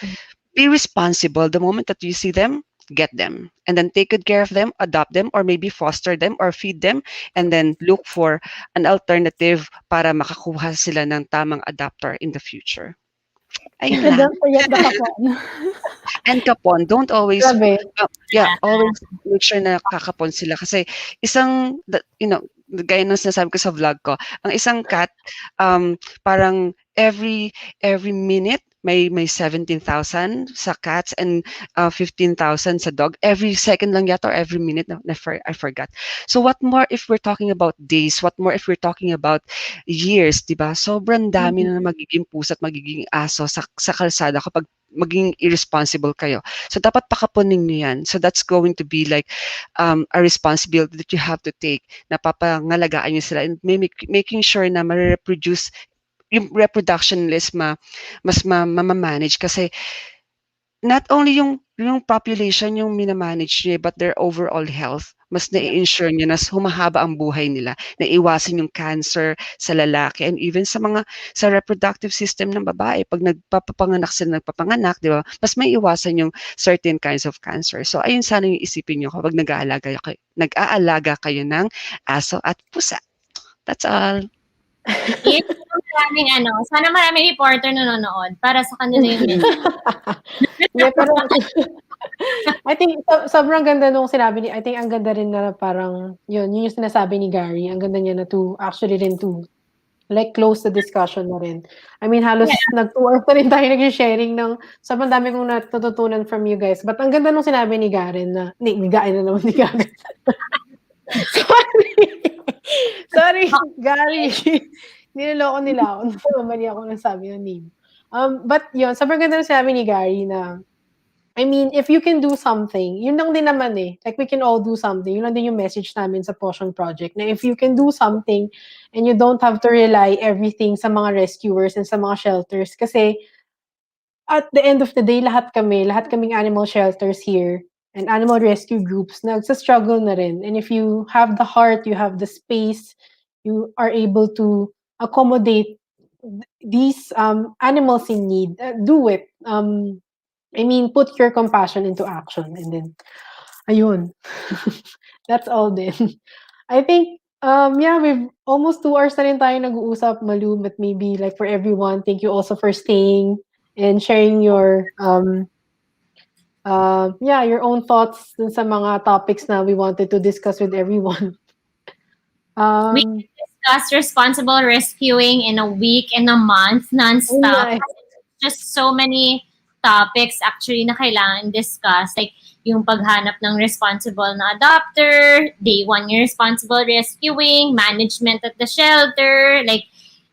be responsible the moment that you see them, get them, and then take good care of them, adopt them, or maybe foster them or feed them, and then look for an alternative para makakuha sila ng tamang adopter in the future. Ayun And lang. don't forget the kapon. And kapon, don't always, Grabe. always make sure na kakapon sila kasi gaya ng sinasabi ko sa vlog ko, ang isang cat, parang every minute may 17,000 sa cats and 15,000 sa dog. Every second lang yata or every minute, I forgot. So what more if we're talking about days? What more if we're talking about years, diba? Sobrang dami na magiging pusa at magiging aso sa kalsada kapag maging irresponsible kayo. So dapat pakapunin niyo yan. So that's going to be like a responsibility that you have to take na papangalagaan niyo sila and making sure na ma-reproduce yung reproduction list mas ma-manage kasi not only yung population yung minamanage niya but their overall health mas na-ensure niya na humahaba ang buhay nila, na iwasan yung cancer sa lalaki and even sa reproductive system ng babae pag nagpapanganak, di ba? Mas may iwasan yung certain kinds of cancer. So ayun sana yung isipin niyo kapag nag-aalaga kayo ng aso at pusa. That's all. Sana maraming reporter nanonood para sa kanila yun. Pero I think sobrang ganda nung sinabi I think ang ganda rin na parang yun yung sinasabi ni Gary. Ang ganda niya na to like close the discussion na rin. I mean, halos nag 2 hours na rin tayo nag-sharing ng sobrang dami kong natututunan from you guys. But ang ganda nung sinabi ni Garen na, ni Garen. Sorry, Gary. Niloloko nila ako. Mali ako nang sabi ng name. But yun, sobrang ganda nung sinabi ni Gary na, I mean, if you can do something, yun lang din naman eh. Like, we can all do something. Yun lang din yung message namin sa Pawssion Project. Na if you can do something and you don't have to rely everything sa mga rescuers and sa mga shelters. Kasi, at the end of the day, lahat kaming animal shelters here and animal rescue groups, nagsa-struggle na rin. And if you have the heart, you have the space, you are able to accommodate these animals in need, do it. I mean, put your compassion into action. And then, ayun. That's all then. I think, we've almost 2 hours na rin tayo nag-uusap, Malu, but maybe like for everyone, thank you also for staying and sharing your own thoughts dun sa mga topics na we wanted to discuss with everyone. We discussed responsible rescuing in a week, in a month, non-stop. Just so many topics actually na kailangan discuss, like yung paghanap ng responsible na adopter, day 1 yung responsible rescuing, management at the shelter, like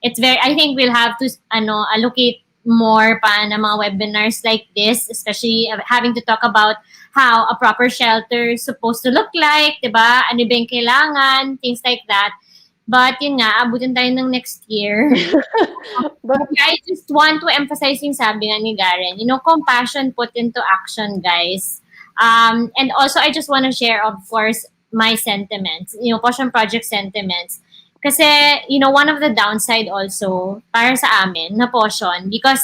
I think we'll have to allocate more pa na mga webinars like this, especially having to talk about how a proper shelter is supposed to look like, diba? Ano ba yung kailangan, things like that. But yun nga, abutin tayo ng next year. But I just want to emphasize yung sabi nga ni Garen, compassion put into action, guys. And also, I just want to share, of course, my sentiments, Pawssion Project sentiments. Kasi, one of the downside also, para sa amin, na Pawssion, because,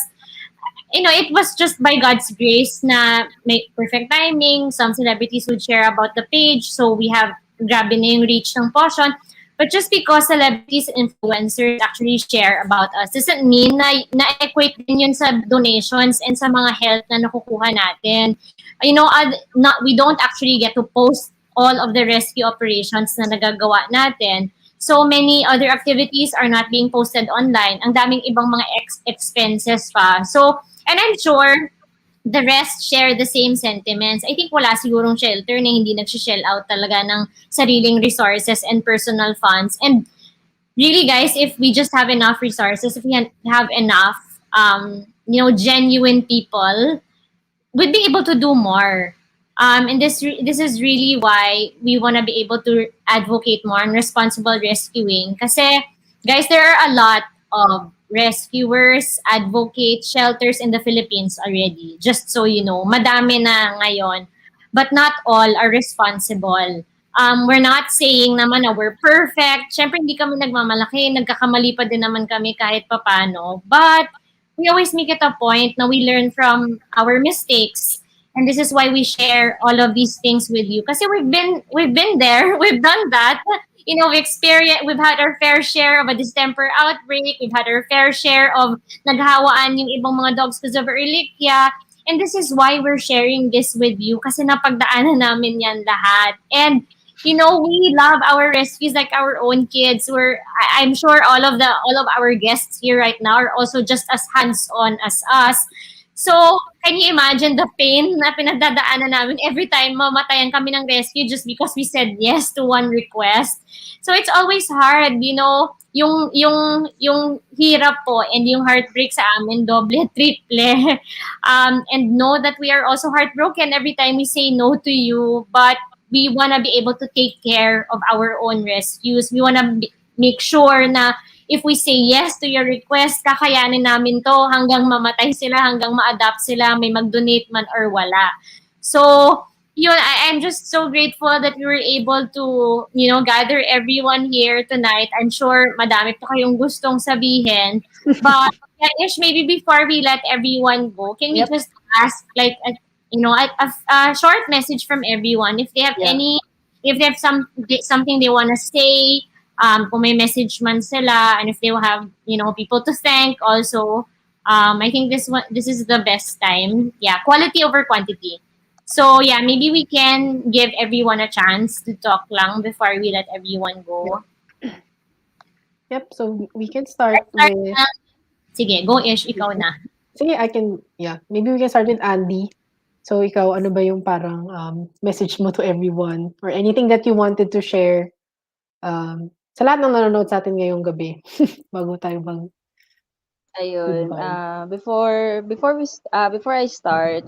it was just by God's grace na may perfect timing, some celebrities would share about the page, so we have grabe na yung reach ng Pawssion. But just because celebrities and influencers actually share about us doesn't mean na-equate din yun sa donations and sa mga health na nakukuha natin. We don't actually get to post all of the rescue operations na nagagawa natin. So many other activities are not being posted online. Ang daming ibang mga expenses pa. So, and I'm sure the rest share the same sentiments. I think wala sigurong shelter na hindi nag-shell out talaga ng sariling resources and personal funds. And really, guys, if we just have enough resources, if we have enough, genuine people, we'd be able to do more. And this is really why we want to be able to advocate more on responsible rescuing. Kasi, guys, there are a lot of rescuers, advocates, shelters in the Philippines already. Just so you know, madami na ngayon. But not all are responsible. We're not saying naman na we're perfect. Syempre, hindi kami nagmamalaki. Nagkakamali pa din naman kami kahit papano. But we always make it a point na we learn from our mistakes. And this is why we share all of these things with you. Kasi we've been there. We've done that. We've had our fair share of a distemper outbreak. We've had our fair share of naghawaan yung ibang mga dogs because of Ehrlichia. And this is why we're sharing this with you kasi napagdaanan namin yan lahat. And we love our rescues like our own kids. I'm sure all of our guests here right now are also just as hands-on as us. So, can you imagine the pain na pinagdadaanan namin every time mamatayan kami ng rescue just because we said yes to one request? So, it's always hard, yung hirap po and yung heartbreak sa amin, doble, triple. And know that we are also heartbroken every time we say no to you. But we want to be able to take care of our own rescues. We want to make sure na if we say yes to your request, kakayanin namin to hanggang mamatay sila, hanggang ma-adopt sila, may mag-donate man or wala. So, I'm just so grateful that we were able to, gather everyone here tonight. I'm sure madami pa kayong gustong sabihin. But, Ish, maybe before we let everyone go, can we just ask, like, a short message from everyone if they have something they want to say, kung may message man sila, and if they will have people to thank also. I think this is the best time. Quality over quantity. So maybe we can give everyone a chance to talk lang before we let everyone go. Yep, so we can start with... Sige, go Ish, ikaw na. Sige, maybe we can start with Andy. So ikaw, ano ba yung parang message mo to everyone or anything that you wanted to share sa lahat ng nanonood sa atin ngayong gabi bago tayo Ayun, before I start,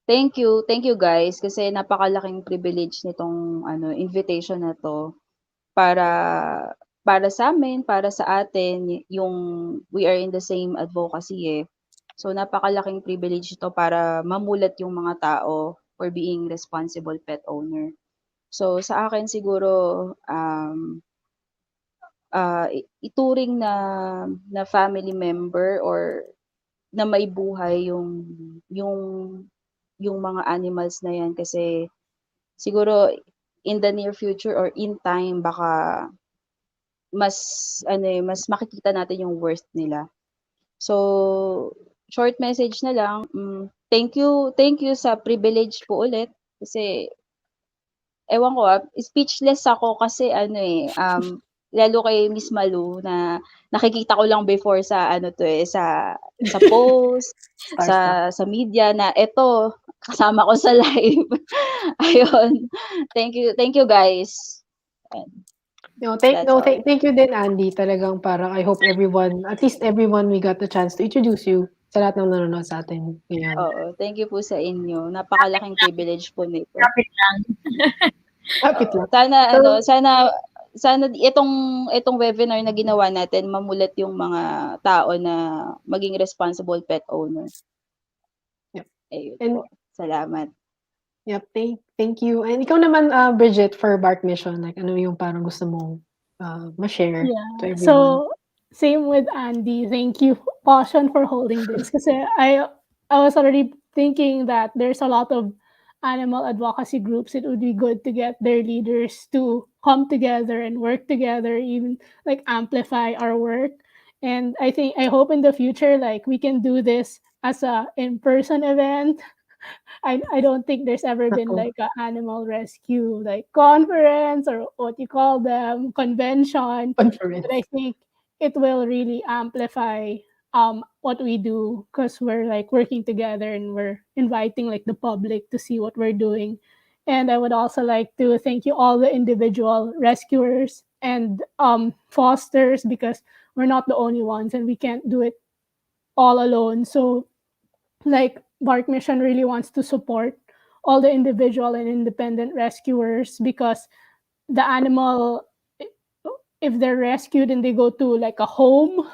thank you guys kasi napakalaking privilege nitong invitation na to para sa amin, para sa atin, yung we are in the same advocacy. So napakalaking privilege ito para mamulat yung mga tao for being responsible pet owner. So sa akin siguro ituring na family member or na may buhay yung mga animals na yan kasi siguro in the near future or in time baka mas makikita natin yung worth nila. So short message na lang, thank you sa privilege po ulit kasi ewan ko speechless ako kasi lalo kay Miss Malu na nakikita ko lang before sa sa post, sa media na eto kasama ko sa live. Ayun. Thank you guys. Thank you din Andy. Talagang parang I hope at least everyone we got the chance to introduce you sa lahat ng nanonood sa atin ngayon. Oo, thank you po sa inyo. Napakalaking privilege po nito. Kapit lang. Kapit lang. Sana itong webinar na ginawa natin mamulat yung mga tao na maging responsible pet owner. Yep. Ayun po. Salamat. Yep, thank you. And ikaw naman, Bridget, for Bark Mission, like ano yung parang gusto mong ma-share to everyone? So, same with Andy. Thank you, Pawssion, for holding this. Kasi I was already thinking that there's a lot of animal advocacy groups. It would be good to get their leaders to come together and work together, even like amplify our work. And I hope in the future, like we can do this as a in-person event. I don't think there's ever been like an animal rescue like conference or what you call them, convention. But I think it will really amplify what we do because we're like working together and we're inviting like the public to see what we're doing. And I would also like to thank you all the individual rescuers and fosters because we're not the only ones and we can't do it all alone. So like Bark Mission really wants to support all the individual and independent rescuers because the animal, if they're rescued and they go to like a home,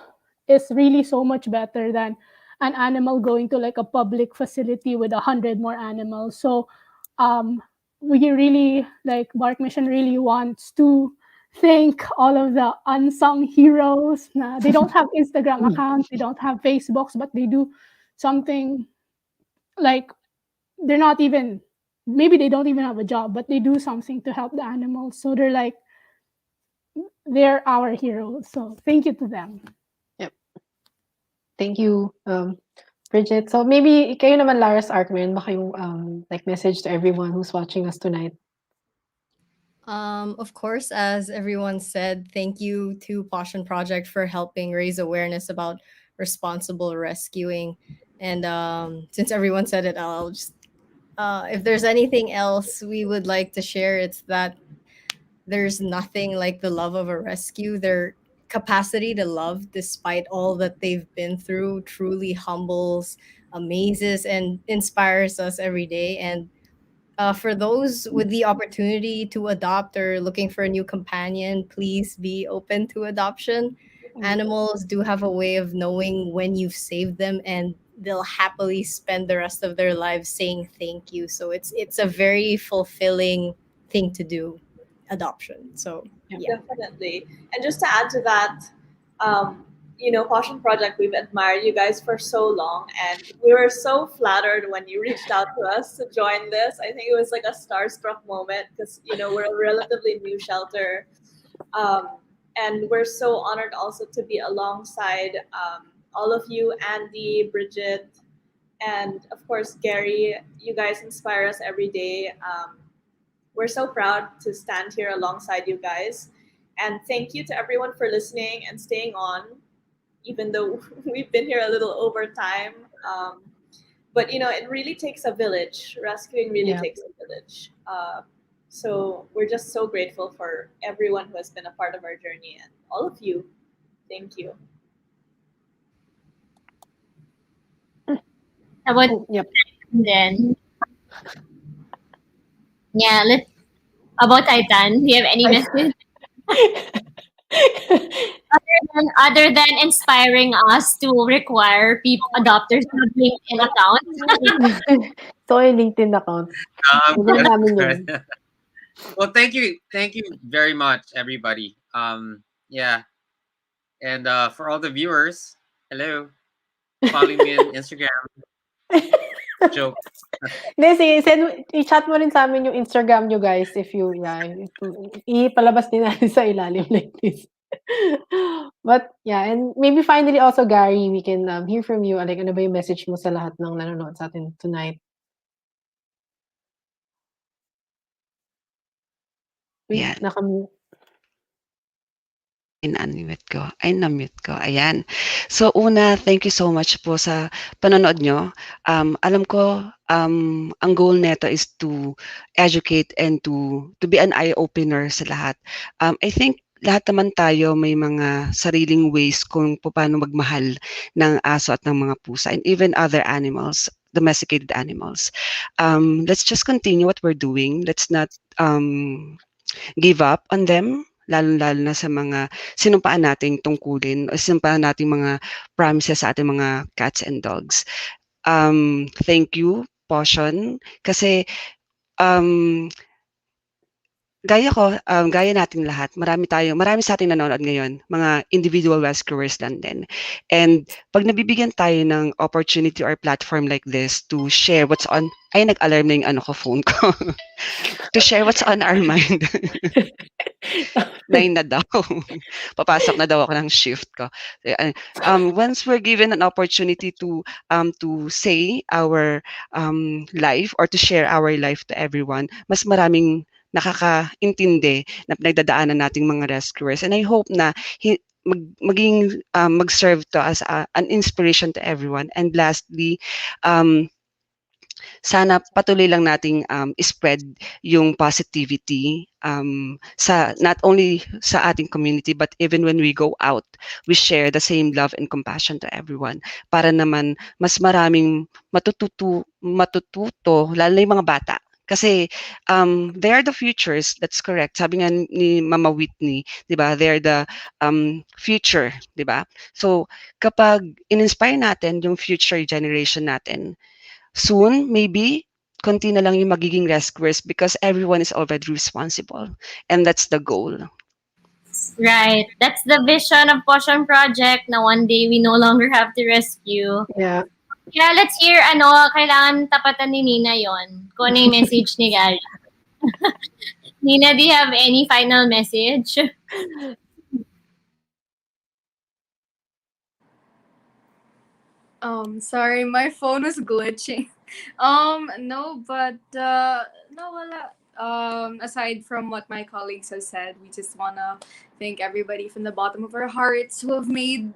is really so much better than an animal going to like a public facility with 100 more animals. So we really, like, Bark Mission really wants to thank all of the unsung heroes. They don't have Instagram accounts, they don't have Facebooks, but they do something, like, they're not even, maybe they don't even have a job, but they do something to help the animals. So they're like, they're our heroes. So thank you to them. Yep. Thank you, Bridget. So maybe kayo naman, Lara's Arc, meron ba kayong like message to everyone who's watching us tonight? Of course, as everyone said, thank you to Pawssion Project for helping raise awareness about responsible rescuing. And since everyone said it, I'll just, if there's anything else we would like to share, it's that there's nothing like the love of a rescue. Their capacity to love, despite all that they've been through, truly humbles, amazes, and inspires us every day. And for those with the opportunity to adopt or looking for a new companion, please be open to adoption. Animals do have a way of knowing when you've saved them, and they'll happily spend the rest of their lives saying thank you. So it's a very fulfilling thing to do, adoption. So yeah. Definitely. And just to add to that, Pawssion Project, we've admired you guys for so long, and we were so flattered when you reached out to us to join this. I think it was like a starstruck moment because we're a relatively new shelter, and we're so honored also to be alongside all of you, Andy, Bridget, and of course Gary. You guys inspire us every day. We're so proud to stand here alongside you guys. And thank you to everyone for listening and staying on, even though we've been here a little over time. But it really takes a village. Rescuing really takes a village. So we're just so grateful for everyone who has been a part of our journey, and all of you. Thank you. About then. Yeah, about Titan. Do you have any message? other than inspiring us to require adopters to have LinkedIn accounts. So yung LinkedIn account. Well, thank you very much, everybody. Yeah, and for all the viewers, hello. Follow me on Instagram. Joke. Hindi, i-chat mo rin sa amin yung Instagram nyo, guys, if you, ipalabas din natin sa ilalim like this. But, yeah, and maybe finally also, Gary, we can hear from you. Like, ano ba yung message mo sa lahat ng nanonood sa atin tonight? Yan. Nakamute. In-unmute ko. Ay, na-mute ko. Ayan. So, una, thank you so much po sa panonood nyo. Alam ko, ang goal neto is to educate and to be an eye-opener sa lahat. I think lahat naman tayo may mga sariling ways kung paano magmahal ng aso at ng mga pusa and even other animals, domesticated animals. Let's just continue what we're doing. Let's not give up on them, lalo-lalo na sa mga sinumpaan nating tungkulin o sinumpaan nating mga promises sa ating mga cats and dogs. Thank you, Pawssion, kasi gaya nating lahat, marami sa ating nanonood ngayon, mga individual rescuers lang din. And pag nabibigyan tayo ng opportunity or platform like this to share what's on, ay nag-alarm na yung phone ko. To share what's on our mind. 9 na daw. Papasok na daw ako ng shift ko. Once we're given an opportunity to say our life or to share our life to everyone, mas maraming nakakaintindi na pinagdadaanan nating mga rescuers. And I hope na mag-serve to as an inspiration to everyone. And lastly, sana patuloy lang nating spread yung positivity sa not only sa ating community but even when we go out, we share the same love and compassion to everyone para naman mas maraming matututo lalo na yung mga bata. Kasi they are the futures, that's correct. Sabi nga ni Mama Whitney, 'di ba? They are the future, 'di ba? So kapag in-inspire natin yung future generation natin, soon, maybe, konti na lang yung magiging rescuers because everyone is already responsible. And that's the goal. Right. That's the vision of Pawssion Project na one day we no longer have to rescue. Yeah. Yeah, let's hear, kailangan tapatan ni Nina yon. Kung ano yung message ni Gary. Nina, do you have any final message? Sorry, my phone was glitching. No, but no, wala. Aside from what my colleagues have said, we just wanna thank everybody from the bottom of our hearts who have made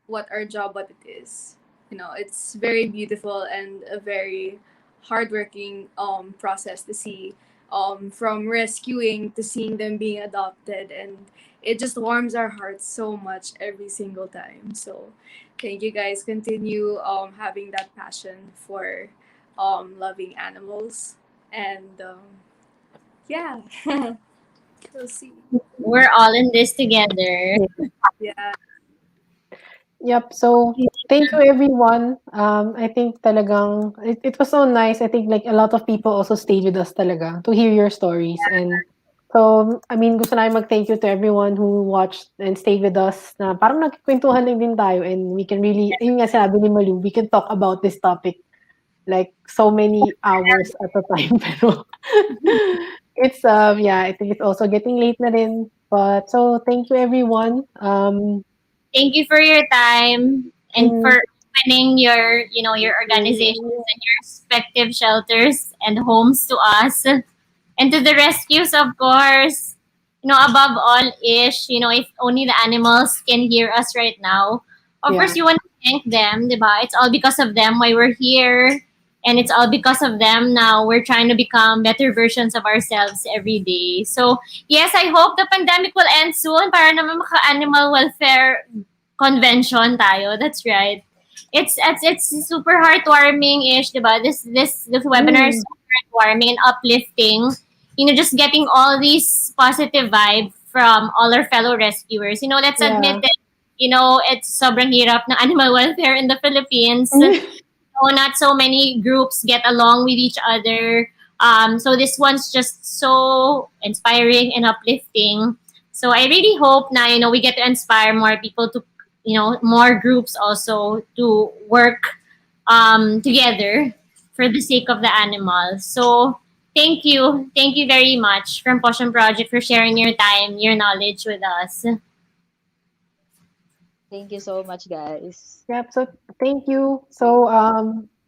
what our job what it is. You know, it's very beautiful and a very hardworking process to see from rescuing to seeing them being adopted, and it just warms our hearts so much every single time. So thank you guys. Continue having that passion for loving animals, and yeah. We'll see. We're all in this together. Yeah. Yep. So thank you everyone. I think talagang it was so nice. I think like a lot of people also stayed with us talaga to hear your stories. And so I mean gusto namin mag-thank you to everyone who watched and stayed with us na parang nagkikwentuhan lang din tayo, and we can really, yun nga sabi ni Malu, we can talk about this topic like so many hours at a time. Pero it's yeah, I think it's also getting late na rin. But so thank you everyone. Thank you for your time and for opening your organizations and your respective shelters and homes to us. And to the rescues, of course. Above all, Ish, if only the animals can hear us right now. Of course, you want to thank them, diba? It's all because of them why we're here. And it's all because of them now we're trying to become better versions of ourselves every day. So, yes, I hope the pandemic will end soon para naman maka-animal welfare convention tayo. That's right. It's super heartwarming-ish, diba? This webinar is super heartwarming and uplifting. Just getting all these positive vibes from all our fellow rescuers. Let's admit it. It's sobrang hirap ng animal welfare in the Philippines. Not so many groups get along with each other. So this one's just so inspiring and uplifting. So I really hope na, we get to inspire more people to, more groups also to work together for the sake of the animals. So thank you. Thank you very much from Pawssion Project for sharing your time, your knowledge with us. Thank you so much, guys. Yep. So thank you. So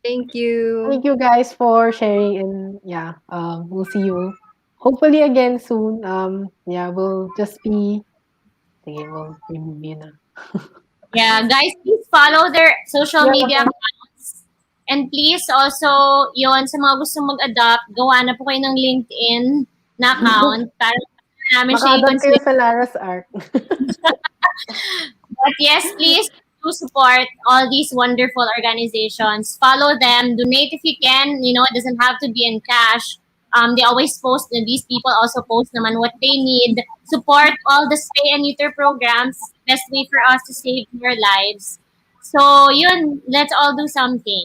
Thank you. thank you guys for sharing, and yeah, we'll see you hopefully again soon. Yeah, we'll just be. Sige, we'll remove you na. Yeah, guys, please follow their social media accounts. And please also, sa mga gustong mag-adopt, gawa na po kayo ng LinkedIn na account para namin siya Maka-adopt kayo sa LARA'S Arc. But yes, please do support all these wonderful organizations. Follow them, donate if you can. It doesn't have to be in cash. They always post, these people also post naman what they need. Support all the spay and neuter programs. Best way for us to save your lives. So, yun, let's all do something.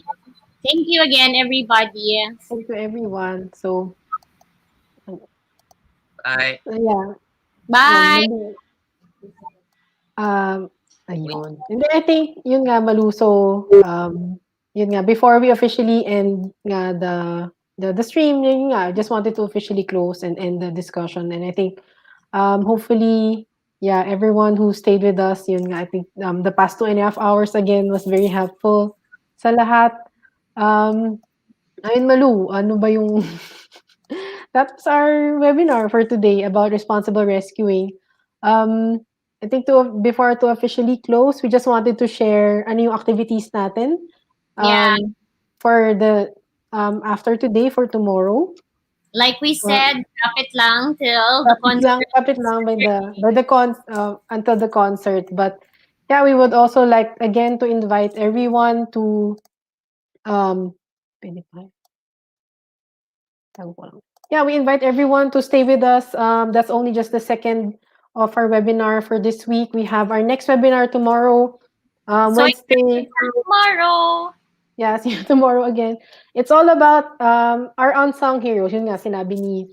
Thank you again, everybody. Thank you, everyone. So, Bye. yeah. Bye. Ayun. And then I think, yun nga, Malu, so, yun nga, before we officially end nga the stream, yun nga, I just wanted to officially close and end the discussion. And I think, hopefully, yeah, everyone who stayed with us, yun nga, I think the past 2.5 hours again was very helpful sa lahat. Ayun, Malu, ano ba yung... That's our webinar for today about responsible rescuing. I think before to officially close, we just wanted to share ano yung activities natin. For the after today, for tomorrow. Like we said, kapit lang till the concert. Kapit lang until the concert. But yeah, we would also like again to invite everyone to yeah, we invite everyone to stay with us. That's only just the second of our webinar for this week. We have our next webinar tomorrow, Wednesday. Tomorrow. Yeah, see you tomorrow again. It's all about our unsung heroes. Yun nga, sinabi ni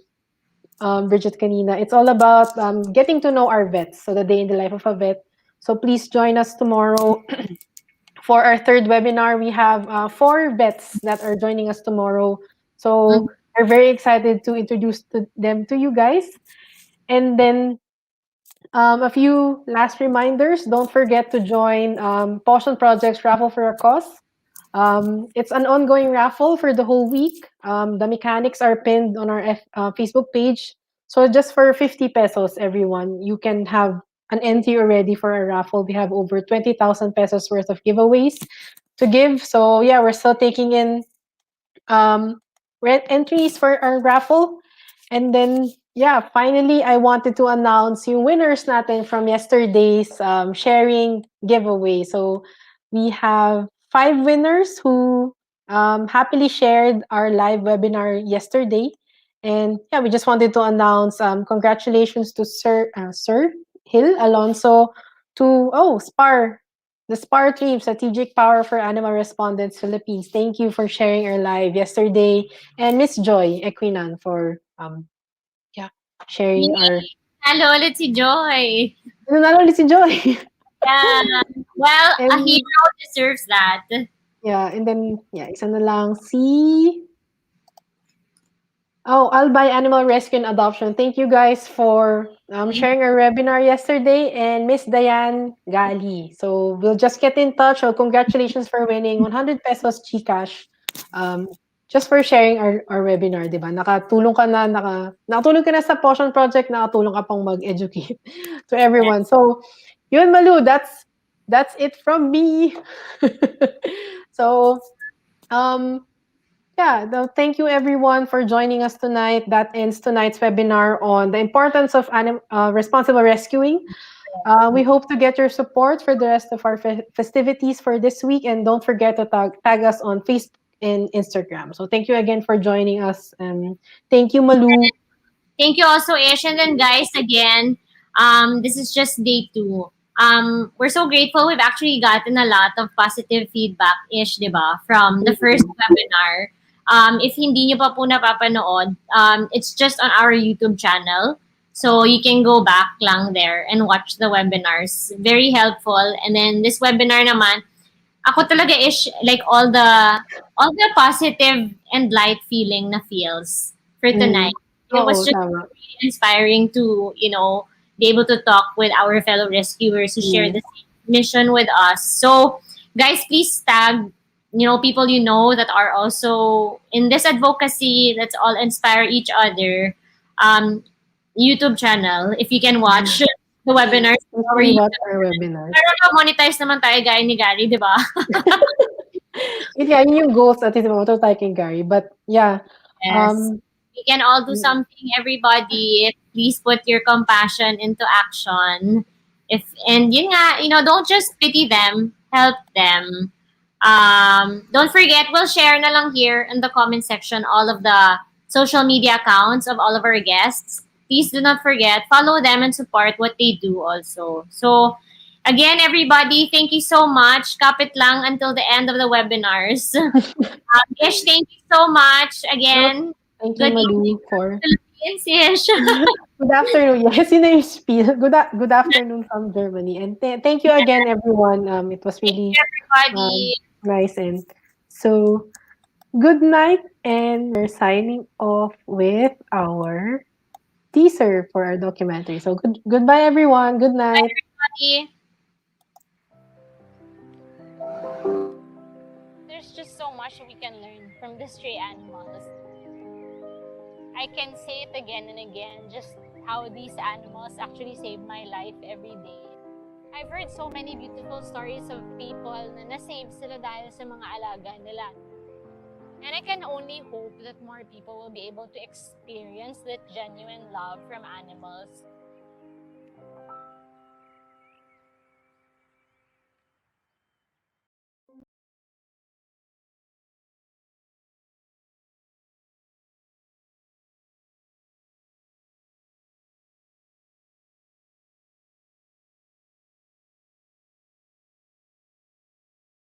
Bridget kanina. It's all about getting to know our vets. So the day in the life of a vet. So please join us tomorrow for our third webinar. We have 4 vets that are joining us tomorrow. So we're very excited to introduce them to you guys. And then a few last reminders. Don't forget to join Pawssion Project's Raffle for a Cause. It's an ongoing raffle for the whole week. The mechanics are pinned on our Facebook page. So just for 50 pesos, everyone, you can have an entry already for a raffle. We have over 20,000 pesos worth of giveaways to give. So yeah, we're still taking in entries for our raffle. And then, yeah, finally, I wanted to announce yung winners natin from yesterday's sharing giveaway. So we have 5 winners who happily shared our live webinar yesterday. And yeah, we just wanted to announce congratulations to Sir Hill Alonso, to SPAR, the SPAR team, Strategic Power for Animal Respondents Philippines. Thank you for sharing our live yesterday, and Miss Joy Equinan for sharing our. Hello ulit si Joy. Nanalo ulit si Joy. Yeah. Well, a And hero deserves that. yeah, and then isa na lang si I'll buy Animal Rescue and Adoption. Thank you guys for sharing our webinar yesterday, and Miss Diane Gali. So we'll just get in touch. So congratulations for winning 100 pesos Gcash. Just for sharing our webinar, di ba? Nakatulong ka na sa Pawssion Project, nakatulong ka pang mag-educate to everyone. So, yun Malu, that's it from me. So, thank you everyone for joining us tonight. That ends tonight's webinar on the importance of responsible rescuing. We hope to get your support for the rest of our festivities for this week, and don't forget to tag us on Facebook and Instagram. So thank you again for joining us. Thank you, Malu. Thank you also, Ish. And then guys, again, this is just day 2. We're so grateful. We've actually gotten a lot of positive feedback, Ish, di ba, from the first webinar. If hindi nyo pa po napapanood, it's just on our YouTube channel. So you can go back lang there and watch the webinars. Very helpful. And then this webinar naman, ako talaga Ish, like all the positive and light feeling na feels for tonight. It was just really inspiring to, be able to talk with our fellow rescuers who share the same mission with us. So, guys, please tag, people that are also in this advocacy. Let's all inspire each other. YouTube channel, if you can watch the webinars. Our webinars. Pero monetize naman tayo gaya ni Gary, di ba? Yeah, yun yung goals natin sa mga tayo kay Gary. But yeah. Yes. We can all do something, everybody. Please put your compassion into action. And yun nga, don't just pity them, help them. Don't forget, we'll share na lang here in the comment section all of the social media accounts of all of our guests. Please do not forget, follow them and support what they do also. So, again, everybody, thank you so much. Kapit lang until the end of the webinars. Ish, thank you so much again. Thank you, Malu, for Ish. Good afternoon. Yes, yun na yung spiel. Good afternoon from Germany. And thank you again, everyone. It was really everybody. Nice. And so, good night. And we're signing off with our teaser for our documentary. So, goodbye, everyone. Good night. Bye, everybody. There's just so much we can learn from the stray animals. I can say it again and again, just how these animals actually save my life every day. I've heard so many beautiful stories of people na nasave sila dahil sa mga alaga nila. And I can only hope that more people will be able to experience that genuine love from animals.